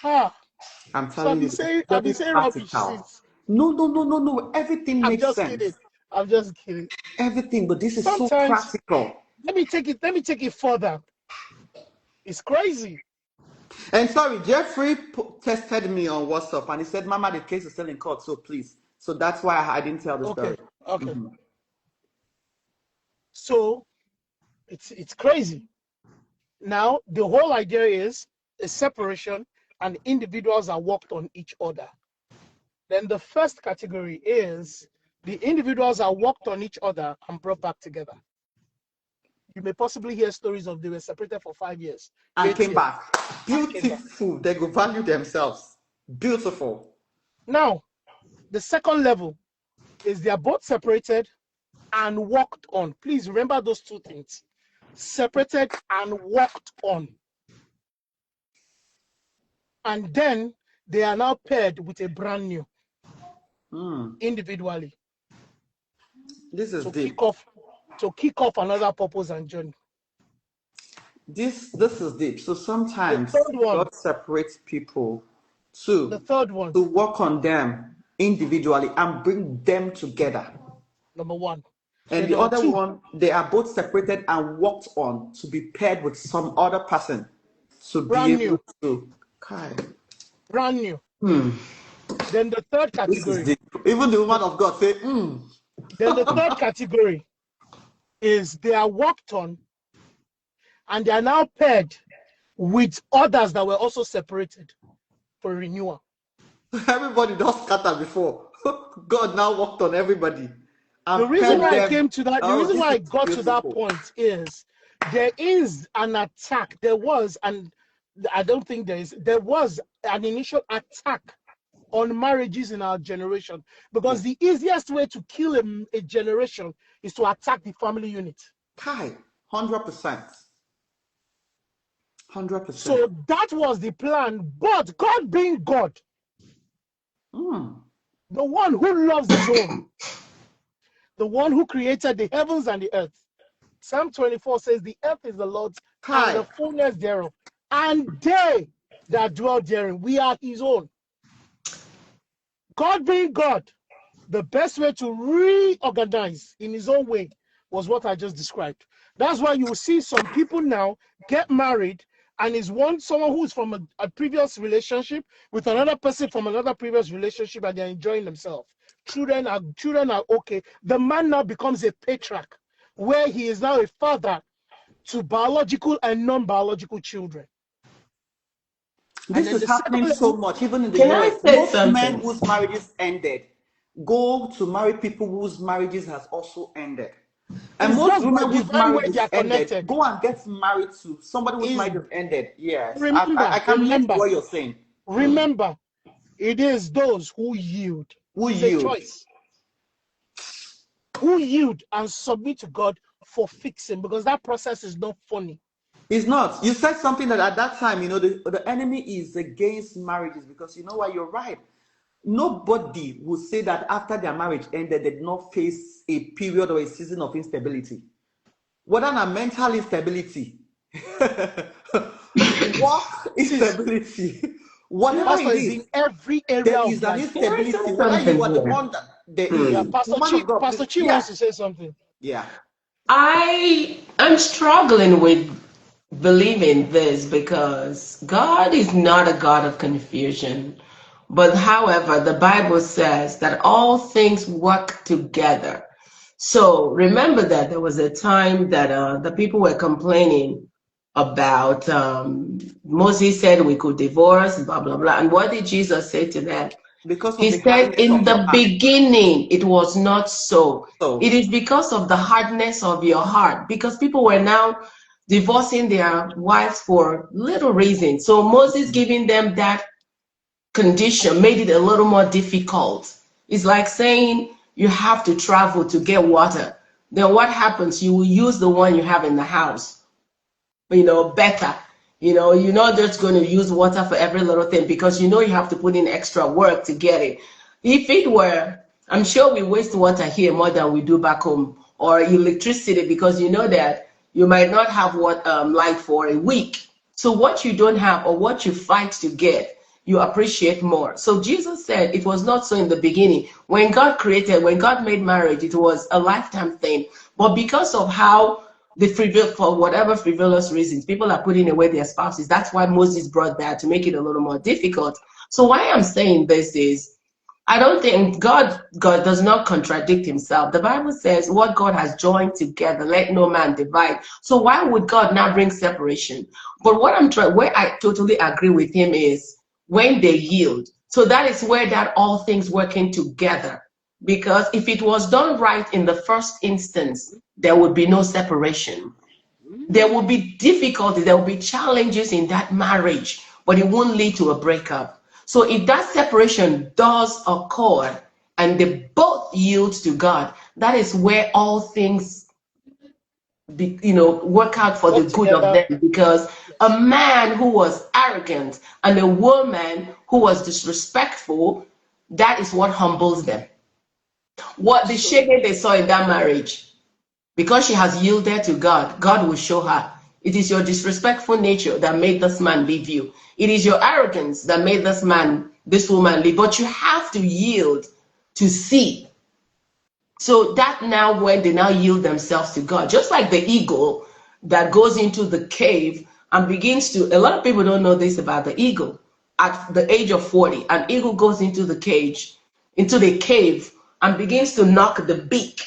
I'm telling you, I've been saying rubbish since. No. Everything makes sense. I'm just kidding. Everything, but this is so practical. Let me take it further. It's crazy. And sorry, Jeffrey tested me on WhatsApp and he said, Mama, the case is still in court, so please. So that's why I didn't tell the Okay, story. okay. So it's crazy. Now the whole idea is a separation and individuals are worked on each other. Then the first category is the individuals are worked on each other and brought back together. You may possibly hear stories of they were separated for 5 years. And 8 came years. back. Beautiful. They go value themselves. Beautiful. Now, the second level is they are both separated and worked on. Please remember those two things. Separated and worked on. And then they are now paired with a brand new individually. This is deep. Kick off another purpose and journey. This is deep. So sometimes God separates people to work on them individually and bring them together. Number one. And the other one, they are both separated and worked on to be paired with some other person to be able to. Brand new. Then the third category. Even the woman of God say, Then the third category is they are worked on and they are now paired with others that were also separated for renewal. Everybody does scatter before. God now worked on everybody. The reason why I came to that, the reason why I got to that point is there is an attack. There was, and I don't think there was an initial attack on marriages in our generation, because the easiest way to kill a generation is to attack the family unit. 100%. 100%. So that was the plan, but God being God, the one who loves his own, the one who created the heavens and the earth. Psalm 24 says, the earth is the Lord's and the fullness thereof, and they that dwell therein. We are his own. God being God, the best way to reorganize in his own way was what I just described. That's why you will see some people now get married and someone who's from a previous relationship with another person from another previous relationship, and they're enjoying themselves. Children are okay. The man now becomes a patriarch, where he is now a father to biological and non-biological children. This is happening so much, even in the US. Most men whose marriages ended go to marry people whose marriages has also ended. And most women whose marriages ended go and get married to somebody whose marriage ended. Yes, I can relate to what you're saying. Remember, it is those who yield. It's a choice. Who yield and submit to God for fixing, because that process is not funny. It's not. You said something that at that time, the enemy is against marriages, because you know what, you're right. Nobody would say that after their marriage ended, they did not face a period or a season of instability. Whether not mental instability, work instability, whatever it is, in every area there is an instability. Whether you are the one that there is. Pastor Chi wants to say something. Yeah. I'm struggling with believing this, because God is not a God of confusion. But however, the Bible says that all things work together. So remember that there was a time that the people were complaining about Moses said we could divorce, blah, blah, blah. And what did Jesus say to them? Because he said, in the beginning, it was not so. It is because of the hardness of your heart, because people were now divorcing their wives for little reason. So Moses giving them that condition made it a little more difficult. It's like saying you have to travel to get water. Then what happens? You will use the one you have in the house, better. You're not just going to use water for every little thing, because you have to put in extra work to get it. If it were, I'm sure we waste water here more than we do back home, or electricity, because you know that you might not have light for a week. So what you don't have, or what you fight to get, you appreciate more. So Jesus said it was not so in the beginning. When God made marriage, it was a lifetime thing. But because of how for whatever frivolous reasons, people are putting away their spouses. That's why Moses brought that, to make it a little more difficult. So why I'm saying this is, I don't think God does not contradict himself. The Bible says what God has joined together, let no man divide. So why would God now bring separation? But where I totally agree with him is when they yield. So that is where that all things working together. Because if it was done right in the first instance, there would be no separation. There will be difficulties, there will be challenges in that marriage, but it won't lead to a breakup. So if that separation does occur and they both yield to God, that is where all things work out for the Work good of together. them. Because a man who was arrogant and a woman who was disrespectful, that is what humbles them. What the shame they saw in that marriage, because she has yielded to God, God will show her. It is your disrespectful nature that made this man leave you. It is your arrogance that made this woman leave. But you have to yield to see. So that now, when they now yield themselves to God, just like the eagle that goes into the cave and begins to, a lot of people don't know this about the eagle. At the age of 40, an eagle goes into the cave, and begins to knock the beak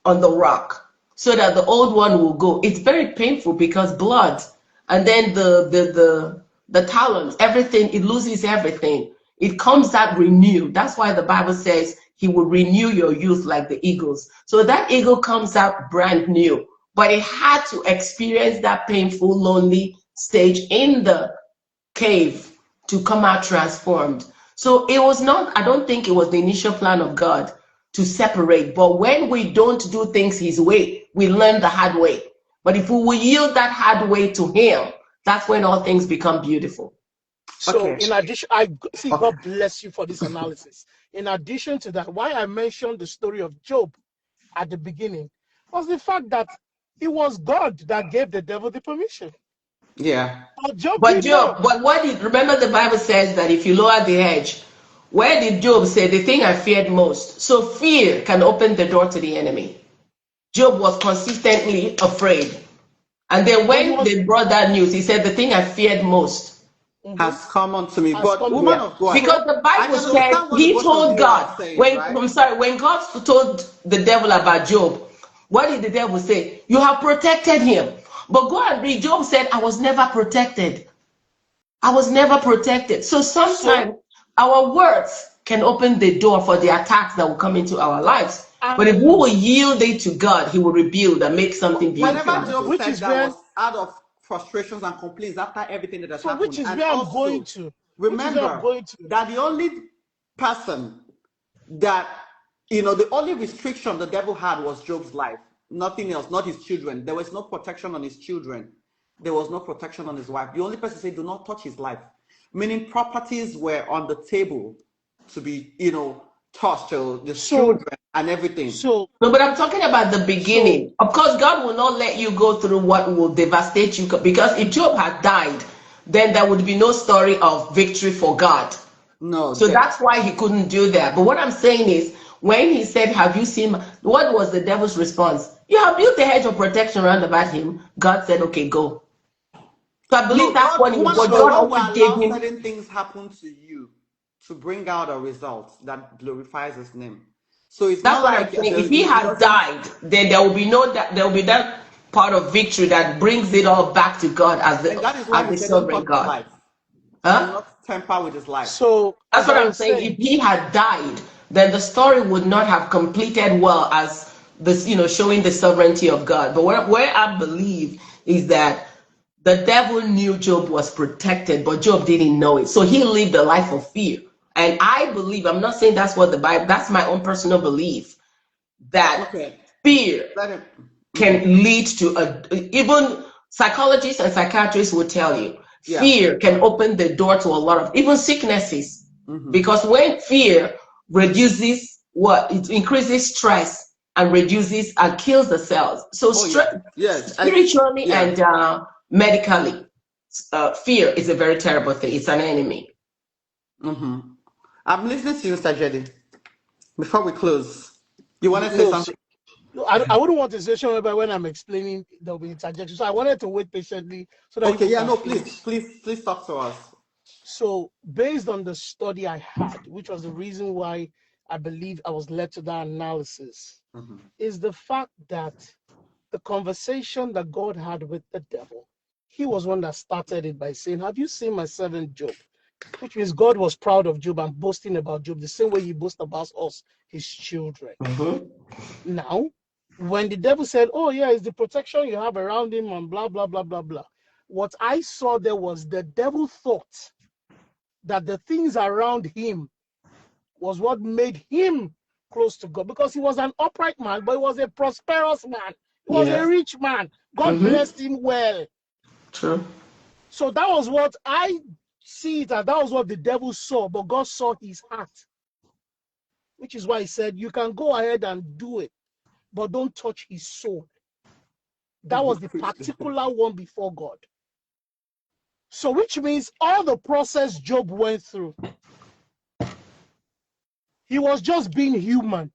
on the rock so that the old one will go. It's very painful because blood, and then the talons, everything, it loses everything. It comes out renewed. That's why the Bible says he will renew your youth like the eagles. So that eagle comes out brand new, but it had to experience that painful, lonely stage in the cave to come out transformed. So it was not, I don't think it was the initial plan of God to separate. But when we don't do things his way, we learn the hard way. But if we will yield that hard way to him, that's when all things become beautiful. So Okay. in addition, I see, God bless you for this analysis. In addition to that, why I mentioned the story of Job at the beginning was the fact that it was God that gave the devil the permission. Yeah. But Job But didn't know. Job, remember the Bible says that if you lower the hedge, where did Job say the thing I feared most? So fear can open the door to the enemy. Job was consistently afraid. And then But he when was they brought that news, he said the thing I feared most Has come unto me. has But come. woman Yeah, of God, because So the I Bible can said understand what the he both of told you are God saying, when right? when God told the devil about Job, what did the devil say? You have protected him. But go and read. Job said, I was never protected. I was never protected. So so sometimes our words can open the door for the attacks that will come into our lives. But if we and will yield it to God, he will rebuild and make something beautiful Whenever out of Job it. which said is that where was out of frustrations and complaints after everything that had so which happened. is And where I'm going also, to. Which is where I'm remember going to. that the only person that, the only restriction the devil had was Job's life. Nothing else, not his children. There was no protection on his children. There was no protection on his wife. The only person said, do not touch his life. Meaning properties were on the table to be, touched, or the So children and everything. so No, but I'm talking about the so beginning. Of course, God will not let you go through what will devastate you, because if Job had died, then there would be no story of victory for God. No, So that's why he couldn't do that. But what I'm saying is, when he said, have you seen, what was the devil's response? You have built a hedge of protection around about him. God said, okay, go. So I believe No, that's God, what he was, woman but of God, God so God will always gave allow him. certain things happen to you to bring out a result that glorifies His name. So it's That's not what I'm like saying. If he he had doesn't. died, then there will be that part of victory that brings it all back to God And that is why as He the said, "Don't sovereign touch His God. life. Do Huh? not tamper with His life." so That's as what I I'm was saying. saying, If he had died, then the story would not have completed well as this, showing the sovereignty of God. But where I believe is that the devil knew Job was protected, but Job didn't know it. So he lived a life of fear. And I believe, I'm not saying that's what the Bible, that's my own personal belief, that Okay, fear let him. can lead to even psychologists and psychiatrists will tell you, Yeah. fear can open the door to a lot of even sicknesses, because when fear reduces it increases stress and reduces and kills the cells. So Oh yeah. Yes. spiritually Yeah. and medically, fear is a very terrible thing. It's an enemy. I'm listening to you, Mr. Jedi. Before we close, you want to say no, something? I wouldn't want a situation whereby when I'm explaining there'll be interjection. So I wanted to wait patiently so that Okay, you yeah, can no, finish. please talk to us. So based on the study I had, which was the reason why I believe I was led to that analysis, is the fact that the conversation that God had with the devil, he was one that started it by saying, have you seen my servant Job? Which means God was proud of Job and boasting about Job the same way he boasts about us, his children. Now, when the devil said, oh yeah, it's the protection you have around him and blah, blah, blah, blah, blah. What I saw there was the devil thought that the things around him was what made him close to God, because he was an upright man, but he was a prosperous man. He was a Yes. rich man. God blessed him well. True. So that was what I see it as. That was what the devil saw, but God saw his heart, which is why he said, you can go ahead and do it, but don't touch his soul. That was the particular one before God. So which means all the process Job went through, he was just being human,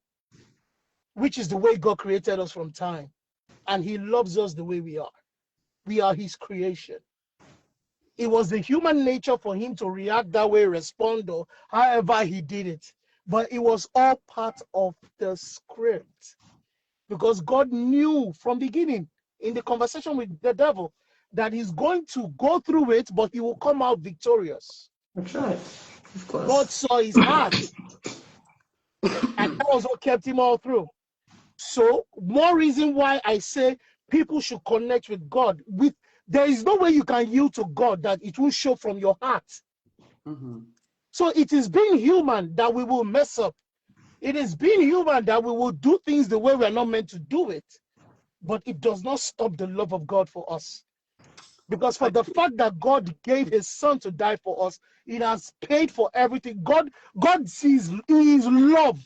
which is the way God created us from time. And he loves us the way we are. We are his creation. It was the human nature for him to react that way, respond, or however he did it. But it was all part of the script. Because God knew from the beginning, in the conversation with the devil, that he's going to go through it, but he will come out victorious. That's right. Of course. God saw his heart. And that was what kept him all through. So, more reason why I say people should connect with God. There is no way you can yield to God that it will show from your heart. So it is being human that we will mess up. It is being human that we will do things the way we are not meant to do it. But it does not stop the love of God for us. Because for the fact that God gave his son to die for us, it has paid for everything. God sees his love.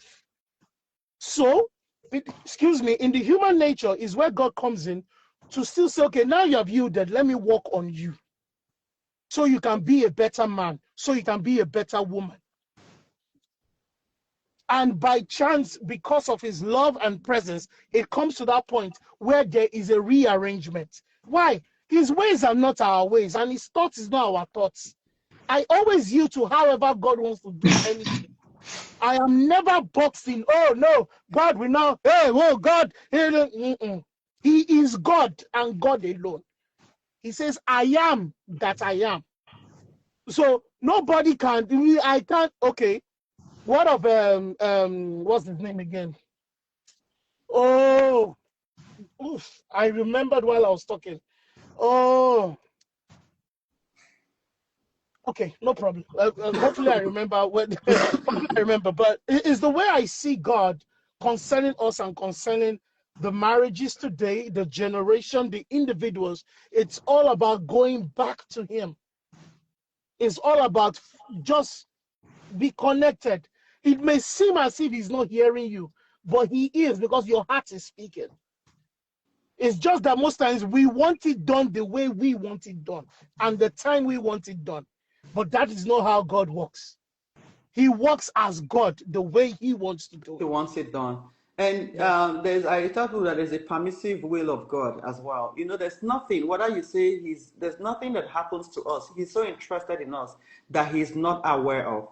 So, excuse me, in the human nature is where God comes in to still say, okay, now you have yielded, let me work on you. So you can be a better man, so you can be a better woman. And by chance, because of his love and presence, it comes to that point where there is a rearrangement. Why? His ways are not our ways, and his thoughts is not our thoughts. I always yield to however God wants to do anything. I am never boxed in, oh no, God will now, hey, oh God. He is God and God alone. He says, I am that I am. So nobody can, I can't, okay. What of, what's his name again? Oh, oof, I remembered while I was talking. Oh, okay, no problem. Hopefully I remember when, hopefully I remember, but it's the way I see God concerning us and concerning the marriages today, the generation, the individuals. It's all about going back to him. It's all about just be connected. It may seem as if he's not hearing you, but he is, because your heart is speaking. It's just that most times we want it done the way we want it done and the time we want it done. But that is not how God works. He works as God the way he wants to do it. He wants it done. And I tell people that there's a permissive will of God as well. You know, there's nothing, whether you say there's nothing that happens to us. He's so interested in us that he's not aware of.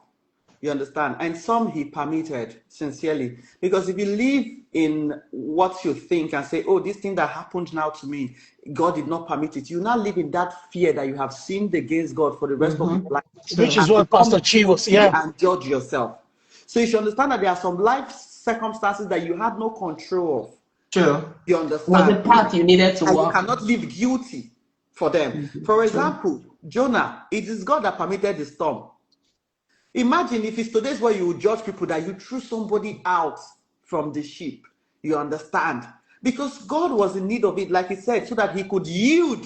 You understand? And some he permitted sincerely. Because if you live in what you think and say, oh, this thing that happened now to me, God did not permit it, you now live in that fear that you have sinned against God for the rest of your life. Which is what Pastor Chi was, and judge yourself. So you should understand that there are some life circumstances that you had no control of. True. You understand? Was the path you needed to walk. You cannot live guilty for them. For example, Jonah, it is God that permitted the storm. Imagine if it's today's where you judge people that you threw somebody out from the ship. You understand? Because God was in need of it, like he said, so that he could yield.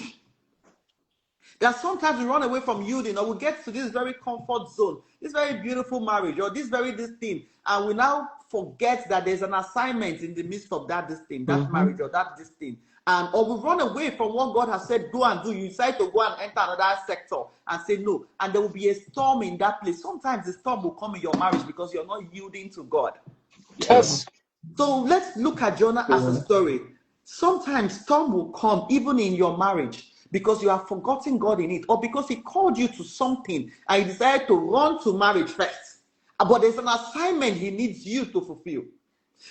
That sometimes we run away from yielding, or we get to this very comfort zone, this very beautiful marriage, or this thing, and we now forget that there's an assignment in the midst of that thing, that marriage, or this thing. Or we run away from what God has said, go and do. You decide to go and enter another sector and say no. And there will be a storm in that place. Sometimes the storm will come in your marriage because you're not yielding to God. Yes. So let's look at Jonah as a story. Sometimes storm will come even in your marriage because you have forgotten God in it, or because He called you to something and you decided to run to marriage first. But there's an assignment He needs you to fulfill.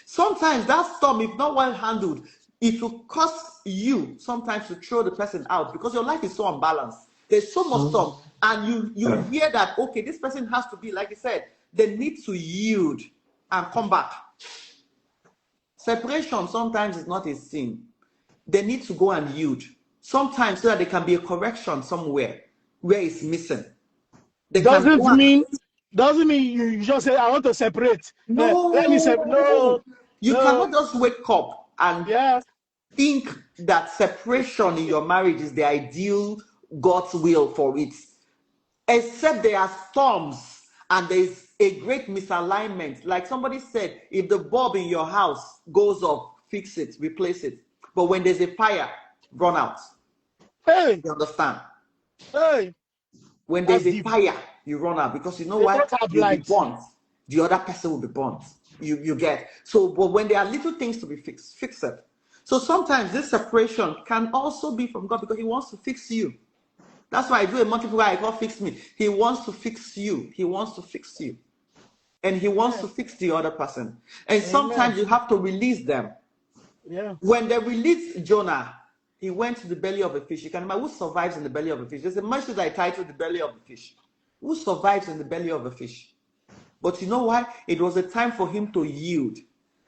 Sometimes that storm, if not well handled, it will cause you sometimes to throw the person out because your life is so unbalanced. There's so much storm, and you hear that, okay, this person has to be, like you said, they need to yield and come back. Separation sometimes is not a sin. They need to go and yield. Sometimes so that there can be a correction somewhere where it's missing. Doesn't mean you just say, I want to separate. No. Let me separate. No. You cannot just wake up and think that separation in your marriage is the ideal God's will for it. Except there are storms and there's a great misalignment. Like somebody said, if the bulb in your house goes off, fix it, replace it. But when there's a fire, run out. Hey. You understand? Hey. When there's a fire, you run out because you know what? You'll be burnt. The other person will be burnt. You get. So, but when there are little things to be fixed, fix it. So sometimes this separation can also be from God because He wants to fix you. That's why I do a multiple I call fix me. He wants to fix you. He wants to fix you. And He wants to fix the other person. And sometimes you have to release them. Yeah. When they released Jonah, he went to the belly of a fish. You can imagine who survives in the belly of a fish. There's a message I titled The Belly of the Fish. Who survives in the belly of a fish? But you know why? It was a time for him to yield.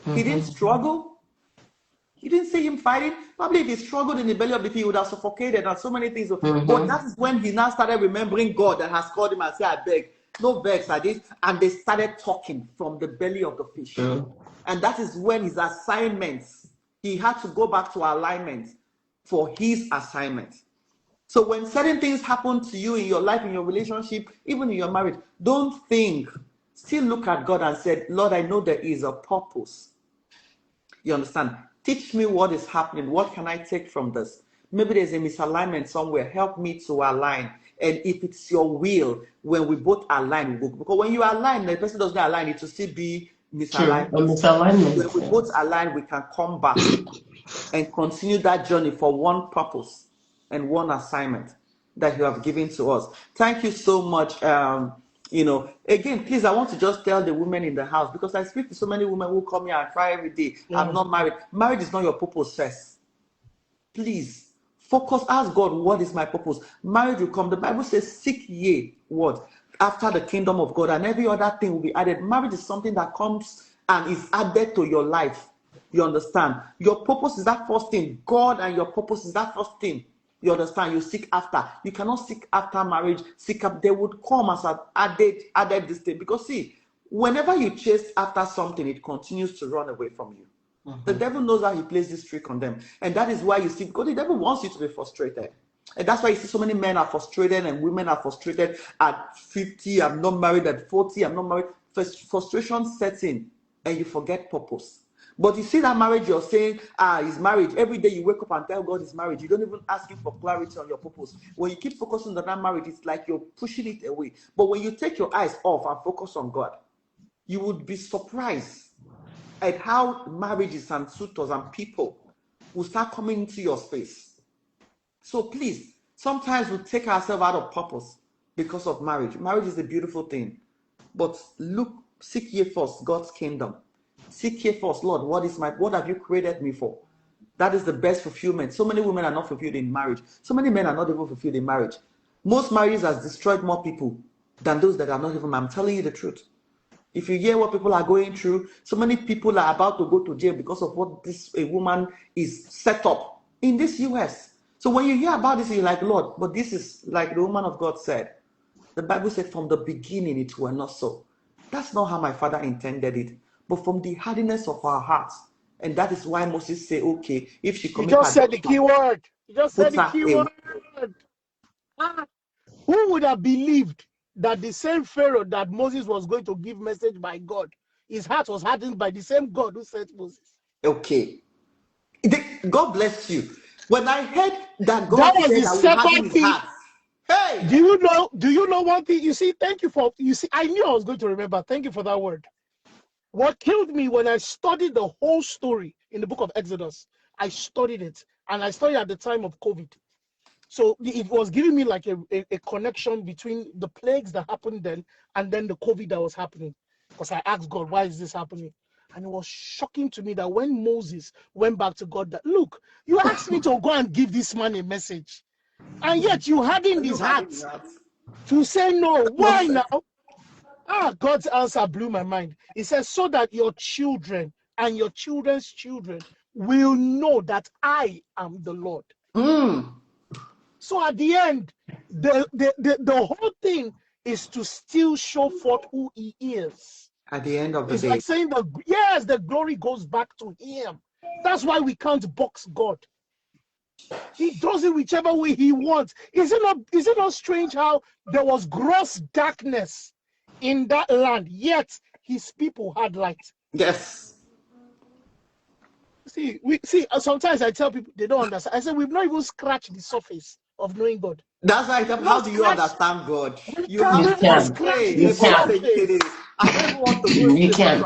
He didn't struggle. You didn't see him fighting. Probably if he struggled in the belly of the fish, he would have suffocated and so many things. But that is when he now started remembering God that has called him and said, I beg, no vex like this. And they started talking from the belly of the fish. And that is when his assignments, he had to go back to alignment for his assignment. So when certain things happen to you in your life, in your relationship, even in your marriage, don't think. Still look at God and say, Lord, I know there is a purpose. You understand? Teach me what is happening. What can I take from this? Maybe there's a misalignment somewhere. Help me to align. And if it's your will, when we both align, because when you align, the person doesn't align, it will still be misalignment. When we both align, we can come back and continue that journey for one purpose and one assignment that you have given to us. Thank you so much. Again, please, I want to just tell the women in the house, because I speak to so many women who come here and cry every day. I'm not married. Marriage is not your purpose first. Please focus, ask God, what is my purpose? Marriage will come. The Bible says, seek ye what? After the kingdom of God, and every other thing will be added. Marriage is something that comes and is added to your life. You understand? Your purpose is that first thing. God and your purpose is that first thing. You understand? You seek after. You cannot seek after marriage. Seek up. They would come as an added this thing. Because see, whenever you chase after something, it continues to run away from you. The devil knows how he plays this trick on them. And that is why you see, because the devil wants you to be frustrated. And that's why you see so many men are frustrated and women are frustrated at 50, I'm not married, at 40, I'm not married. Frustration sets in and you forget purpose. But you see that marriage, you're saying, is marriage. Every day you wake up and tell God is marriage. You don't even ask him for clarity on your purpose. When you keep focusing on that marriage, it's like you're pushing it away. But when you take your eyes off and focus on God, you would be surprised at how marriages and suitors and people will start coming into your space. So please, sometimes we take ourselves out of purpose because of marriage. Marriage is a beautiful thing. But seek ye first God's kingdom. Seek ye first, Lord, what have you created me for? That is the best fulfillment. So many women are not fulfilled in marriage. So many men are not even fulfilled in marriage. Most marriages has destroyed more people than those that are not even. I'm telling you the truth. If you hear what people are going through, so many people are about to go to jail because of what a woman is set up in this US. So when you hear about this, you're like, Lord, but this is like the woman of God said. The Bible said from the beginning it were not so. That's not how my Father intended it. But from the hardiness of our hearts. And that is why Moses said, okay, if she commits You just said the key word. You just said the key word. Who would have believed that the same Pharaoh that Moses was going to give message by God, his heart was hardened by the same God who sent Moses? Okay. God bless you. When I heard that God that was said the I will second harden his thing. heart. Hey! Do you know one thing? You see, I knew I was going to remember. Thank you for that word. What killed me when I studied the whole story in the book of Exodus, I studied it, and I studied at the time of COVID. So it was giving me like a connection between the plagues that happened then and then the COVID that was happening. Because I asked God, why is this happening? And it was shocking to me that when Moses went back to God, that, look, you asked me to go and give this man a message, and yet you had in his heart to say no. Why now? God's answer blew my mind. He says, so that your children and your children's children will know that I am the Lord. So at the end, the whole thing is to still show forth who he is. At the end of the day. It's like saying that, yes, the glory goes back to him. That's why we can't box God. He does it whichever way he wants. Is it not strange how there was gross darkness in that land, yet his people had light? Yes. See, sometimes I tell people they don't understand. I say we've not even scratched the surface of knowing God. That's right. How do you understand God? You can't have even to scratch pray. the surface. I don't want to go You can't.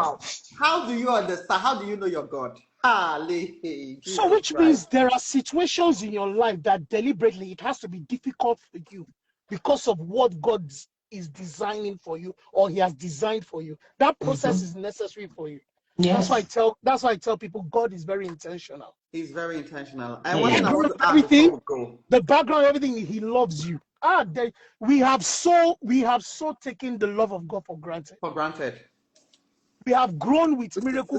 How do you understand? How do you know your God? So which means there are situations in your life that deliberately it has to be difficult for you because of what God is designing for you or he has designed for you. That process is necessary for you. Yes. That's why I tell people God is very intentional. He's very intentional. And one thing I want to ask everything, the background, everything, he loves you. We have so taken the love of God for granted. We have grown with miracle,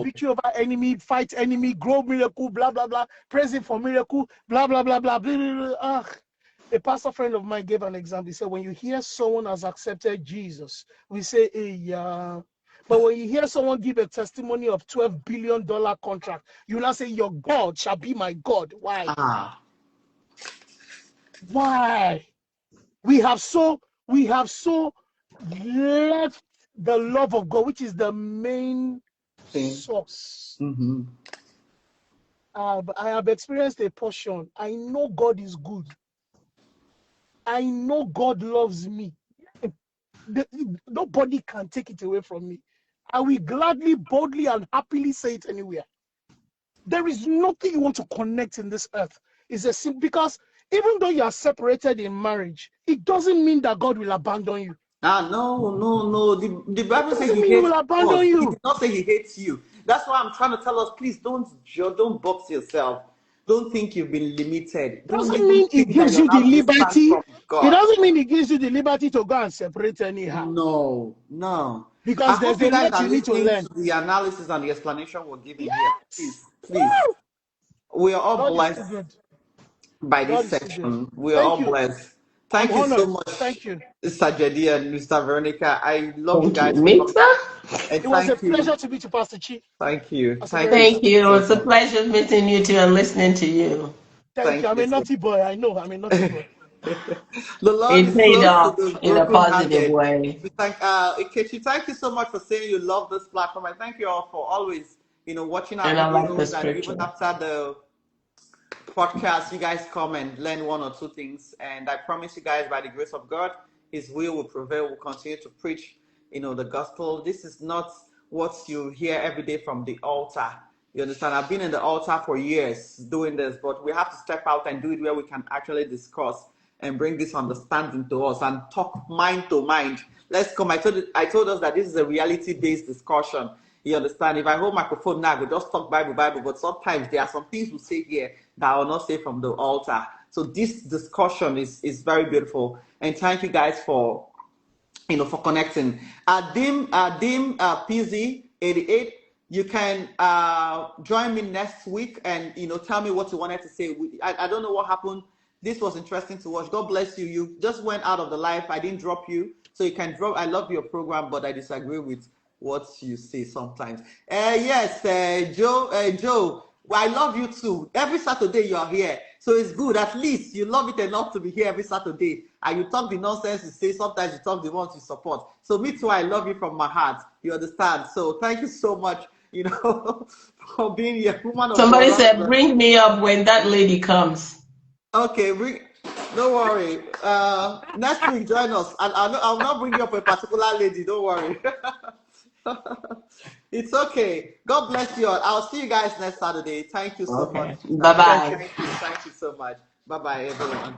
victory over enemy, fight enemy, grow miracle, blah, blah, blah, praising for miracle, blah, blah, blah, blah, blah, blah, blah. A pastor friend of mine gave an example. He said, when you hear someone has accepted Jesus, we say, hey, yeah. But when you hear someone give a testimony of $12 billion contract, you now say, your God shall be my God. Why? Why? We have so left the love of God, which is the main source. But I have experienced a portion. I know God is good. I know God loves me. Nobody can take it away from me. I will gladly, boldly, and happily say it anywhere. There is nothing you want to connect in this earth. It's a simple, because even though you are separated in marriage, it doesn't mean that God will abandon you. No. The Bible says he will abandon you. He did not say he hates you. That's why I'm trying to tell us, please don't box yourself. Don't think you've been limited. Doesn't mean it gives you the liberty. It doesn't mean it gives you the liberty to go and separate anyhow. No. Because there's a lot you need to learn. The analysis and the explanation we're giving here. Please. We are all blessed by this section. We are all blessed. Thank you so much. Thank you, Mr. Jedi and Mr. Veronica. I love you guys. It was a pleasure to meet you, Pastor Chi. Thank you. Thank you. It's a pleasure meeting you too and listening to you. Thank you. I'm a naughty boy. I know. I'm a naughty boy. The Lord it paid off in a positive way. Ikechi, thank you so much for saying you love this platform. I thank you all for always, watching our videos, and even after the podcast, you guys come and learn one or two things. And I promise you guys, by the grace of God, his will prevail. We'll continue to preach, the gospel. This is not what you hear every day from the altar. You understand? I've been in the altar for years doing this, but we have to step out and do it where we can actually discuss and bring this understanding to us and talk mind to mind. Let's come. I told us that this is a reality-based discussion. You understand? If I hold microphone now, we just talk Bible, but sometimes there are some things we say here that I will not say from the altar. So this discussion is very beautiful. And thank you guys for connecting. Adim PZ88, you can join me next week and tell me what you wanted to say. I don't know what happened. This was interesting to watch. God bless you. You just went out of the life. I didn't drop you. So you can drop. I love your program, but I disagree with what you say sometimes. Joe, well, I love you too. Every Saturday you are here. So it's good. At least you love it enough to be here every Saturday. And you talk the nonsense you say. Sometimes you talk the ones you support. So me too, I love you from my heart. You understand? So thank you so much, for being here. Somebody said, bring me up when that lady comes. Okay, don't worry. Next week, join us. I'll not bring you up a particular lady. Don't worry. It's okay. God bless you all. I'll see you guys next Saturday. Thank you so much. Okay. Bye-bye. Thank you so much. Bye bye, everyone.